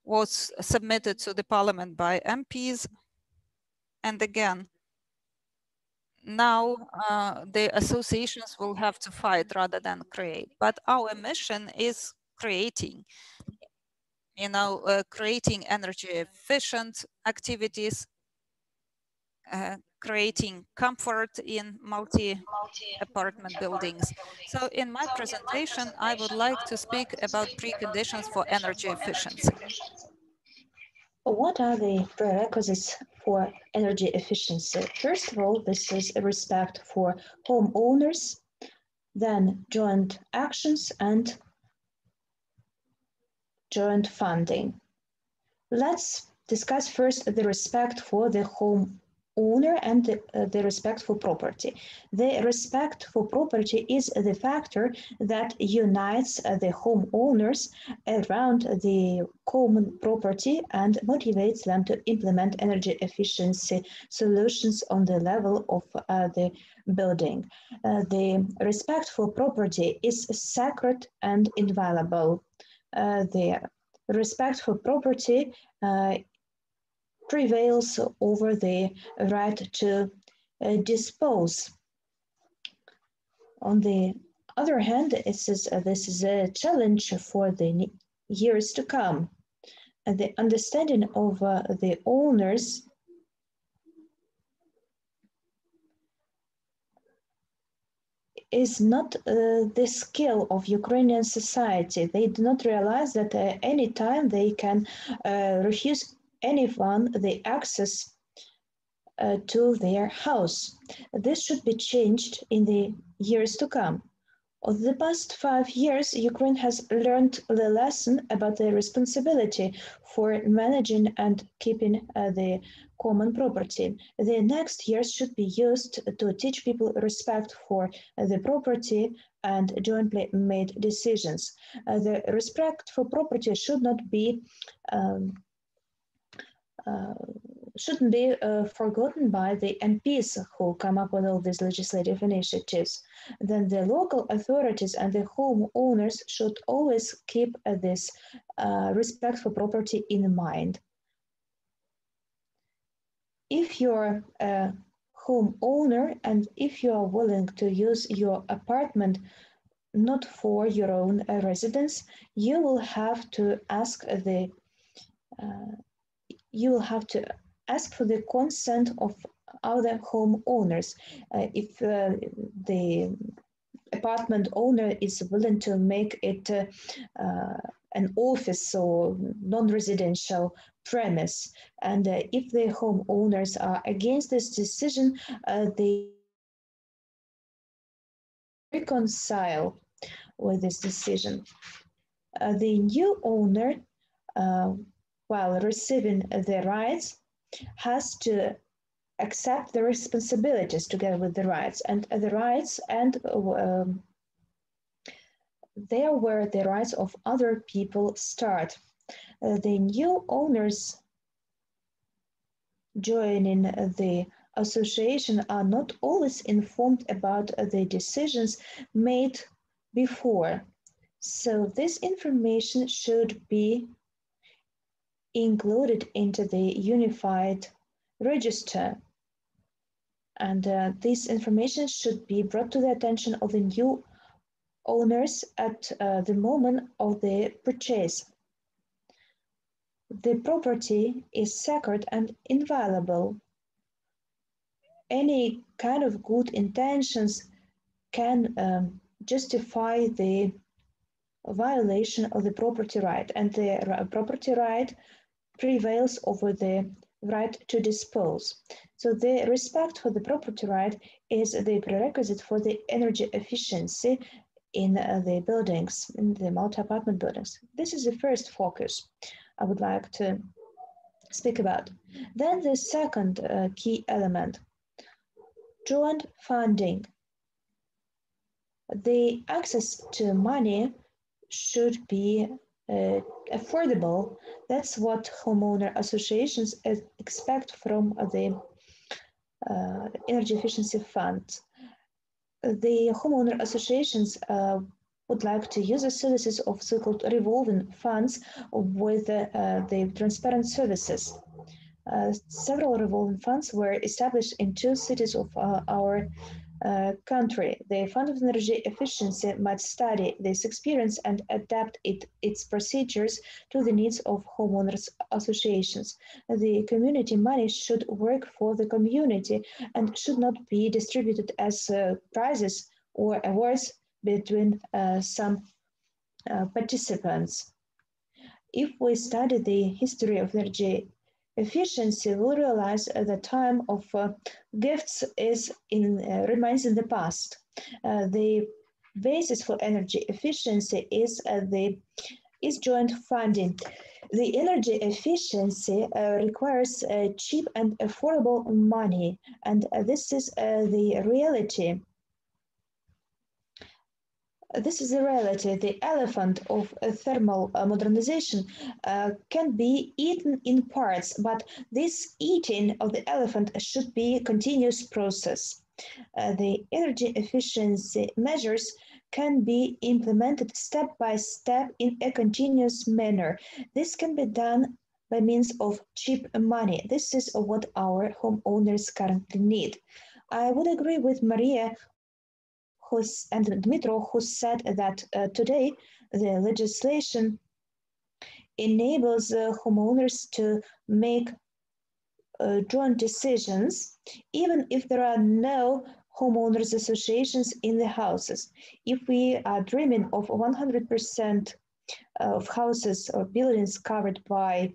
was submitted to the parliament by MPs. And again, now the associations will have to fight rather than create. But our mission is creating, creating energy efficient activities, creating comfort in multi-apartment buildings. So in my presentation, I would like to speak about preconditions for energy efficiency. What are the prerequisites for energy efficiency? First of all, this is a respect for homeowners, then joint actions and joint funding. Let's discuss first the respect for the homeowner and the respect for property. The respect for property is the factor that unites the homeowners around the common property and motivates them to implement energy efficiency solutions on the level of the building. The respect for property is sacred and inviolable. The respect for property prevails over the right to dispose. On the other hand, this is a challenge for the years to come. The understanding of the owners is not the skill of Ukrainian society. They do not realize that any time they can refuse anyone the access to their house. This should be changed in the years to come. Over the past 5 years, Ukraine has learned the lesson about the responsibility for managing and keeping the common property. The next years should be used to teach people respect for the property and jointly made decisions. The respect for property should not be shouldn't be forgotten by the MPs who come up with all these legislative initiatives. Then the local authorities and the homeowners should always keep this respect for property in mind. If you're a homeowner and if you are willing to use your apartment not for your own residence, you will have to ask for the consent of other homeowners. If the apartment owner is willing to make it an office or non-residential premise. And if the homeowners are against this decision, they reconcile with this decision. The new owner, while receiving the rights, has to accept the responsibilities together with the rights, and the rights and there where the rights of other people start. The new owners joining the association are not always informed about the decisions made before. So this information should be included into the unified register. And this information should be brought to the attention of the new owners at the moment of the purchase. The property is sacred and inviolable. Any kind of good intentions can justify the violation of the property right, and the property right prevails over the right to dispose. So the respect for the property right is the prerequisite for the energy efficiency in the buildings, in the multi-apartment buildings. This is the first focus I would like to speak about. Then the second key element, joint funding. The access to money should be affordable. That's what homeowner associations expect from the energy efficiency fund. The homeowner associations would like to use the services of so-called revolving funds with the transparent services. Several revolving funds were established in 2 cities of our country. The Fund of Energy Efficiency might study this experience and adapt its procedures to the needs of homeowners associations. The community money should work for the community and should not be distributed as prizes or awards between some participants. If we study the history of energy efficiency, we'll realize the time of gifts remains in the past. The basis for energy efficiency is joint funding. The energy efficiency requires cheap and affordable money, and this is the reality. This is the reality. The elephant of thermal modernization can be eaten in parts, but this eating of the elephant should be a continuous process. The energy efficiency measures can be implemented step by step in a continuous manner. This can be done by means of cheap money. This is what our homeowners currently need. I would agree with Maria and Dmytro, who said that today the legislation enables homeowners to make joint decisions, even if there are no homeowners associations in the houses. If we are dreaming of 100% of houses or buildings covered by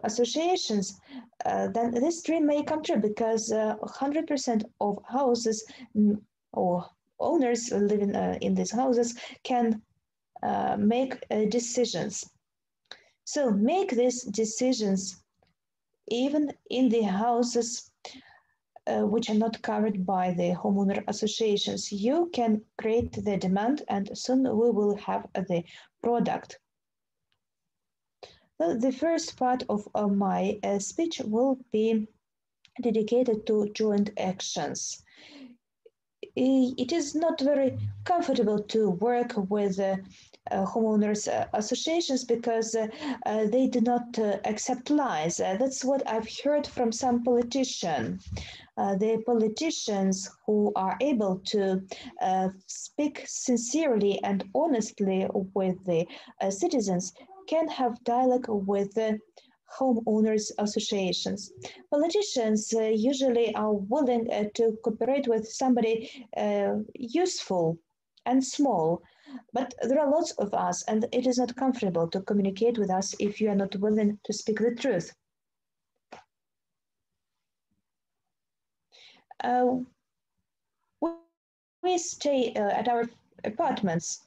associations, then this dream may come true, because 100% of houses or owners living in these houses can make decisions. So make these decisions even in the houses which are not covered by the homeowner associations. You can create the demand, and soon we will have the product. The first part of my speech will be dedicated to joint actions. It is not very comfortable to work with homeowners associations because they do not accept lies. That's what I've heard from some politicians. The politicians who are able to speak sincerely and honestly with the citizens can have dialogue with homeowners associations. Politicians usually are willing to cooperate with somebody useful and small. But there are lots of us, and it is not comfortable to communicate with us if you are not willing to speak the truth. We stay at our apartments,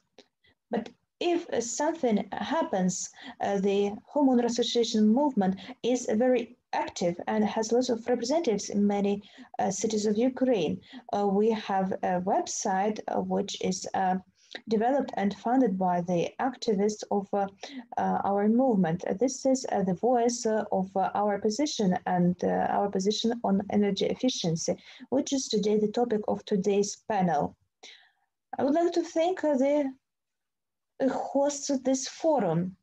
but if something happens, the homeowner association movement is very active and has lots of representatives in many cities of Ukraine. We have a website which is developed and funded by the activists of our movement. This is the voice of our position and our position on energy efficiency, which is today the topic of today's panel. I would like to thank the hosts of this forum.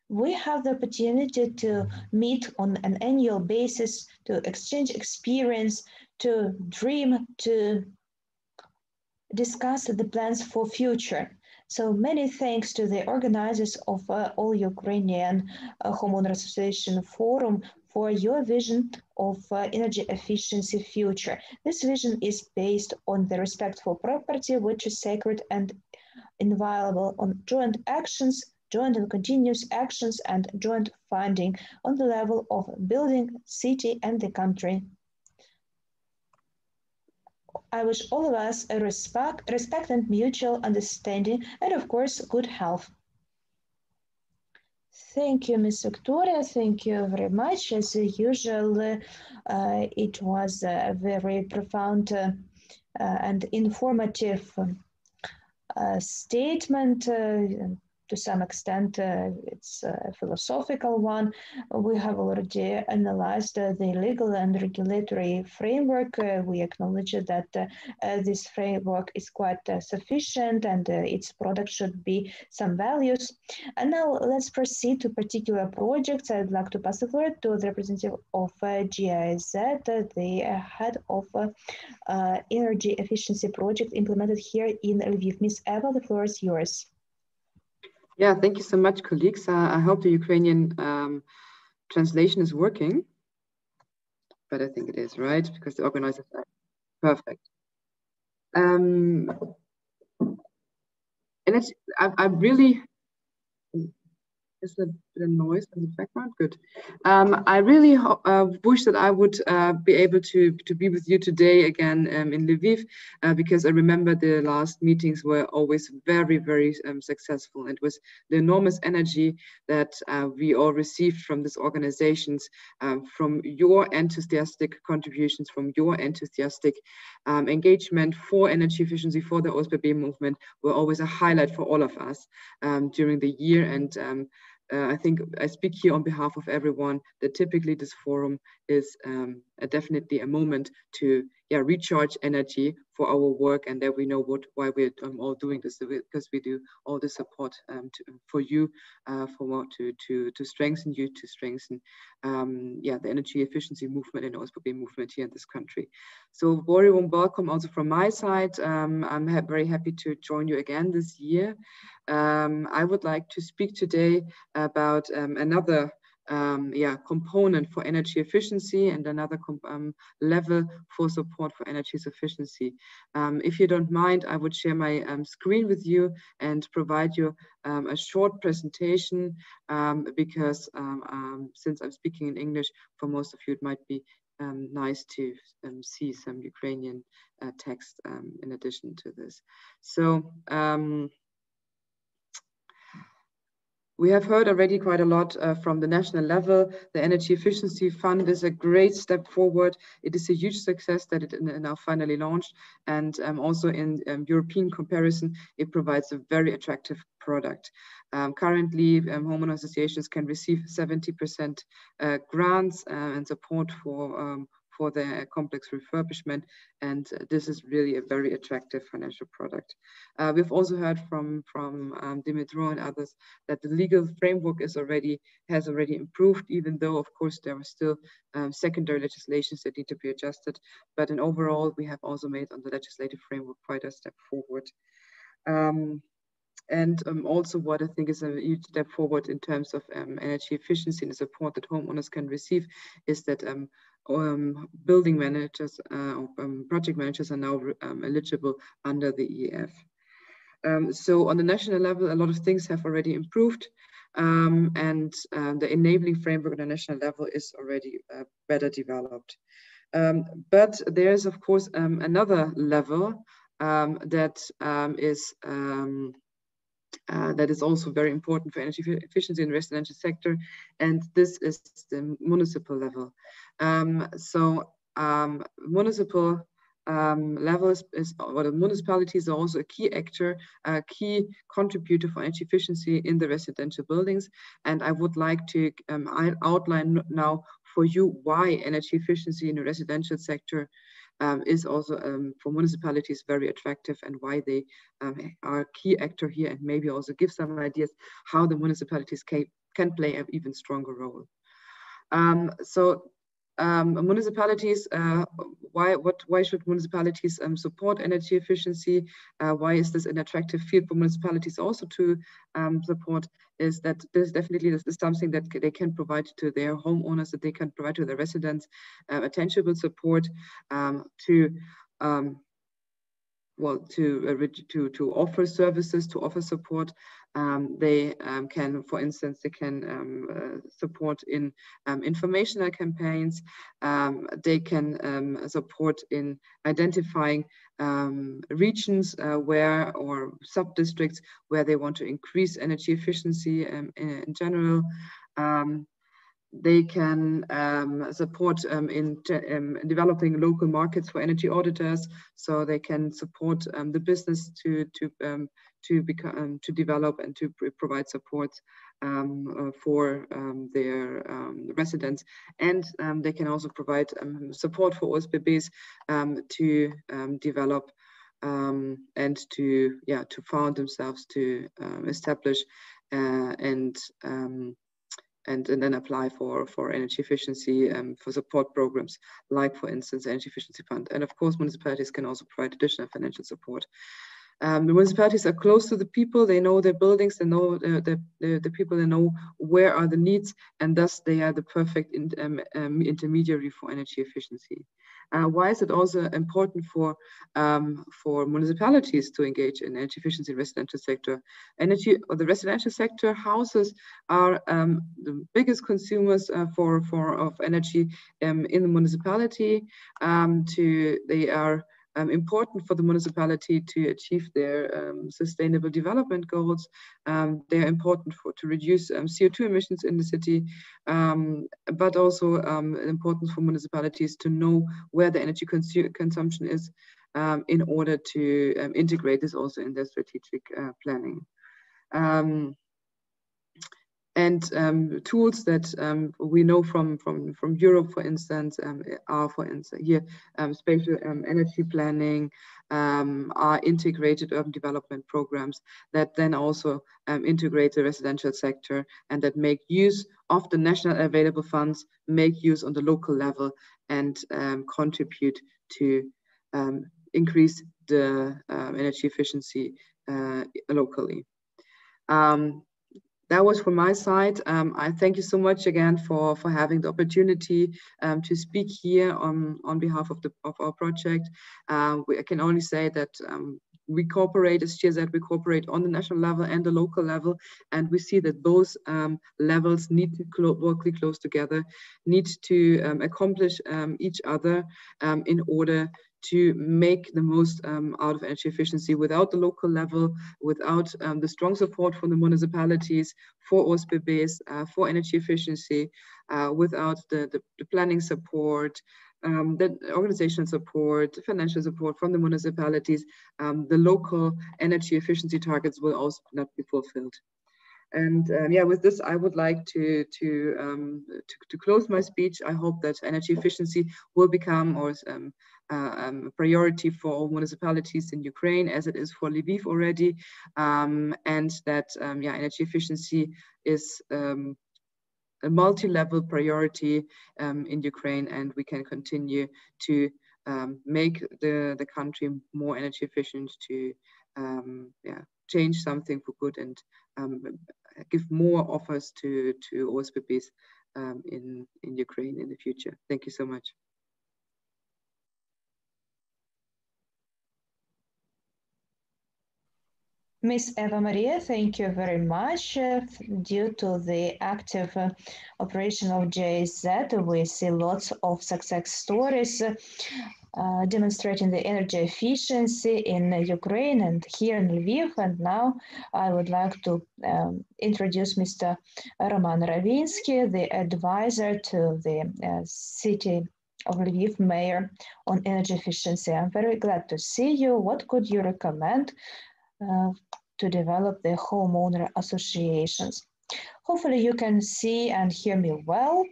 We have the opportunity to meet on an annual basis, to exchange experience, to dream, to discuss the plans for future. So many thanks to the organizers of All Ukrainian Homeowner Association Forum for your vision of energy efficiency future. This vision is based on the respect for property, which is sacred and inviolable, on joint actions, joint and continuous actions, and joint funding on the level of building, city, and the country. I wish all of us a respect and mutual understanding, and of course, good health. Thank you, Ms. Victoria. Thank you very much. As usual, it was a very profound and informative statement. To some extent, it's a philosophical one. We have already analyzed the legal and regulatory framework. We acknowledge that this framework is quite sufficient and its product should be some values. And now let's proceed to particular projects. I'd like to pass the floor to the representative of GIZ, the head of energy efficiency project implemented here in Lviv. Ms. Eva, the floor is yours. Yeah, thank you so much, colleagues. I hope the Ukrainian translation is working, but I think it is, right? Because the organizers are perfect. And it's, I really, is there a noise in the background? Good. I really wish that I would be able to be with you today again in Lviv, because I remember the last meetings were always very, very successful. It was the enormous energy that we all received from these organizations, from your enthusiastic contributions, from your enthusiastic engagement for energy efficiency, for the OSBB movement, were always a highlight for all of us during the year. And I think I speak here on behalf of everyone that typically this forum is definitely a moment to recharge energy for our work, and that we know why we're all doing this, because we do all the support for you, to strengthen you, to strengthen the energy efficiency movement and OSBB movement here in this country. So very warm welcome also from my side. I'm very happy to join you again this year. I would like to speak today about another component for energy efficiency and another level for support for energy efficiency. If you don't mind, I would share my screen with you and provide you a short presentation, because since I'm speaking in English, for most of you it might be nice to see some Ukrainian text in addition to this. So we have heard already quite a lot from the national level. The Energy Efficiency Fund is a great step forward. It is a huge success that it now finally launched. And also in European comparison, it provides a very attractive product. Currently, homeowner associations can receive 70% grants and support for their complex refurbishment, and this is really a very attractive financial product. We've also heard from Dmytro and others that the legal framework has already improved, even though of course there are still secondary legislations that need to be adjusted. But in overall, we have also made on the legislative framework quite a step forward. And also what I think is a huge step forward in terms of energy efficiency and the support that homeowners can receive is that building managers or project managers are now eligible under the EEF. So on the national level, a lot of things have already improved, and the enabling framework on the national level is already better developed. But there's, of course, another level that is also very important for energy efficiency in the residential sector, and this is the municipal level. Municipal levels the municipalities are also a key actor, a key contributor for energy efficiency in the residential buildings. And I would like to outline now for you why energy efficiency in the residential sector is also for municipalities very attractive, and why they are a key actor here, and maybe also give some ideas how the municipalities can play an even stronger role. Municipalities, why should municipalities support energy efficiency? Why is this an attractive field for municipalities also to support? Is that this is something that they can provide to their homeowners, that they can provide to their residents, a tangible support to offer services, to offer support. They can, for instance, support in informational campaigns. They can support in identifying regions or sub-districts where they want to increase energy efficiency in general. They can support in developing local markets for energy auditors, so they can support the business to develop and to provide support for their residents. And they can also provide support for OSBBs to develop and to found themselves, to establish and then apply for energy efficiency for support programs, like, for instance, Energy Efficiency Fund. And of course, municipalities can also provide additional financial support. The municipalities are close to the people. They know their buildings, they know the people, they know where are the needs, and thus they are the perfect intermediary for energy efficiency. Why is it also important for municipalities to engage in energy efficiency in the residential sector? The residential sector houses are the biggest consumers of energy in the municipality. They are important for the municipality to achieve their sustainable development goals. They're important to reduce CO2 emissions in the city, but also important for municipalities to know where the energy consumption is in order to integrate this also in their strategic planning. And tools that we know from Europe, for instance, are, for instance, here spatial energy planning, are integrated urban development programs that then also integrate the residential sector, and that make use of the national available funds, make use on the local level, and contribute to increase the energy efficiency locally. That was from my side. I thank you so much again for having the opportunity to speak here on behalf of our project. I can only say that we cooperate, as GSZ, we cooperate on the national level and the local level, and we see that both levels need to work close together, need to accomplish each other in order to make the most out of energy efficiency. Without the local level, without the strong support from the municipalities for OSBBs, for energy efficiency, without the planning support, the organizational support, financial support from the municipalities, the local energy efficiency targets will also not be fulfilled. And with this, I would like to close my speech. I hope that energy efficiency will become a priority for all municipalities in Ukraine, as it is for Lviv already, and that energy efficiency is a multi-level priority in Ukraine, and we can continue to make the country more energy efficient, to change something for good, and give more offers to OSBBs in Ukraine in the future. Thank you so much. Miss Eva Maria, thank you very much. Due to the active operation of GIZ, we see lots of success stories demonstrating the energy efficiency in Ukraine and here in Lviv. And now I would like to introduce Mr. Roman Ravinsky, the advisor to the city of Lviv mayor on energy efficiency. I'm very glad to see you. What could you recommend to develop the homeowner associations? Hopefully you can see and hear me well.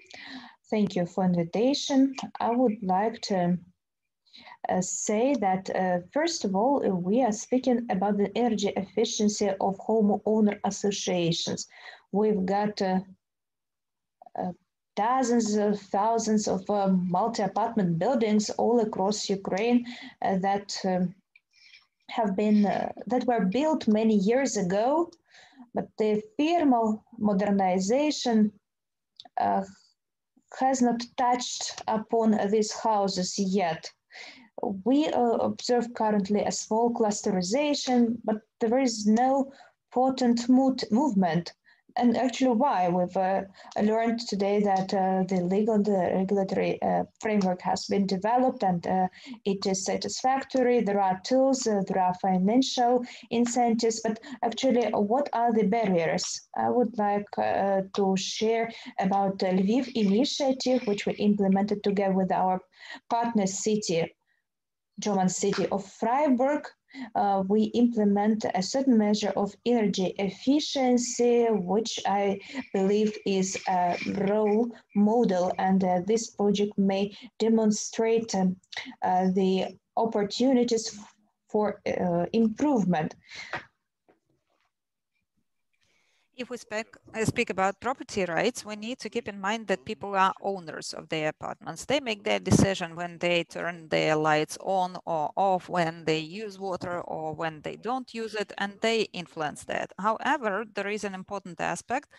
Thank you for invitation. I would like to say that first of all, we are speaking about the energy efficiency of homeowner associations. We've got dozens of thousands of multi-apartment buildings all across Ukraine that have been that were built many years ago, but the thermal modernization has not touched upon these houses yet. We observe currently a small clusterization, but there is no potent movement. And actually why? We've learned today that the legal and the regulatory framework has been developed and it is satisfactory. There are tools, there are financial incentives, but actually what are the barriers? I would like to share about the Lviv initiative, which we implemented together with our partner city, German city of Freiburg. We implement a certain measure of energy efficiency, which I believe is a role model, and this project may demonstrate the opportunities for improvement. If we speak about property rights, we need to keep in mind that people are owners of their apartments. They make their decision when they turn their lights on or off, when they use water or when they don't use it, and they influence that. However, there is an important aspect.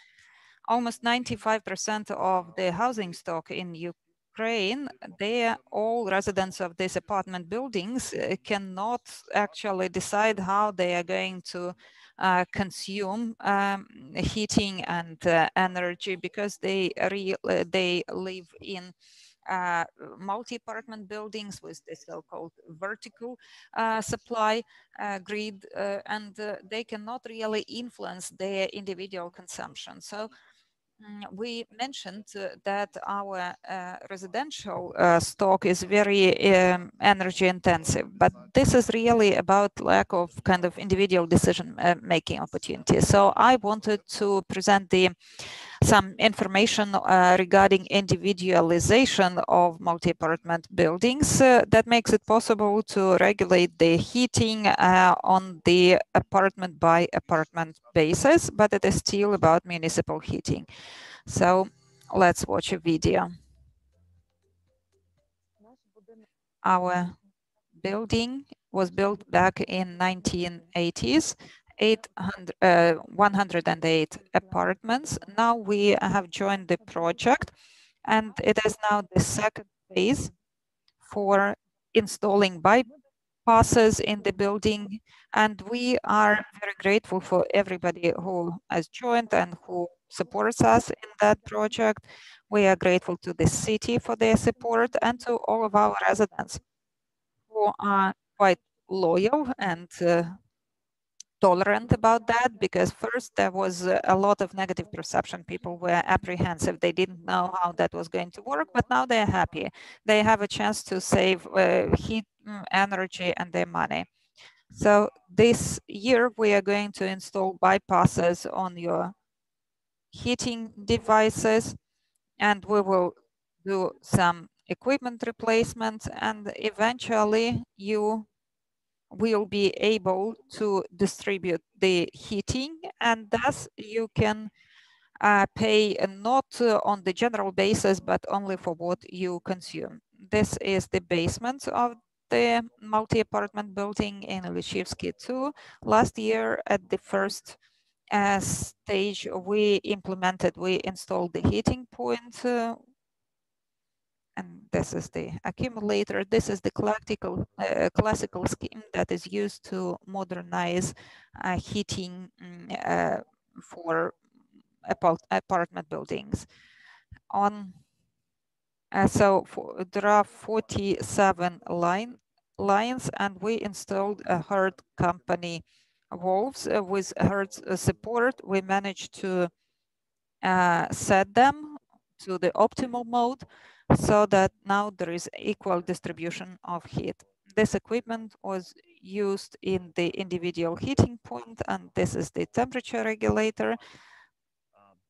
Almost 95% of the housing stock in Ukraine, they are all residents of these apartment buildings cannot actually decide how they are going to consume heating and energy because they live in multi-apartment buildings with the so-called vertical supply grid, and they cannot really influence their individual consumption. So we mentioned that our residential stock is very energy intensive, but this is really about lack of kind of individual decision making opportunities. So I wanted to present some information regarding individualization of multi-apartment buildings that makes it possible to regulate the heating on the apartment by apartment basis, but it is still about municipal heating. So let's watch a video. Our building was built back in 1980s. 108 apartments. Now we have joined the project, and it is now the second phase for installing bypasses in the building. And we are very grateful for everybody who has joined and who supports us in that project. We are grateful to the city for their support and to all of our residents who are quite loyal and tolerant about that, because first there was a lot of negative perception. People were apprehensive. They didn't know how that was going to work, but now they're happy. They have a chance to save heat, energy, and their money. So this year we are going to install bypasses on your heating devices, and we will do some equipment replacement, and eventually you will be able to distribute the heating, and thus you can pay not on the general basis, but only for what you consume. This is the basement of the multi-apartment building in Lyshivsky 2. Last year at the first stage we installed the heating point And this is the accumulator. This is the classical scheme that is used to modernize heating for apartment buildings. There are 47 lines, and we installed a hard company valves with hard support. We managed to set them to the optimal mode so that now there is equal distribution of heat. This equipment was used in the individual heating point, and this is the temperature regulator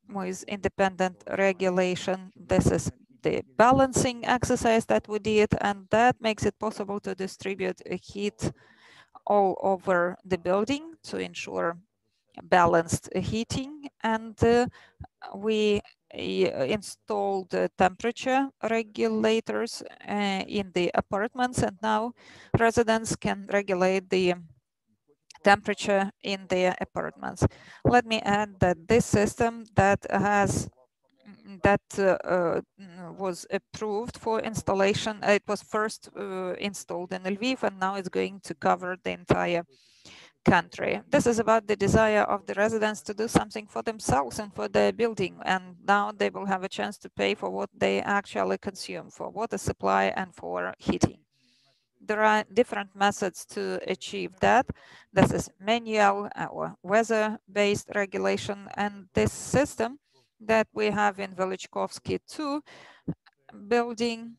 with independent regulation. This is the balancing exercise that we did, and that makes it possible to distribute heat all over the building to ensure balanced heating. And we installed temperature regulators in the apartments, and now residents can regulate the temperature in their apartments. Let me add that this system that was approved for installation, it was first installed in Lviv, and now it's going to cover the entire country. This is about the desire of the residents to do something for themselves and for their building, and now they will have a chance to pay for what they actually consume, for water supply and for heating. There are different methods to achieve that. This is manual or weather-based regulation, and this system that we have in Velichkovsky 2 building,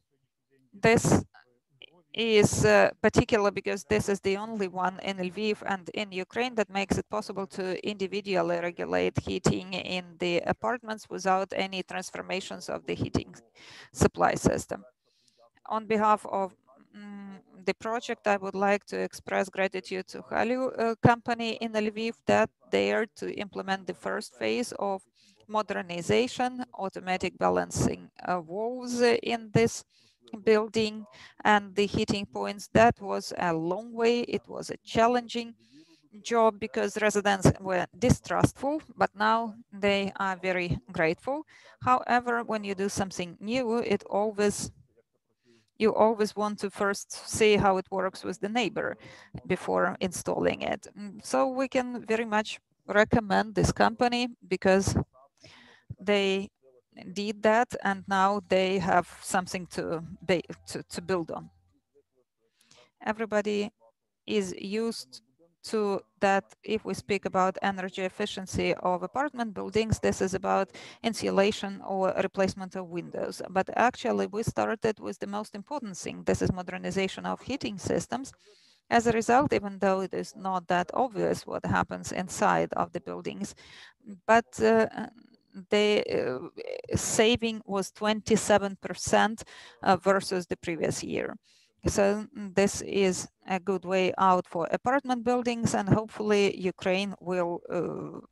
this is particular because this is the only one in Lviv and in Ukraine that makes it possible to individually regulate heating in the apartments without any transformations of the heating supply system. On behalf of the project, I would like to express gratitude to Allio company in Lviv that dared to implement the first phase of modernization, automatic balancing walls in this building and the heating points. That was a long way. It was a challenging job because residents were distrustful, but now they are very grateful. However, when you do something new, you always want to first see how it works with the neighbor before installing it. So we can very much recommend this company because they did that, and now they have something to build on. Everybody is used to that. If we speak about energy efficiency of apartment buildings, this is about insulation or replacement of windows. But actually, we started with the most important thing. This is modernization of heating systems. As a result, even though it is not that obvious what happens inside of the buildings, but the saving was 27% versus the previous year. So this is a good way out for apartment buildings, and hopefully Ukraine will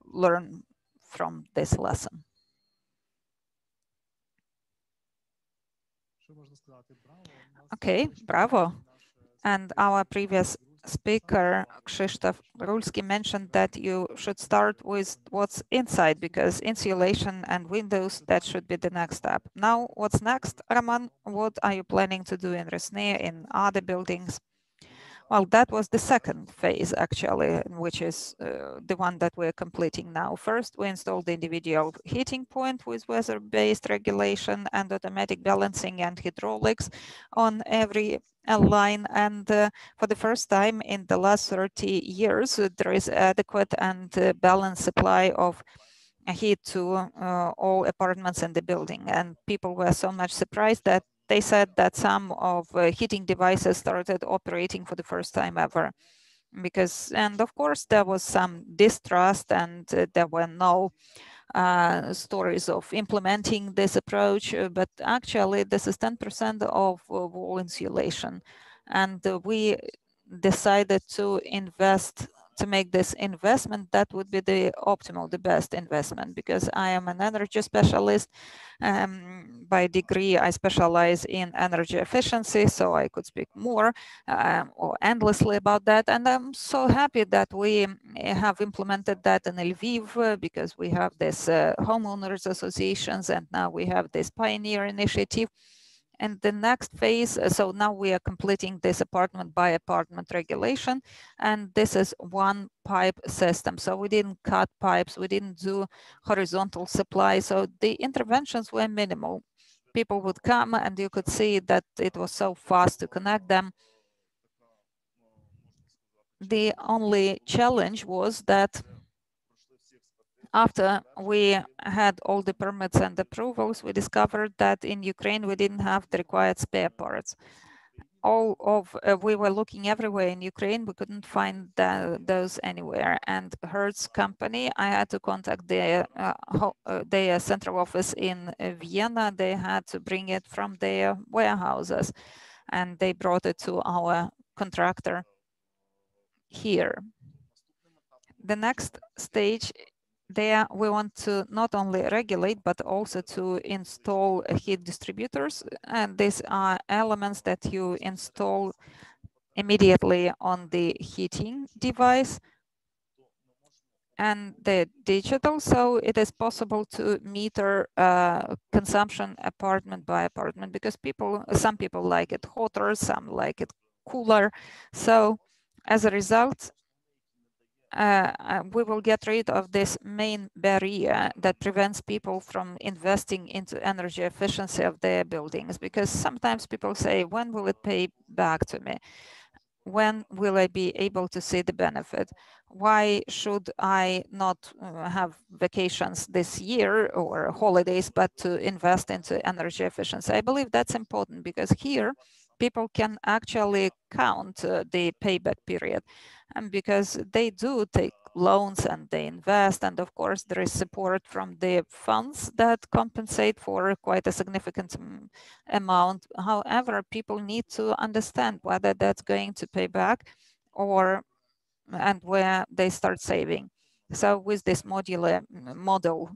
learn from this lesson. Okay, bravo. And our previous speaker, Krzysztof Rulski, mentioned that you should start with what's inside, because insulation and windows, that should be the next step. Now, what's next, Roman? What are you planning to do in Resny, in other buildings? Well, that was the second phase, actually, which is the one that we're completing now. First, we installed the individual heating point with weather-based regulation and automatic balancing and hydraulics on every line. And for the first time in the last 30 years, there is adequate and balanced supply of heat to all apartments in the building. And people were so much surprised that they said that some of heating devices started operating for the first time ever. And of course, there was some distrust, and there were no stories of implementing this approach, but actually this is 10% of wall insulation. And we decided to invest, to make this investment. That would be the optimal, the best investment, because I am an energy specialist. By degree, I specialize in energy efficiency, so I could speak more or endlessly about that. And I'm so happy that we have implemented that in Lviv, because we have this homeowners associations, and now we have this pioneer initiative. And the next phase, so now we are completing this apartment by apartment regulation, and this is one pipe system. So we didn't cut pipes, we didn't do horizontal supply, so the interventions were minimal. People would come and you could see that it was so fast to connect them. The only challenge was that after we had all the permits and approvals, we discovered that in Ukraine we didn't have the required spare parts. We were looking everywhere in Ukraine, we couldn't find those anywhere. And Hertz company, I had to contact their central office in Vienna. They had to bring it from their warehouses, and they brought it to our contractor here. The next stage there, we want to not only regulate, but also to install heat distributors. And these are elements that you install immediately on the heating device. And they're digital, so it is possible to meter consumption apartment by apartment, because some people like it hotter, some like it cooler. So as a result, we will get rid of this main barrier that prevents people from investing into energy efficiency of their buildings. Because sometimes people say, when will it pay back to me? When will I be able to see the benefit? Why should I not have vacations this year or holidays, but to invest into energy efficiency? I believe that's important, because here people can actually count the payback period, and because they do take loans and they invest, and of course there is support from the funds that compensate for quite a significant amount. However, people need to understand whether that's going to pay back and where they start saving. So with this modular model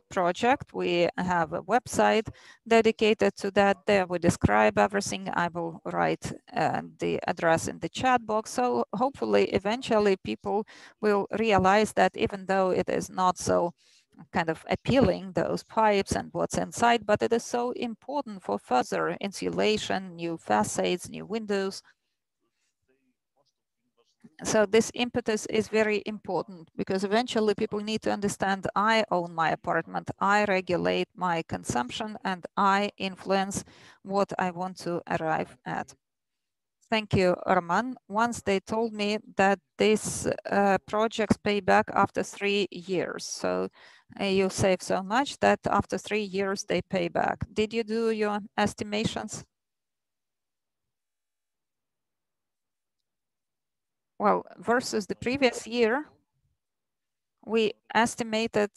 project, we have a website dedicated to that. There we describe everything. I will write the address in the chat box. So hopefully, eventually, people will realize that even though it is not so kind of appealing, those pipes and what's inside, but it is so important for further insulation, new facades, new windows. So this impetus is very important, because eventually people need to understand, I own my apartment, I regulate my consumption, and I influence what I want to arrive at. Thank you, Roman. Once they told me that these projects pay back after 3 years. So you save so much that after 3 years they pay back. Did you do your estimations? Well, versus the previous year, we estimated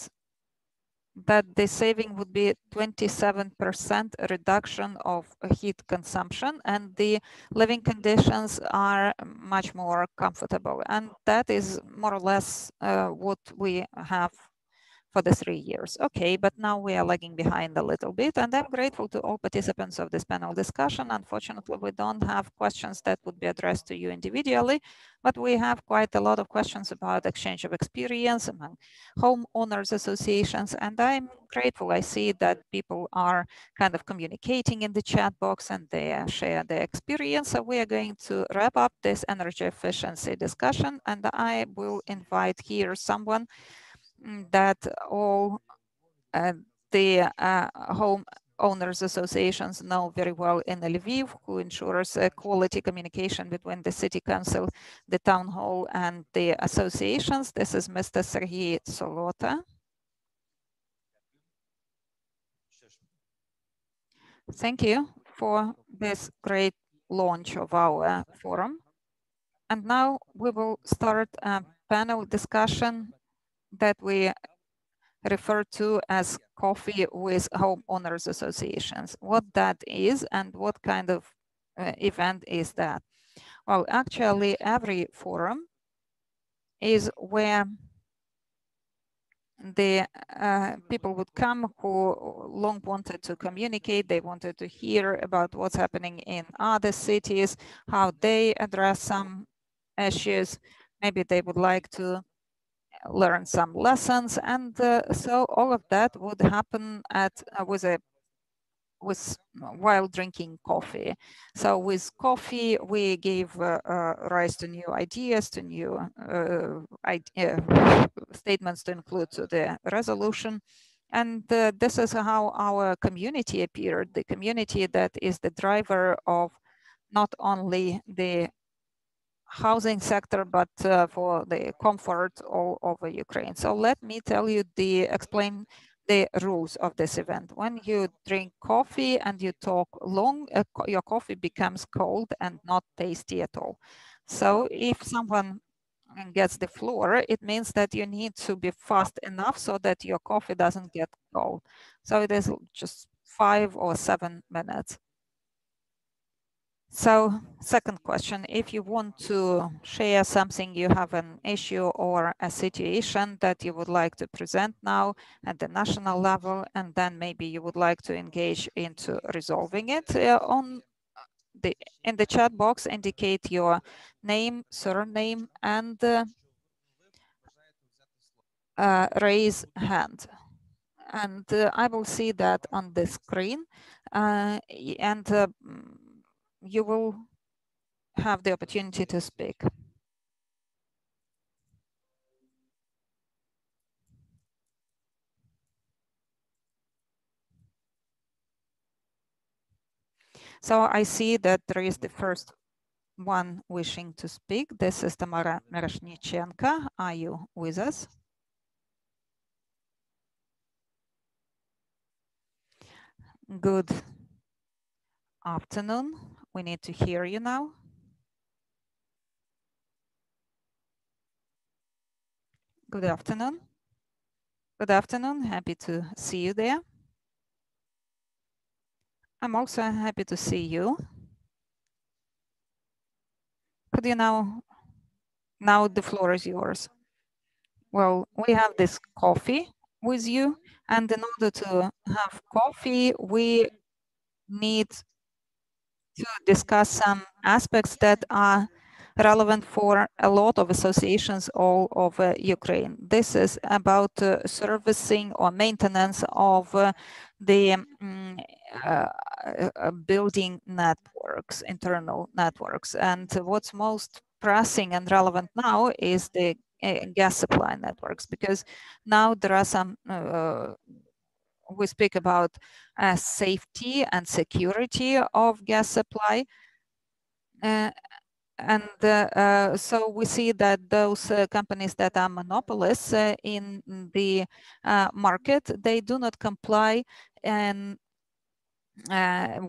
that the saving would be 27% reduction of heat consumption, and the living conditions are much more comfortable. And that is more or less what we have for the 3 years. Okay, but now we are lagging behind a little bit, and I'm grateful to all participants of this panel discussion. Unfortunately, we don't have questions that would be addressed to you individually, but we have quite a lot of questions about exchange of experience among homeowners associations, and I'm grateful. I see that people are kind of communicating in the chat box and they share their experience. So we are going to wrap up this energy efficiency discussion, and I will invite here someone that all the home owners associations know very well in Lviv, who ensures quality communication between the city council, the town hall, and the associations. This is Mr. Sergei Solota. Thank you for this great launch of our forum. And now we will start a panel discussion that we refer to as Coffee with Homeowners Associations. What that is and what kind of event is that? Well, actually, every forum is where the people would come who long wanted to communicate. They wanted to hear about what's happening in other cities, how they address some issues. Maybe they would like to learn some lessons, and so all of that would happen with a while drinking coffee. So with coffee, we gave rise to new ideas, to new statements to include to the resolution. And this is how our community appeared, the community that is the driver of not only the housing sector, but for the comfort all over Ukraine. So let me tell you explain the rules of this event. When you drink coffee and you talk long, your coffee becomes cold and not tasty at all. So if someone gets the floor, it means that you need to be fast enough so that your coffee doesn't get cold. So it is just 5 or 7 minutes. So second question, if you want to share something, you have an issue or a situation that you would like to present now at the national level, and then maybe you would like to engage into resolving it, in the chat box, indicate your name, surname, and raise hand. And I will see that on the screen, and you will have the opportunity to speak. So I see that there is the first one wishing to speak. This is Tamara Mereshnichenko. Are you with us? Good afternoon. We need to hear you now. Good afternoon. Good afternoon. Happy to see you there. I'm also happy to see you. Could you now the floor is yours. Well, we have this coffee with you, and in order to have coffee, we need to discuss some aspects that are relevant for a lot of associations all over Ukraine. This is about servicing or maintenance of the building networks, internal networks. And what's most pressing and relevant now is the gas supply networks, because now there are some we speak about safety and security of gas supply. So we see that those companies that are monopolists in the market, they do not comply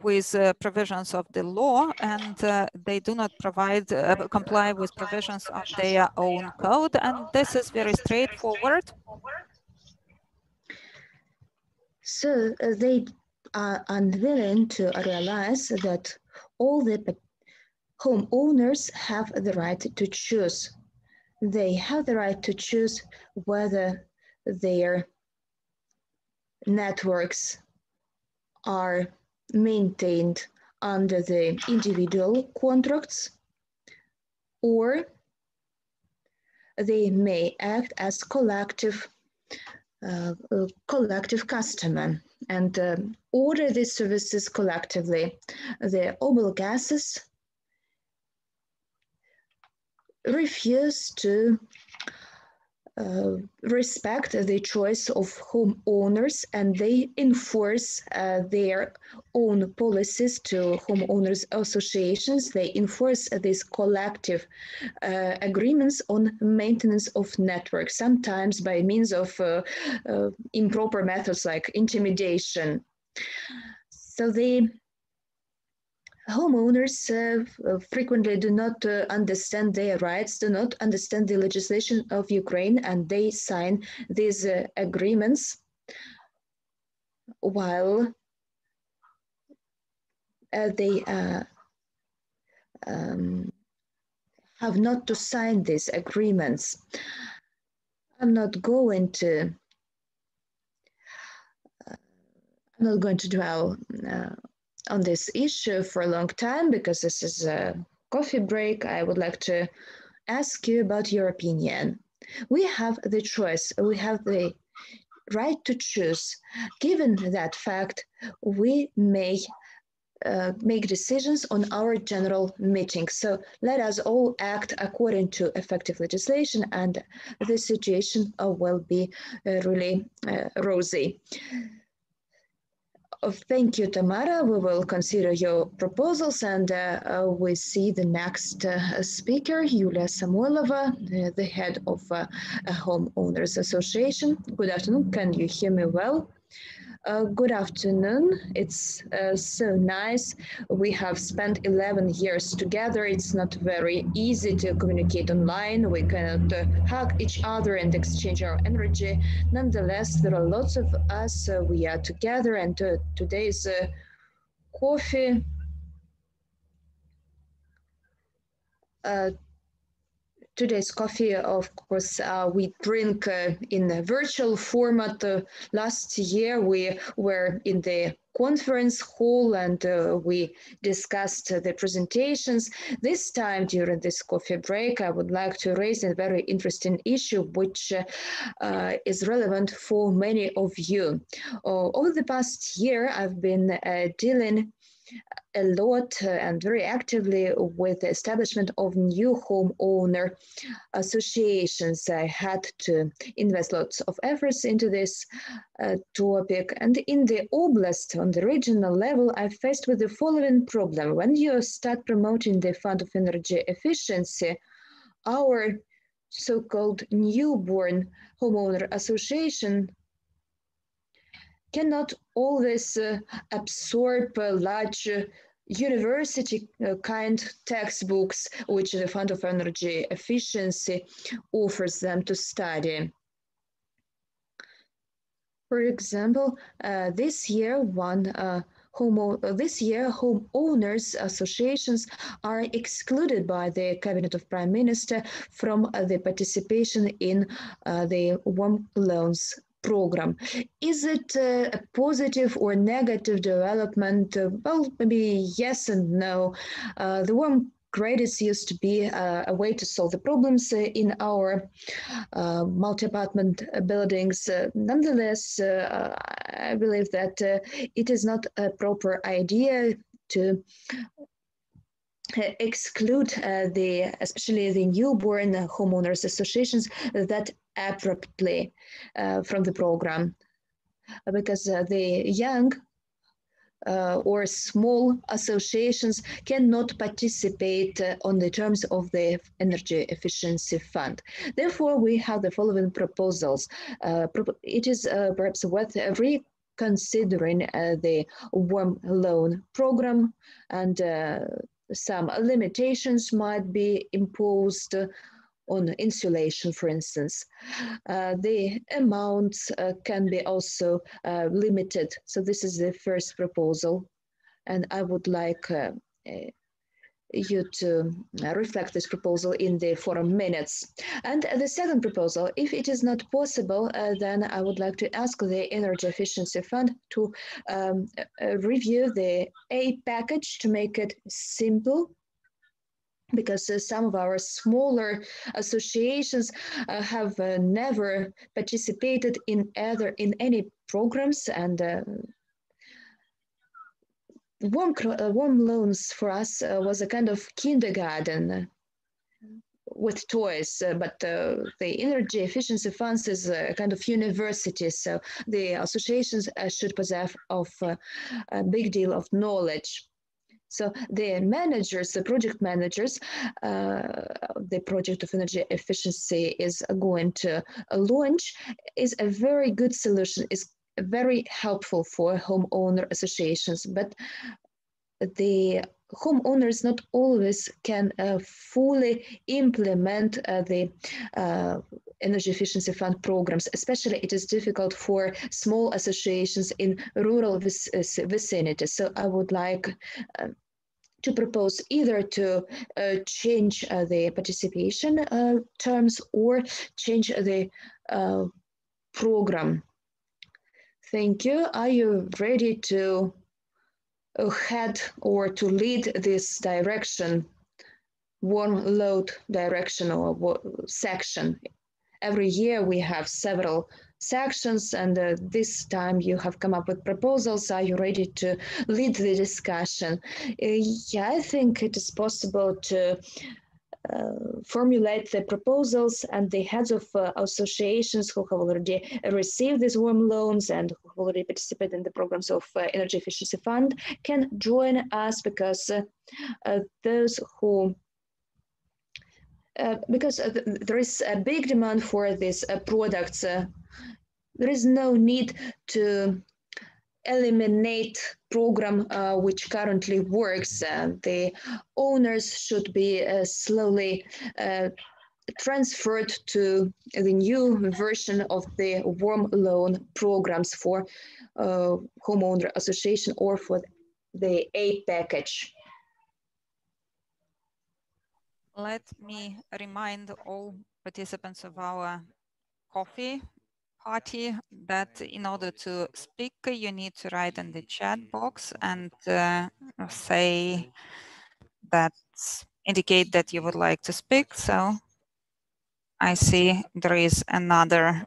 with provisions of the law, and they do not comply with provisions of their own code. And this is very straightforward. So they are unwilling to realize that all the homeowners have the right to choose. They have the right to choose whether their networks are maintained under the individual contracts, or they may act as collective customer and order these services collectively. The obligases refuse to respect the choice of homeowners, and they enforce their own policies to homeowners associations. They enforce these collective agreements on maintenance of networks, sometimes by means of improper methods like intimidation. So the homeowners frequently do not understand their rights, do not understand the legislation of Ukraine, and they sign these agreements while they have not to sign these agreements. I'm not going to dwell on this issue for a long time, because this is a coffee break. I would like to ask you about your opinion. We have the choice, we have the right to choose. Given that fact, we may make decisions on our general meeting. So let us all act according to effective legislation, and the situation will be really rosy. Thank you, Tamara. We will consider your proposals, and we see the next speaker, Yulia Samoilova, the head of a homeowners association. Good afternoon. Can you hear me well? Good afternoon. It's so nice. We have spent 11 years together. It's not very easy to communicate online. We cannot hug each other and exchange our energy. Nonetheless, there are lots of us. We are together, and today's coffee Today's coffee, of course, we drink in a virtual format. Last year, we were in the conference hall and we discussed the presentations. This time, during this coffee break, I would like to raise a very interesting issue, which is relevant for many of you. Over the past year, I've been dealing a lot and very actively with the establishment of new homeowner associations. I had to invest lots of efforts into this topic. And in the oblast, on the regional level, I faced with the following problem. When you start promoting the Fund of Energy Efficiency, our so-called newborn homeowner association cannot always absorb large university kind textbooks, which the Fund of Energy Efficiency offers them to study. For example, this year homeowners associations are excluded by the Cabinet of Prime Minister from the participation in the warm loans program. Is it a positive or negative development? Well, maybe yes and no. The warm credits used to be a way to solve the problems in our multi-apartment buildings. Nonetheless, I believe that it is not a proper idea to exclude especially the newborn homeowners associations that abruptly from the program, because the young or small associations cannot participate on the terms of the Energy Efficiency Fund. Therefore, we have the following proposals. It is perhaps worth reconsidering the warm loan program, and some limitations might be imposed on insulation, for instance. The amounts can be also limited. So this is the first proposal, and I would like you to reflect this proposal in the forum minutes. And the second proposal, if it is not possible, then I would like to ask the Energy Efficiency Fund to review the A package to make it simple, because some of our smaller associations have never participated in any programs, and warm loans for us was a kind of kindergarten with toys, but the Energy Efficiency Funds is a kind of university, so the associations should possess a big deal of knowledge. So the managers, the project managers, the project of energy efficiency is going to launch is a very good solution, is very helpful for homeowner associations, but the homeowners not always can fully implement the Energy Efficiency Fund programs. Especially it is difficult for small associations in rural vicinities. So I would like to propose either to change the participation terms or change the program. Thank you. Are you ready to head or to lead this direction, warm load direction or section? Every year we have several sections, and this time you have come up with proposals. Are you ready to lead the discussion? Yeah, I think it is possible to formulate the proposals, and the heads of associations who have already received these warm loans and who have already participated in the programs of Energy Efficiency Fund can join us, because those who there is a big demand for these products. There is no need to eliminate program which currently works. The owners should be slowly transferred to the new version of the warm loan programs for homeowner association or for the A package. Let me remind all participants of our coffee party that in order to speak, you need to write in the chat box and say that, indicate that you would like to speak. So I see there is another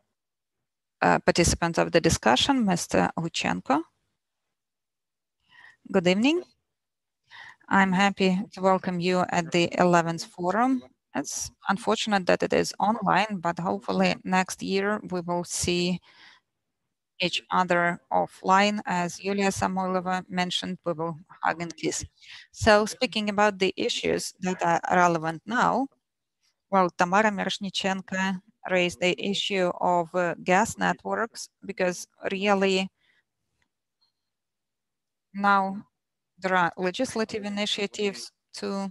participant of the discussion, Mr. Uchenko. Good evening. I'm happy to welcome you at the 11th forum. It's unfortunate that it is online, but hopefully next year we will see each other offline. As Yulia Samoilova mentioned, we will hug and kiss. So speaking about the issues that are relevant now, well, Tamara Mershnichenko raised the issue of gas networks, because really now there are legislative initiatives too,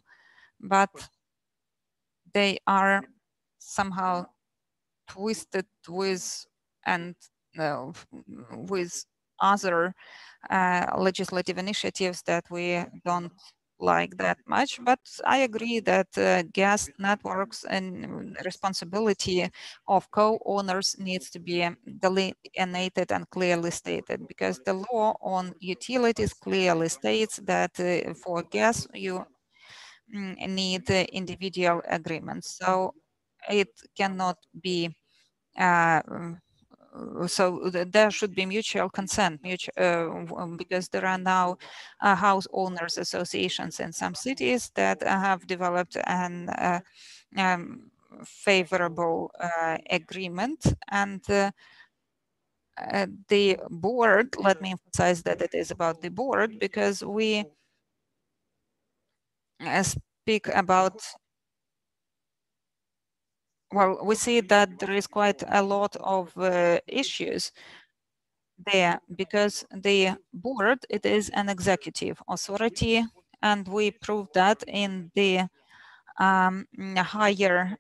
but they are somehow twisted with with other legislative initiatives that we don't like that much. But I agree that gas networks and responsibility of co-owners needs to be delineated and clearly stated, because the law on utilities clearly states that for gas you need individual agreements. So it cannot be so there should be mutual consent, because there are now house owners associations in some cities that have developed an favorable agreement, and the board, let me emphasize that it is about the board, because we speak about, well, we see that there is quite a lot of issues there, because the board, it is an executive authority, and we proved that in the higher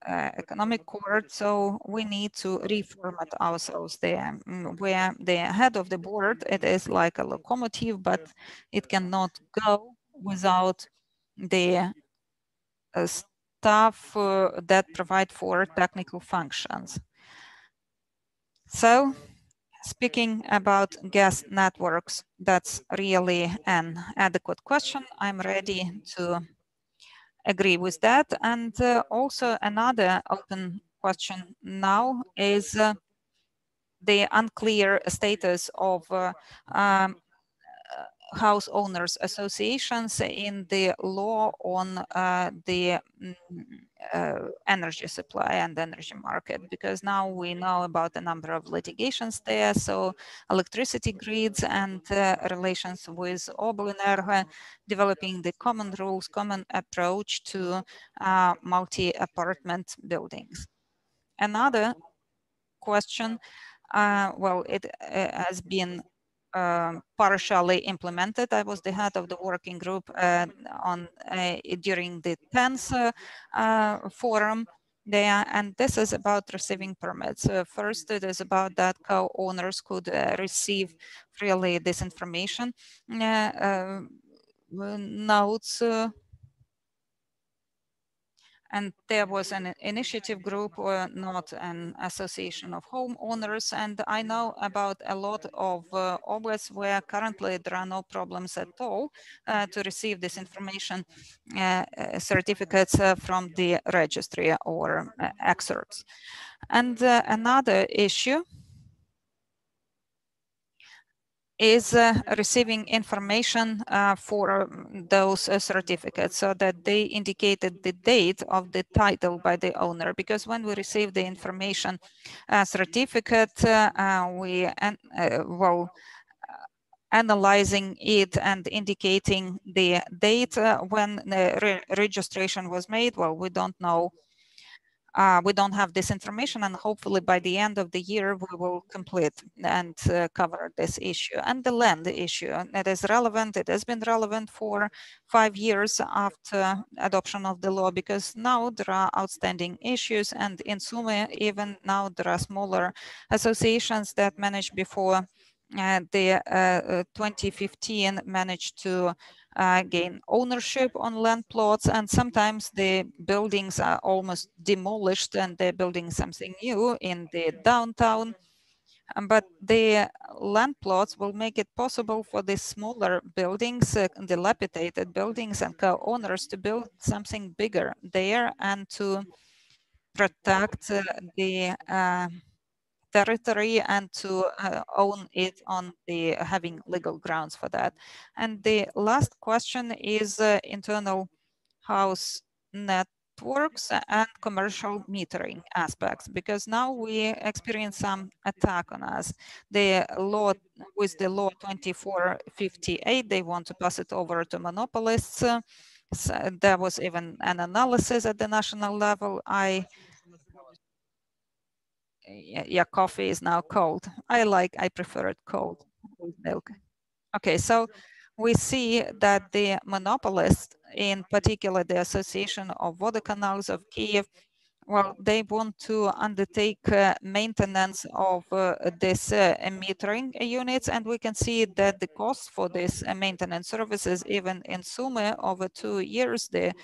economic court. So we need to reformat ourselves there, where the head of the board, it is like a locomotive, but it cannot go without the staff that provide for technical functions. So speaking about gas networks, that's really an adequate question. I'm ready to agree with that. And also another open question now is the unclear status of house owners associations in the law on the energy supply and energy market, because now we know about a number of litigations there. So electricity grids and relations with Oblenergo, developing the common rules, common approach to multi-apartment buildings. Another question, well, it has been partially implemented. I was the head of the working group during the 10th forum there, and this is about receiving permits. First, it is about that co-owners could receive freely this information. Notes And there was an initiative group, or not an association of homeowners. And I know about a lot of oblasts where currently there are no problems at all to receive this information certificates from the registry or excerpts. And another issue is receiving information for those certificates, so that they indicated the date of the title by the owner. Because when we receive the information certificate, we analyzing it and indicating the date when the registration was made. Well, we don't know. We don't have this information, and hopefully by the end of the year we will complete and cover this issue. And the land issue, it is relevant. It has been relevant for 5 years after adoption of the law, because now there are outstanding issues, and in Sumy even now there are smaller associations that managed before the 2015 managed to gain ownership on land plots, and sometimes the buildings are almost demolished and they're building something new in the downtown. But the land plots will make it possible for the smaller buildings, dilapidated buildings, and co-owners to build something bigger there and to protect the territory and to own it on the having legal grounds for that. And the last question is internal house networks and commercial metering aspects, because now we experience some attack on us. The law, with the law 2458, they want to pass it over to monopolists. So there was even an analysis at the national level. Yeah, coffee is now cold. I prefer it cold with milk. Okay, so we see that the monopolists, in particular the Association of Vodokanals of Kiev, well, they want to undertake maintenance of this metering units, and we can see that the cost for this maintenance services, even in Sumy, over 2 years, the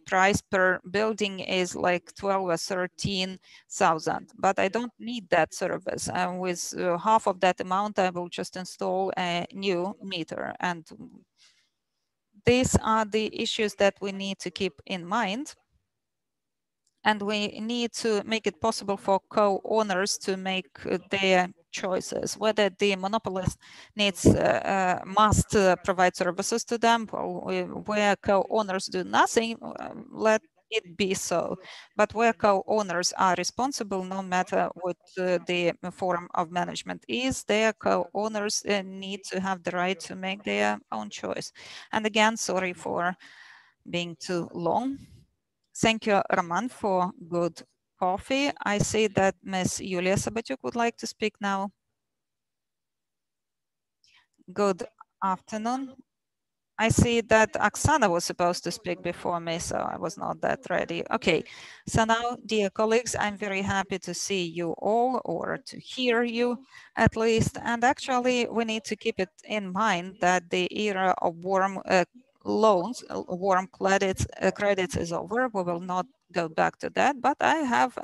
price per building is like 12 or 13,000, but I don't need that service. And with half of that amount, I will just install a new meter. And these are the issues that we need to keep in mind. And we need to make it possible for co-owners to make their choices, whether the monopolist must provide services to them, where co-owners do nothing, let it be so. But where co-owners are responsible, no matter what the form of management is, their co-owners need to have the right to make their own choice. And again, sorry for being too long. Thank you, Roman, for good coffee. I see that Ms. Yulia Sabatyuk would like to speak now. Good afternoon. I see that Oksana was supposed to speak before me, so I was not that ready. Okay, so now, dear colleagues, I'm very happy to see you all, or to hear you at least. And actually, we need to keep it in mind that the era of warm loans, warm credits is over. We will not go back to that, but I have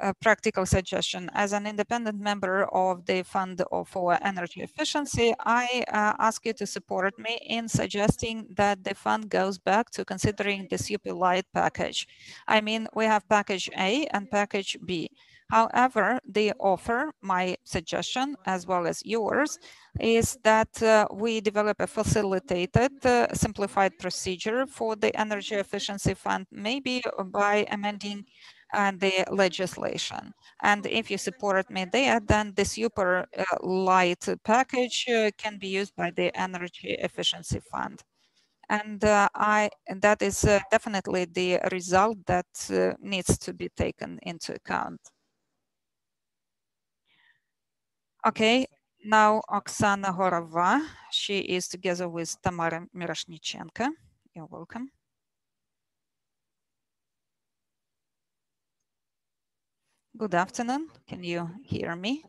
a practical suggestion. As an independent member of the Fund for Energy Efficiency, I ask you to support me in suggesting that the fund goes back to considering the super light package. I mean, we have package A and package B. However, the offer, my suggestion, as well as yours, is that we develop a facilitated, simplified procedure for the Energy Efficiency Fund, maybe by amending the legislation. And if you support me there, then the super light package can be used by the Energy Efficiency Fund. And that is definitely the result that needs to be taken into account. Okay, now Oksana Horova, she is together with Tamara Miroshnichenko. You're welcome. Good afternoon. Can you hear me?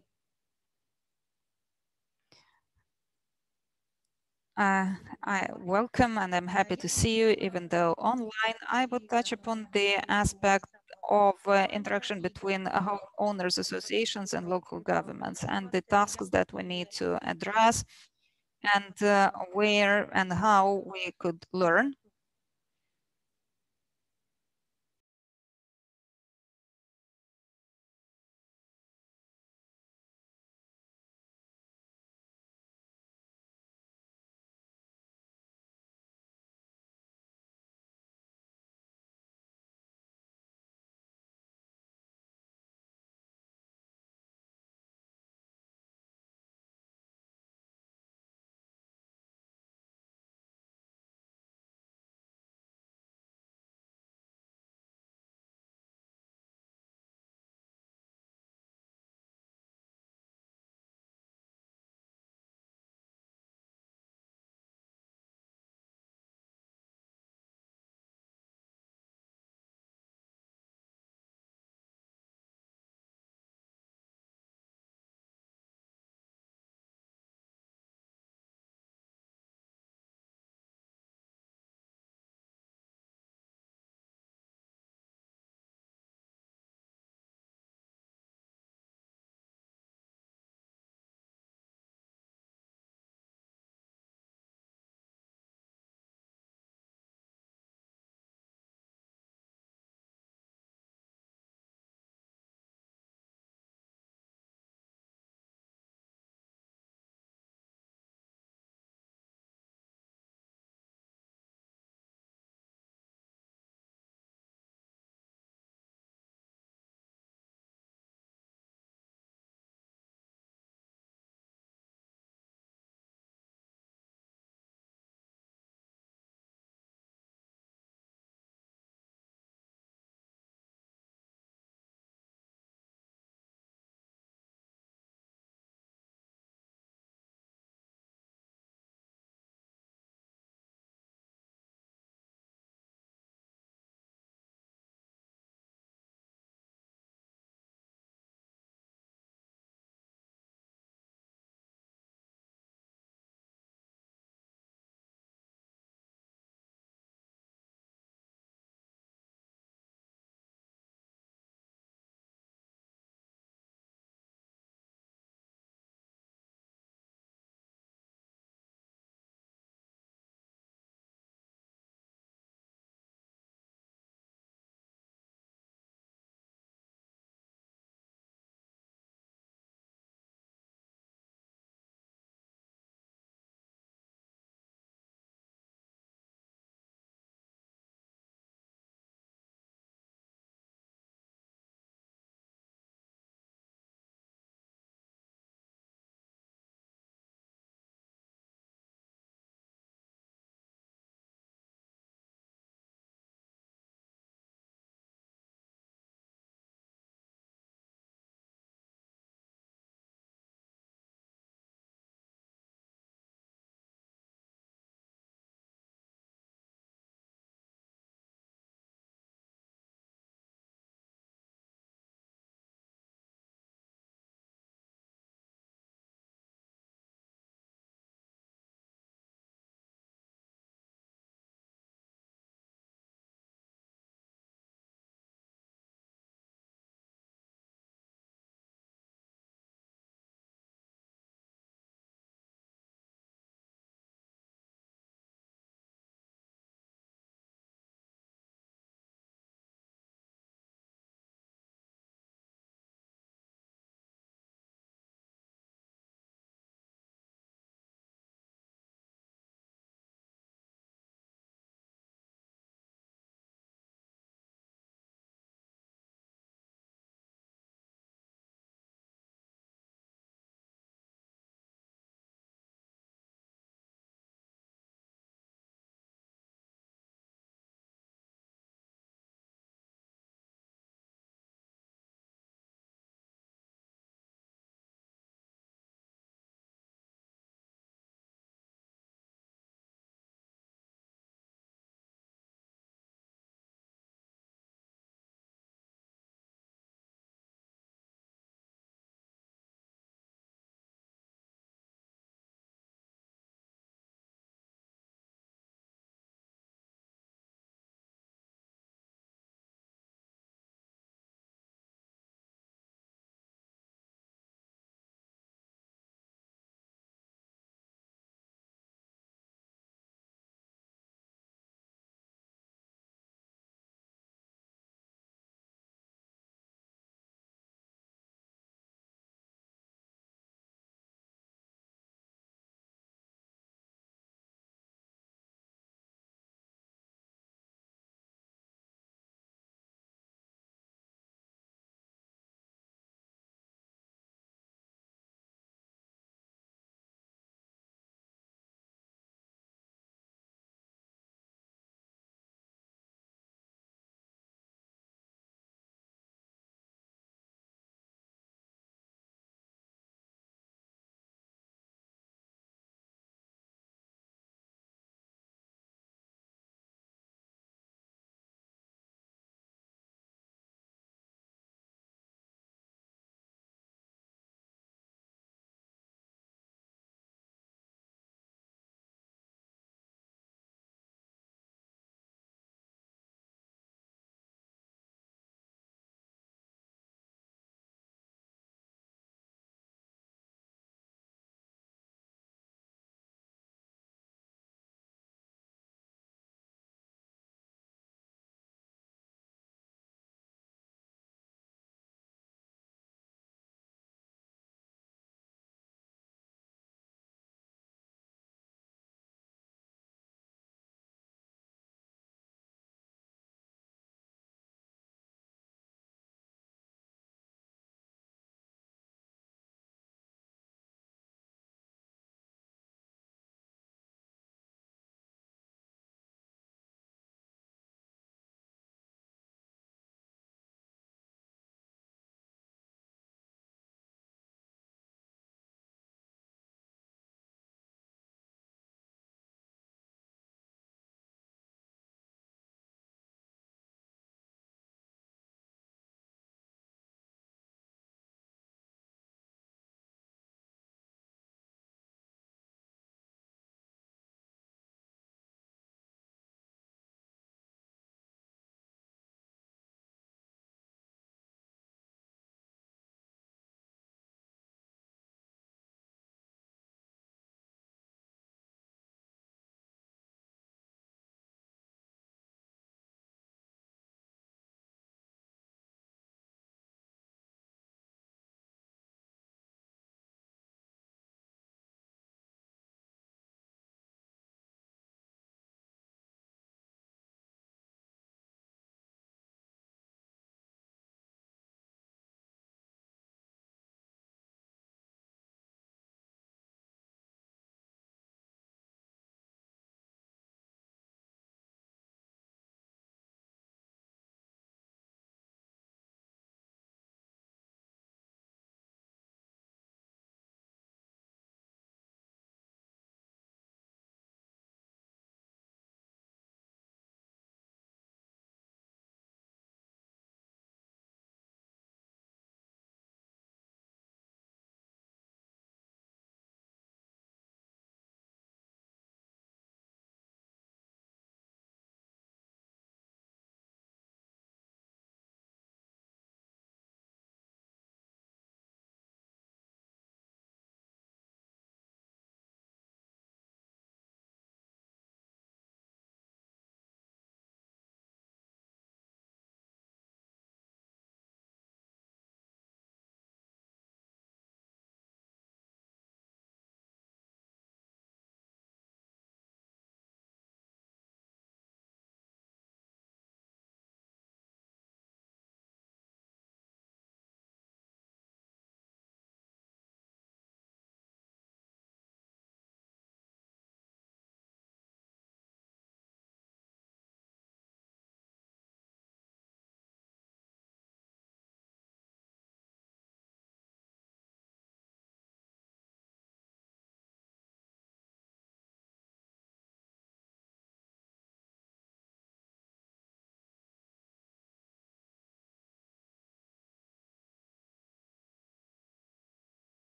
I welcome and I'm happy to see you, even though online. I would touch upon the aspect of interaction between homeowners associations and local governments and the tasks that we need to address and where and how we could learn